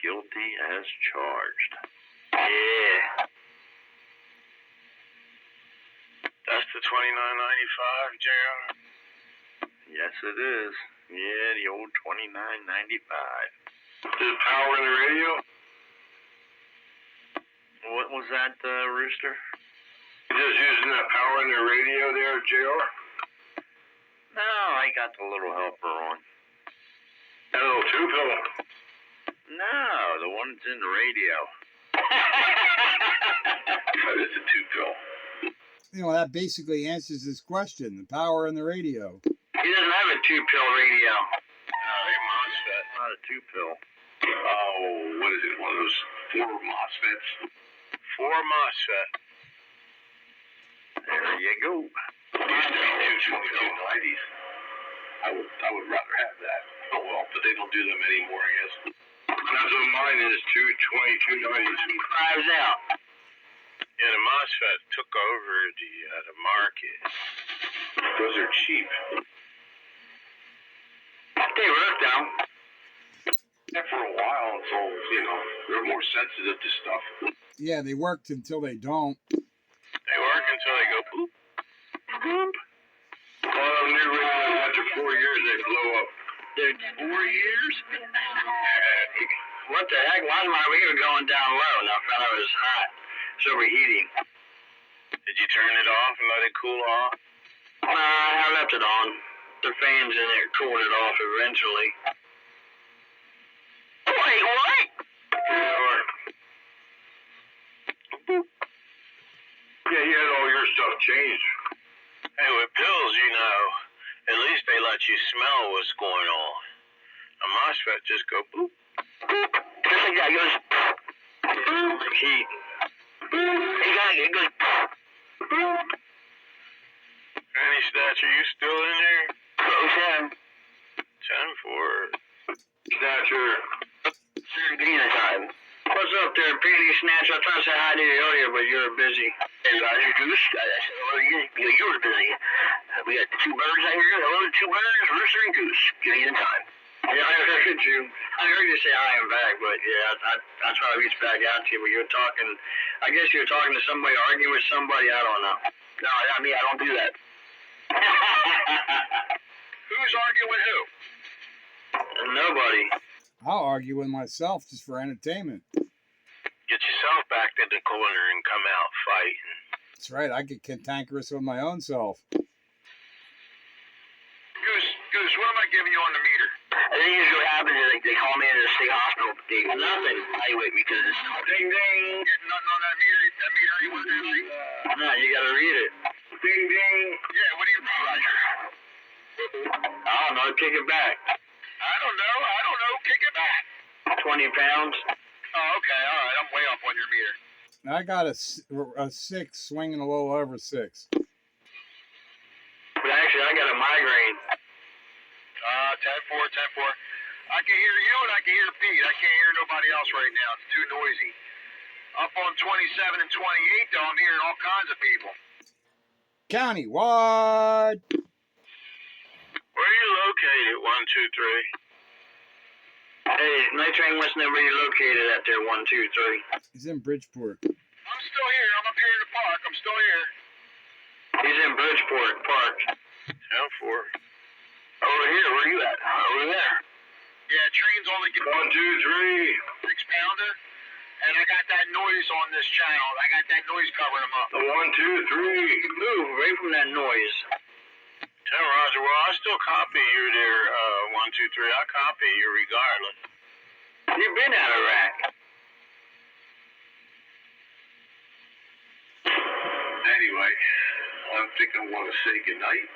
Guilty as charged. Yeah. That's the $29.95, JR. Yes, it is. Yeah, the old $29.95. There's power in the radio? What was that, Rooster? You just using that power in the radio there, JR? No, I got the little helper on. That little two-pill? No, the one that's in the radio. That is a two-pill. You know, that basically answers this question. The power in the radio. He doesn't have a two-pill radio. They MOSFET, not a 2-pill. Oh, what is it? One of those 4 MOSFETs? 4 MOSFET. There you go. Used to be 22290s. I would rather have that. Oh well, but they don't do them anymore, I guess. That's what mine is, 22290s. Drives out. Yeah, the MOSFET took over the market. Those are cheap. They work though. Yeah, for a while until, they're more sensitive to stuff. Yeah, they worked until they don't. They work until they go boop. Boop. All of new radios, after 4 years, they blow up. Dude, 4 years? What the heck? Why is my reader going down low? Now I found out it was hot. It's overheating. Did you turn it off and let it cool off? I left it on. The fans in there cooled it off eventually. Wait, what? Yeah, you had all your stuff changed. Hey, with pills, at least they let you smell what's going on. A MOSFET just go boop. Just like that, it goes like heat. Exactly, it goes Any Snatcher, you still in there? close in. 10-4. Snatcher. Serena time. What's up there, Petey Snatch? I tried to say hi to you earlier, but you were busy. Hey, Roger Goose. I said, well, you were busy. We got 2 birds out here. Hello, 2 birds, Rooster and Goose. Give me the time. Yeah, I heard you. I heard you say hi and back, but yeah, I tried to reach back out to you, but you were talking. I guess you were talking to somebody, arguing with somebody. I don't know. No, not me. I don't do that. Who's arguing with who? Nobody. I'll argue with myself just for entertainment. Get yourself back in the corner and come out fighting. That's right. I get cantankerous with my own self. Goose, what am I giving you on the meter? And then usually happens is they call me into the state hospital. They nothing. Evaluate me because it's Ding, ding. Getting nothing on that meter. That meter ain't working right. no, you gotta read it. Ding, ding. Yeah, what do you mean, Roger? I don't know. Kick it back. I don't know. Kick it back. 20 pounds. Oh, okay. All right. I'm way up on your meter. I got a 6 swinging a little over 6. But actually, I got a migraine. 10-4. I can hear you and I can hear Pete. I can't hear nobody else right now. It's too noisy. Up on 27 and 28, though, I'm hearing all kinds of people. Countywide. Where are you located, 123? Hey, Night Train wants to know where you're located at there, 123. He's in Bridgeport. I'm still here. I'm up here in the park. I'm still here. He's in Bridgeport Park. 10-4. Over here, where you at? Over there. Yeah, train's only getting 1, 2, 3. 6-pounder, and I got that noise on this channel. I got that noise covering them up. 1, 2, 3. Move away from that noise. 10 Roger. Well, I still copy you there, 1, 2, 3. I copy you regardless. You've been out of Iraq. Anyway, I think I want to say goodnight.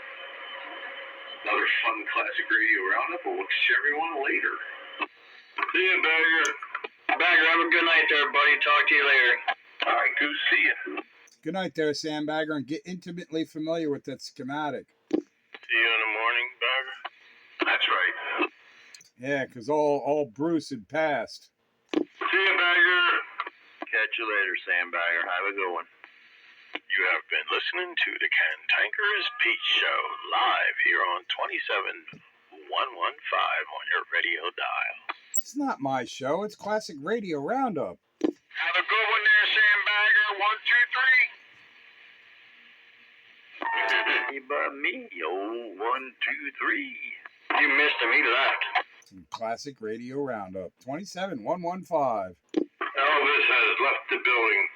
Another fun classic radio roundup. We'll catch everyone later. See you, Bagger. Bagger, have a good night there, buddy. Talk to you later. All right, good to see you. Good night there, Sandbagger, and get intimately familiar with that schematic. See you in the morning, Bagger. That's right. Yeah, because all Bruce had passed. See you, Bagger. Catch you later, Sandbagger. Have a good one. You have been listening to the Cantankerous Pete Show live here on 27115 on your radio dial. It's not my show. It's Classic Radio Roundup. Have a good one there, Sandbagger. 1, 2, 3. You but me, oh, 1, 2, 3. You missed him. He left. Classic Radio Roundup. 27115. Elvis has left the building.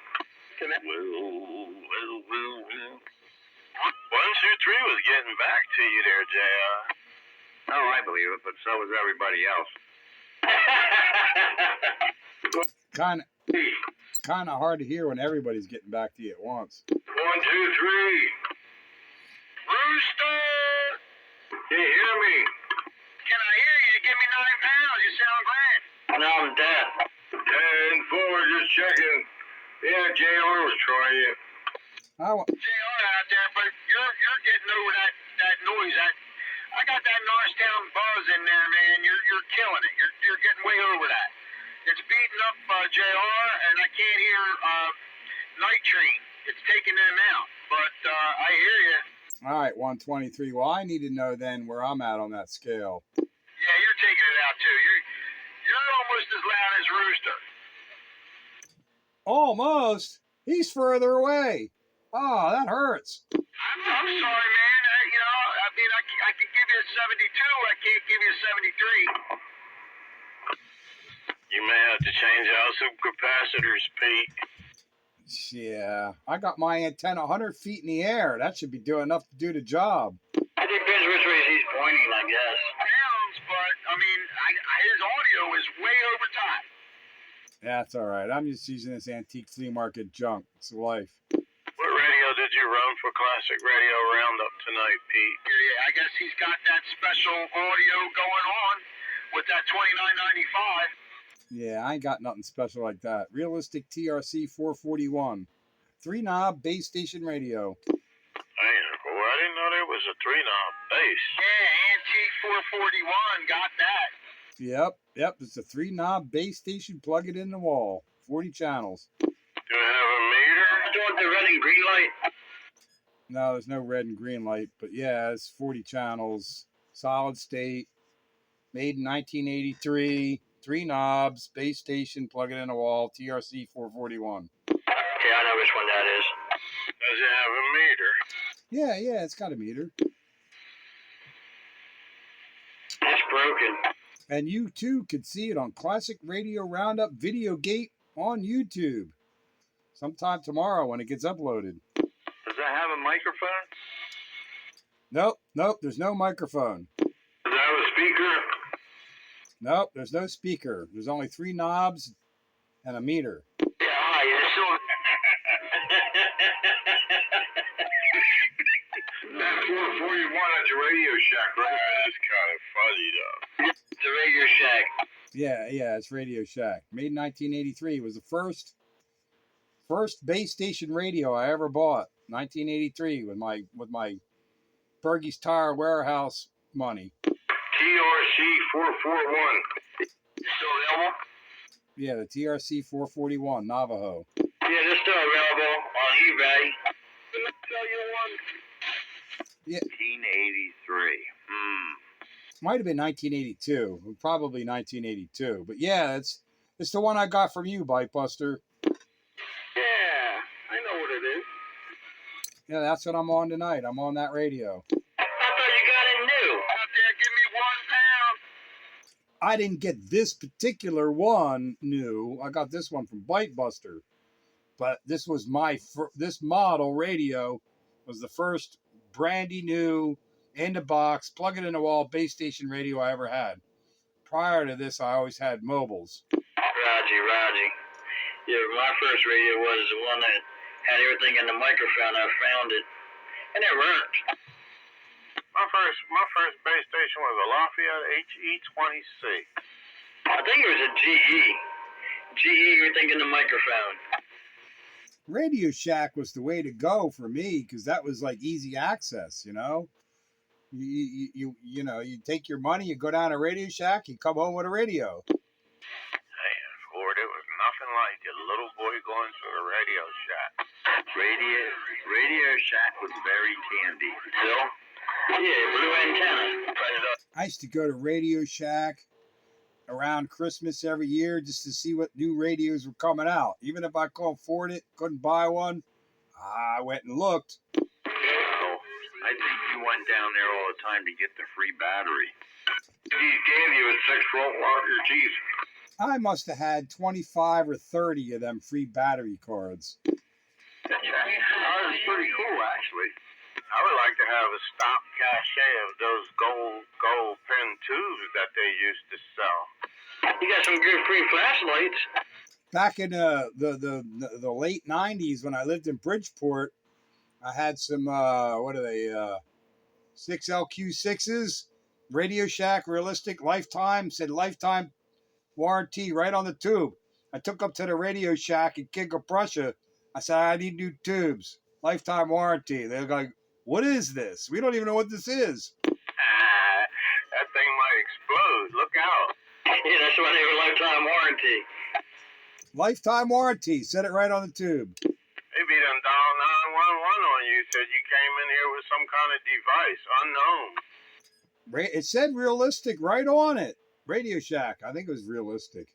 Well. 1, 2, 3 was getting back to you there, JR. Oh, I believe it, but so was everybody else. Kind of hard to hear when everybody's getting back to you at once. 1, 2, 3. Rooster! Can you hear me? Can I hear you? Give me 9 pounds. You sound great. No, I'm dead. 10 forward, just checking. Yeah, JR was trying you. JR out there, but you're getting over that noise. I got that Norristown buzz in there, man. You're killing it. You're getting way over that. It's beating up JR, and I can't hear Night Train. It's taking them out, but I hear you. All right, 123. Well, I need to know then where I'm at on that scale. Yeah, you're taking it out too. You're almost as loud as Rooster. Almost. He's further away. Oh, that hurts. I'm sorry, man. I can give you a 72. I can't give you a 73. You may have to change out some capacitors, Pete. Yeah, I got my antenna 100 feet in the air. That should be doing enough to do the job. It depends which way he's pointing, I guess. Sounds, but his audio is way over top. That's all right. I'm just using this antique flea market junk. It's life. What radio did you run for Classic Radio Roundup tonight, Pete? Yeah, I guess he's got that special audio going on with that $29.95. Yeah, I ain't got nothing special like that. Realistic TRC 441. 3-knob base station radio. I didn't know there was a 3-knob bass. Yeah, Antique 441, got that. Yep. It's a 3-knob base station. Plug it in the wall. 40 channels. Do it have a meter? Do you want the red and green light? No, there's no red and green light, but yeah, it's 40 channels. Solid state. Made in 1983. 3 knobs, base station, plug it in a wall, TRC 441. Okay, I know which one that is. Does it have a meter? Yeah, it's got a meter. It's broken. And you too could see it on Classic Radio Roundup Video Gate on YouTube. Sometime tomorrow when it gets uploaded. Does that have a microphone? Nope, there's no microphone. Does that have a speaker? Nope, there's no speaker. There's only 3 knobs and a meter. Yeah, it's still... That 441 at the Radio Shack, right? It's kind of fuzzy, though. The Radio Shack. Yeah, it's Radio Shack. Made in 1983. It was the first base station radio I ever bought. 1983 with my Bergey's Tire Warehouse money. TRC 441. Still available? Yeah, the TRC 441 Navajo. Yeah, they're still available on eBay. Let me tell you one. Yeah. 1983. Might have been 1982, probably 1982. But yeah, it's the one I got from you, Bike Buster. Yeah, I know what it is. Yeah, that's what I'm on tonight. I'm on that radio. I thought you got it new. Out there, give me £1. I didn't get this particular one new. I got this one from Bite Buster. But this was this model radio was the first brandy new, in the box, plug it in the wall base station radio I ever had. Prior to this, I always had mobiles. Roger. Yeah, my first radio was the one that had everything in the microphone. I found it, and it worked. My first base station was a Lafayette HE-20C. I think it was a GE. GE, everything in the microphone. Radio Shack was the way to go for me because that was like easy access, you know. You know, you take your money, you go down to Radio Shack, you come home with a radio. Hey, Ford, it was nothing like a little boy going to a Radio Shack. Radio Shack was very candy. Still? Yeah, blue antenna. I used to go to Radio Shack around Christmas every year just to see what new radios were coming out. Even if I couldn't afford it, couldn't buy one, I went and looked. I think you went down there all the time to get the free battery. He gave you a 6-volt Walker teeth. I must have had 25 or 30 of them free battery cards. That was pretty cool, actually. I would like to have a stop cachet of those gold pin tubes that they used to sell. You got some good free flashlights. Back in the late 90s when I lived in Bridgeport, I had some, 6LQ6s, Radio Shack, realistic, lifetime, said lifetime warranty right on the tube. I took up to the Radio Shack in King of Prussia. I said, I need new tubes, lifetime warranty. They're like, what is this? We don't even know what this is. That thing might explode. Look out. Yeah, that's why they were lifetime warranty. Lifetime warranty. Said it right on the tube. Maybe done dialed 911 on you, said you came in here with some kind of device, unknown. It said realistic right on it. Radio Shack. I think it was realistic.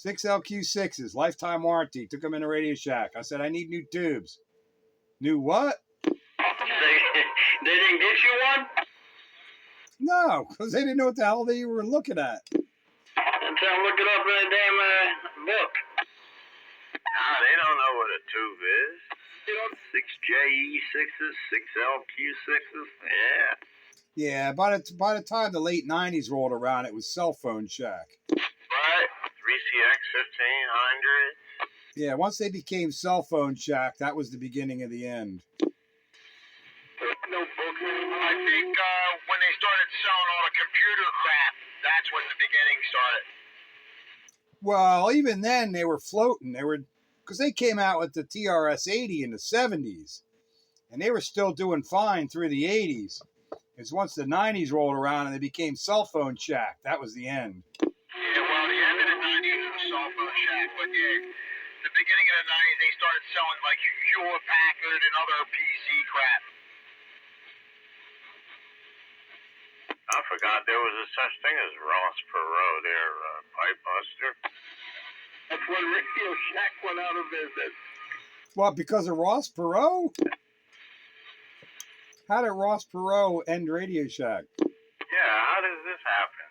6LQ6s, lifetime warranty. Took them in a Radio Shack. I said, I need new tubes. New what? They didn't get you one? No, because they didn't know what the hell they were looking at. Until I look it up in a damn book. Nah, they don't know what a tube is. 6JE6s, 6LQ6s, yeah. Yeah, by the time the late 90s rolled around, it was Cell Phone Shack. Right, 3CX 1500. Yeah, once they became Cell Phone Shack, that was the beginning of the end. No books anymore. I think when they started selling all the computer crap, that's when the beginning started. Well, even then, they were floating. Because they came out with the TRS-80 in the 70s, and they were still doing fine through the 80s. It's once the 90s rolled around and they became Cell Phone Shack, that was the end. Yeah, well, the end of the 90s was Cell Phone Shack, but yeah, the beginning of the 90s, they started selling like Hewlett Packard and other PC crap. I forgot there was a such thing as Ross Perot there, Pipe Buster. That's when Radio Shack went out of business. What, because of Ross Perot? How did Ross Perot end Radio Shack? Yeah, how does this happen?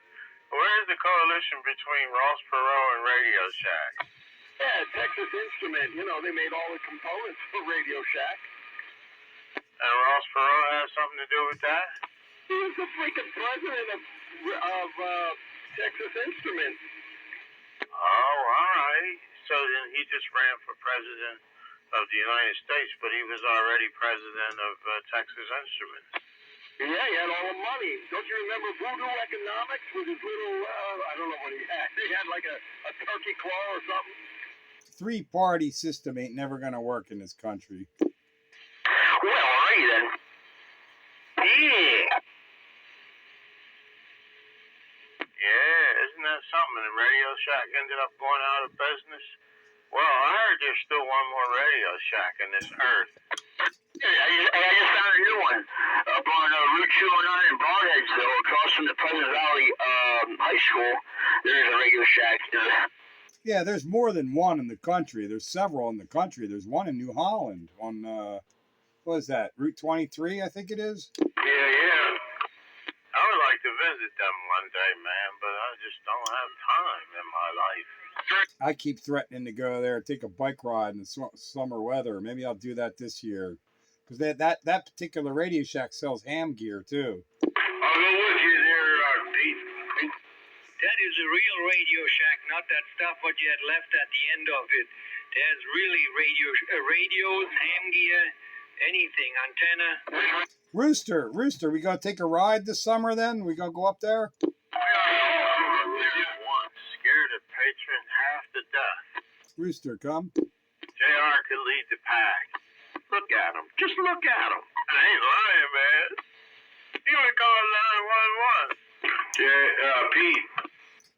Where's the coalition between Ross Perot and Radio Shack? Yeah, Texas Instrument. You know, they made all the components for Radio Shack. And Ross Perot has something to do with that? He was the freaking president of Texas Instrument. Oh, all right. So then he just ran for president of the United States, but he was already president of Texas Instruments. Yeah, he had all the money. Don't you remember Voodoo Economics with his little, I don't know what he had. He had like a turkey claw or something. Three-party system ain't never going to work in this country. Well, all right then. Yeah. Yeah, isn't that something? The Radio Shack ended up going out of business. Well, I heard there's still one more Radio Shack in this earth. I just found start a new one up on Route 209 in Broadheadsville, across from the Pleasant Valley High School. There's a Radio Shack. Yeah, there's more than one in the country. There's several in the country. There's one in New Holland on, what is that, Route 23, I think it is? Yeah. I would like to visit them one day, man, but I just don't have time in my life. I keep threatening to go there and take a bike ride in the summer weather. Maybe I'll do that this year. Because that particular Radio Shack sells ham gear, too. I'll go with you there, Pete. That is a real Radio Shack, not that stuff what you had left at the end of it. There's really radios, ham gear, anything, antenna. Rooster, we gonna take a ride this summer then? We gonna go up there? Scared a patron half to death. Rooster, come. JR could lead the pack. Look at him. Just look at him. I ain't lying, man. You would call 911. Pete.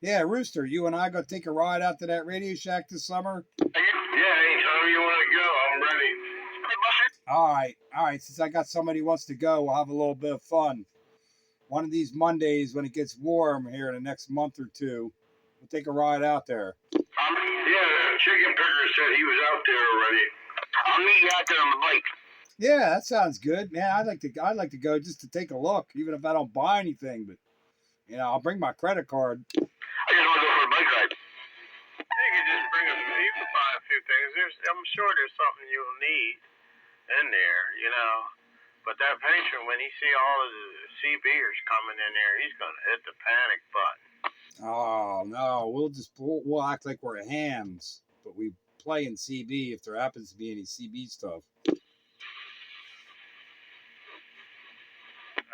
Yeah, Rooster, you and I gonna take a ride out to that Radio Shack this summer? Yeah, anytime you want to go, I'm ready. All right. Since I got somebody who wants to go, we'll have a little bit of fun. One of these Mondays when it gets warm here in the next month or two, we'll take a ride out there. Yeah, Chicken Picker said he was out there already. I'll meet you out there on the bike. Yeah, that sounds good, man. I'd like to go just to take a look, even if I don't buy anything. But I'll bring my credit card. I just want to go for a bike ride. You can just bring him. You can buy a few things. I'm sure there's something you'll need in there, But that patron, when he see all of the CBers coming in there, he's gonna hit the panic button. Oh no, we'll act like we're hams, but we play in CB if there happens to be any CB stuff. I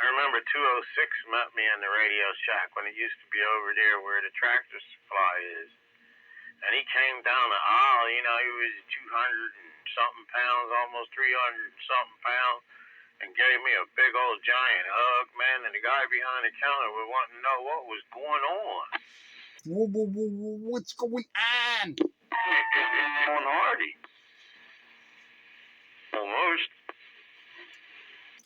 remember 206 met me in the Radio Shack when it used to be over there where the Tractor Supply is. And he came down the aisle, he was 200 and something pounds, almost 300 and something pounds, and gave me a big old giant hug, man. And the guy behind the counter was wanting to know what was going on. What's going on? On Hardy. Almost.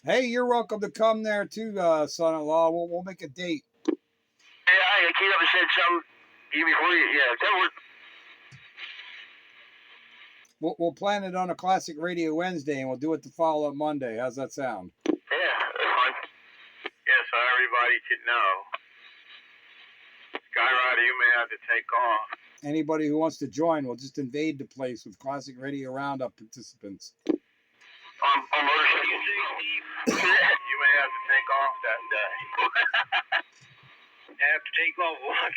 Hey, you're welcome to come there too, son-in-law. We'll make a date. Yeah, I came up and said something before you. Yeah, that was. We'll plan it on a Classic Radio Wednesday, and we'll do it the follow-up Monday. How's that sound? Yeah, that's fine. Yeah, so everybody could know. Skyrider, you may have to take off. Anybody who wants to join, we'll just invade the place with Classic Radio Roundup participants. On motorcycle. You may have to take off that day. Have to take off what?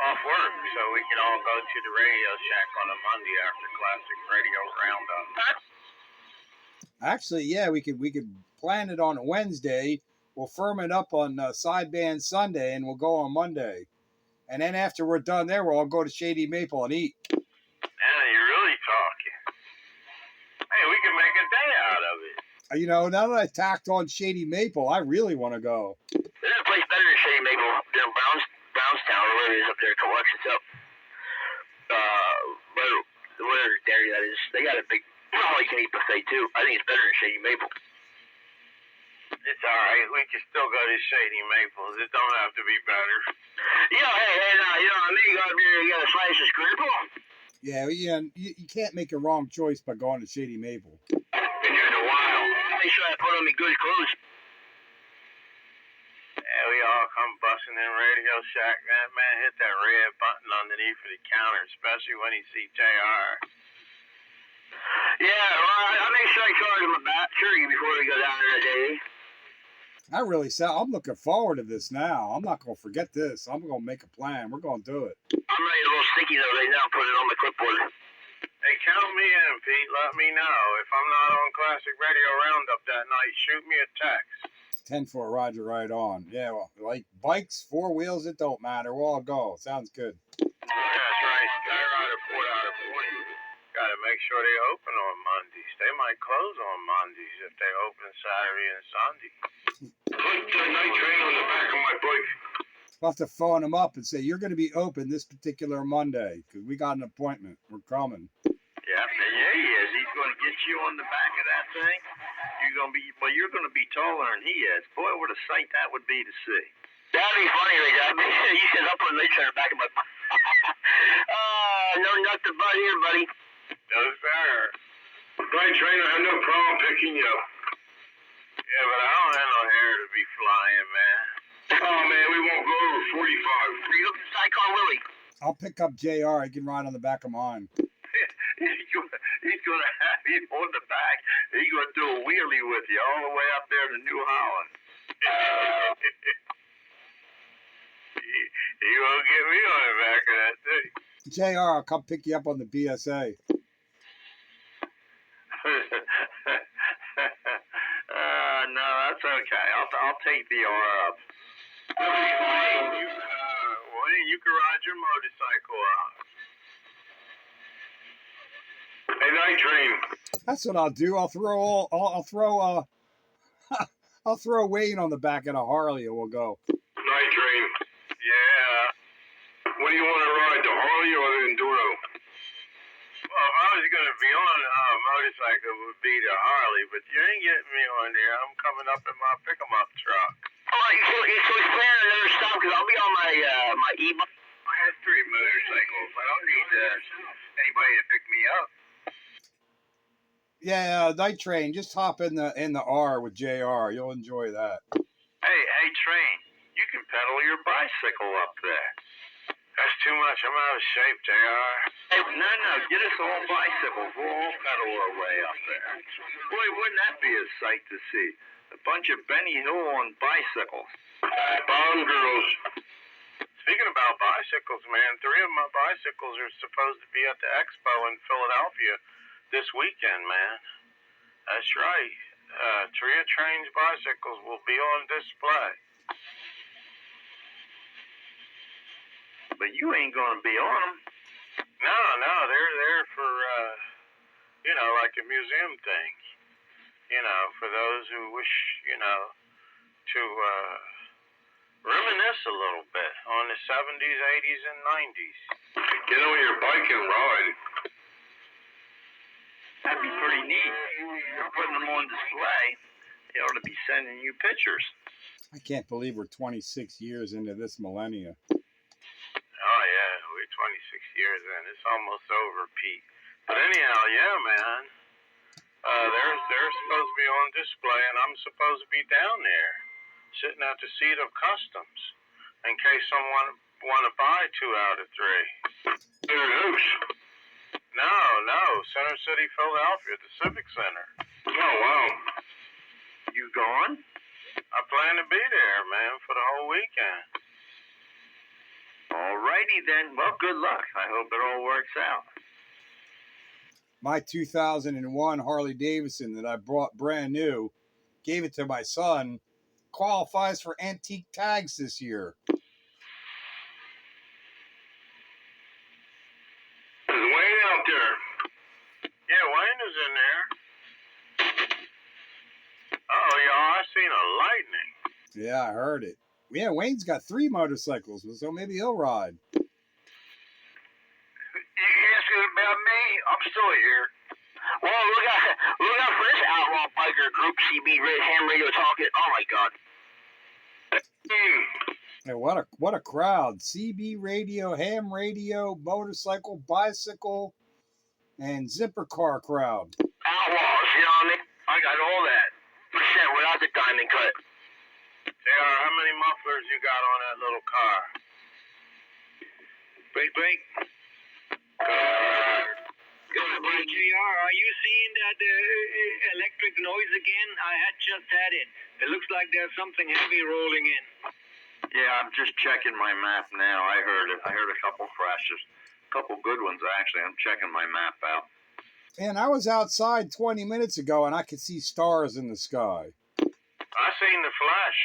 Off work, so we can all go to the Radio Shack on a Monday after Classic Radio Roundup. Actually, yeah, we could plan it on a Wednesday. We'll firm it up on Sideband Sunday, and we'll go on Monday. And then after we're done there, we'll all go to Shady Maple and eat. Yeah, you're really talking. Hey, we can make a day out of it. Now that I tacked on Shady Maple, I really want to go. There's a place better than Shady Maple. They're in Brownstown, or where it is up there. Come watch this up. Whatever dairy that is. They got a big all-you-can-eat buffet, too. I think it's better than Shady Maple. It's all right. We can still go to Shady Maples. It don't have to be better. Hey, you know what I mean? You got to slice a scramble. Yeah, you can't make a wrong choice by going to Shady Maple. Been here in a while. Make sure I put on me good clothes. Yeah, we all come busting in Radio Shack. Man, hit that red button underneath of the counter, especially when you see JR. Yeah, well, I'll make sure I charge him a battery before we go down there today. I'm looking forward to this now. I'm not going to forget this. I'm going to make a plan. We're going to do it. I'm ready to roll sticky though right now, put it on my clipboard. Hey, count me in, Pete. Let me know. If I'm not on Classic Radio Roundup that night, shoot me a text. 10-4, Roger, right on. Yeah, well, like bikes, four wheels, it don't matter. We'll all go. Sounds good. Yeah, that's right. Skyrider, Port out of point. Gotta make sure they open on Mondays. They might close on Mondays if they open Saturday and Sunday. Put the night train on the back of my bike. We'll have to phone him up and say, you're going to be open this particular Monday because we got an appointment. We're coming. Yeah, he is. He's going to get you on the back of that thing. You're gonna be taller than he is. Boy, what a sight that would be to see. That'd be funny, like you said, I'll put a laser back in my. No nut to butt here, buddy. No, sir. Right, trainer, I have no problem picking you up. Yeah, but I don't have no hair to be flying, man. Oh, man, we won't go over 45. You look at Sidecar Willie. I'll pick up JR. He can ride on the back of mine. He's gonna have you on the back. He's gonna do a wheelie with you all the way up there to New Holland. You won't get me on the back of that thing. JR, I'll come pick you up on the BSA. No, that's okay. I'll take the R up. You can ride your motorcycle out. Hey, Night Train. That's what I'll do. I'll throw Wayne on the back of a Harley and we'll go. Night Train. Yeah. What do you want to ride, the Harley or the Enduro? Well, if I was going to be on a motorcycle, it would be the Harley, but you ain't getting me on there. I'm coming up in my pick-em-up truck. All right, so he's planning another stop because I'll be on my e-bike. I have 3 motorcycles. I don't need anybody to pick me up. Yeah, Night Train. Just hop in the R with JR. You'll enjoy that. Hey, Train. You can pedal your bicycle up there. That's too much. I'm out of shape, JR. Hey, no. Get us all bicycles. We'll all pedal our way up there. Boy, wouldn't that be a sight to see? A bunch of Benny Hill on bicycles. Bottom girls. Speaking about bicycles, man, 3 of my bicycles are supposed to be at the expo in Philadelphia this weekend, man. That's right. Tria Train's bicycles will be on display. But you ain't gonna be on them. No, they're there for, like a museum thing. For those who wish, to reminisce a little bit on the 70s, 80s, and 90s. Get on your bike and ride. That'd be pretty neat. You're putting them on display. They ought to be sending you pictures. I can't believe we're 26 years into this millennia. Oh, yeah, we're 26 years in. It's almost over, Pete. But anyhow, yeah, man. They're supposed to be on display, and I'm supposed to be down there, sitting at the seat of customs, in case someone want to buy 2 out of 3. They're loose. No, Center City, Philadelphia, the Civic Center. Oh, wow. You going? I plan to be there, man, for the whole weekend. All righty then. Well, good luck. I hope it all works out. My 2001 Harley Davidson that I brought brand new, gave it to my son, qualifies for antique tags this year. There's Wayne out there. Yeah, Wayne is in there. Oh, yeah, I seen a lightning. Yeah, I heard it. Yeah, Wayne's got 3 motorcycles, so maybe he'll ride. You asking about me? I'm still here. Well, look out for this outlaw biker group, CB Ham Radio Talking. Oh my God. Hey, what a crowd. CB radio, ham radio, motorcycle, bicycle, and zipper car crowd. Outlaws, you know what I mean? I got all that. Percent without the diamond cut. JR, how many mufflers you got on that little car? Break. JR, are you seeing that electric noise again? I had just had it. It looks like there's something heavy rolling in. Yeah, I'm just checking my map now. I heard it. I heard a couple crashes. A couple good ones, actually. I'm checking my map out. And I was outside 20 minutes ago, and I could see stars in the sky. I seen the flash,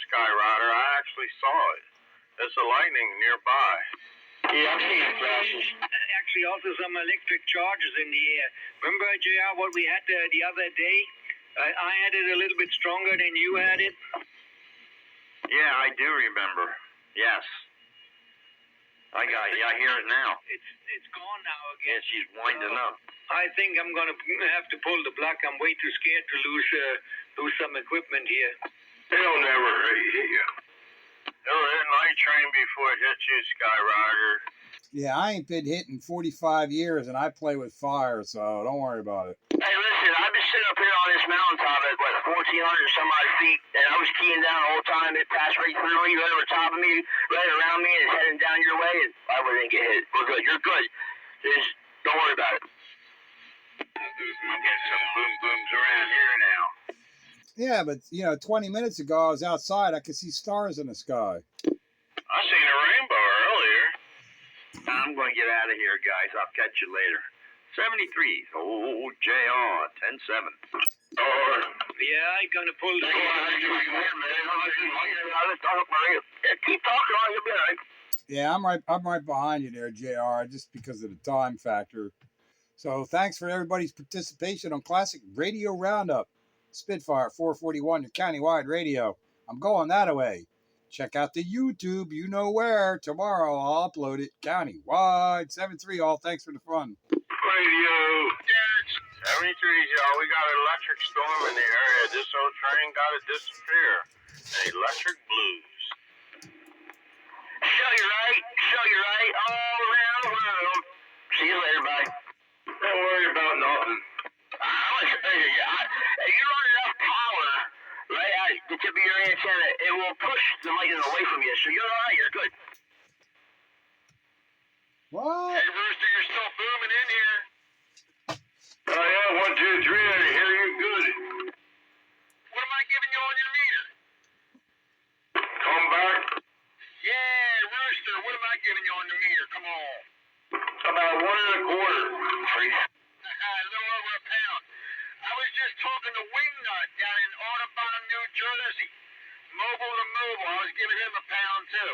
Skyrider. I actually saw it. There's a lightning nearby. Yeah, I've seen the flashes. Actually, also some electric charges in the air. Remember, JR, what we had the other day? I had it a little bit stronger than you had it. Yeah, I do remember. Yes. I hear it now. It's gone now Yeah, again. she's winding up. I think I'm gonna have to pull the plug. I'm way too scared to lose some equipment here. It'll never hit you. It'll hit my train before it hits you, Skyrider. Yeah, I ain't been hit in 45 years, and I play with fire, so don't worry about it. Hey, listen, I've been sitting up here on this mountaintop at, 1,400 some odd feet, and I was keying down the whole time. It passed right through me, right over top of me, right around me, and it's heading down your way, and I wouldn't get hit. We're good. You're good. Just don't worry about it. I'm getting some boom booms around here now. Yeah, but, 20 minutes ago, I was outside. I could see stars in the sky. I seen a rainbow earlier. I'm going to get out of here, guys. I'll catch you later. 73. Oh, JR, 10-7. Yeah, I'm gonna pull the plug. Keep talking on your bit. Yeah, I'm right behind you there, JR, just because of the time factor. So thanks for everybody's participation on Classic Radio Roundup. Spitfire 441, your countywide radio. I'm going that way. Check out the YouTube, you know where. Tomorrow I'll upload it countywide. 7-3 all. Thanks for the fun. Radio. 73, y'all. We got an electric storm in the area. This old train got to disappear. Electric blues. Show you right, all around the world. See you later, bye. Don't worry about nothing. If you run enough power, right at the tip of your antenna, it will push the lightning away from you. So you're all right. You're good. What? Hey, Rooster, you're still booming in here. Oh, yeah, 1, 2, 3, I hear you good. What am I giving you on your meter? Come back. Yeah, Rooster, what am I giving you on the meter? Come on. About 1 1/4. A little over a pound. I was just talking to Wingnut down in Audubon, New Jersey. Mobile to mobile. I was giving him a pound, too.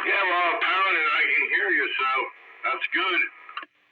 Yeah, well, a pound and I can hear you, so that's good.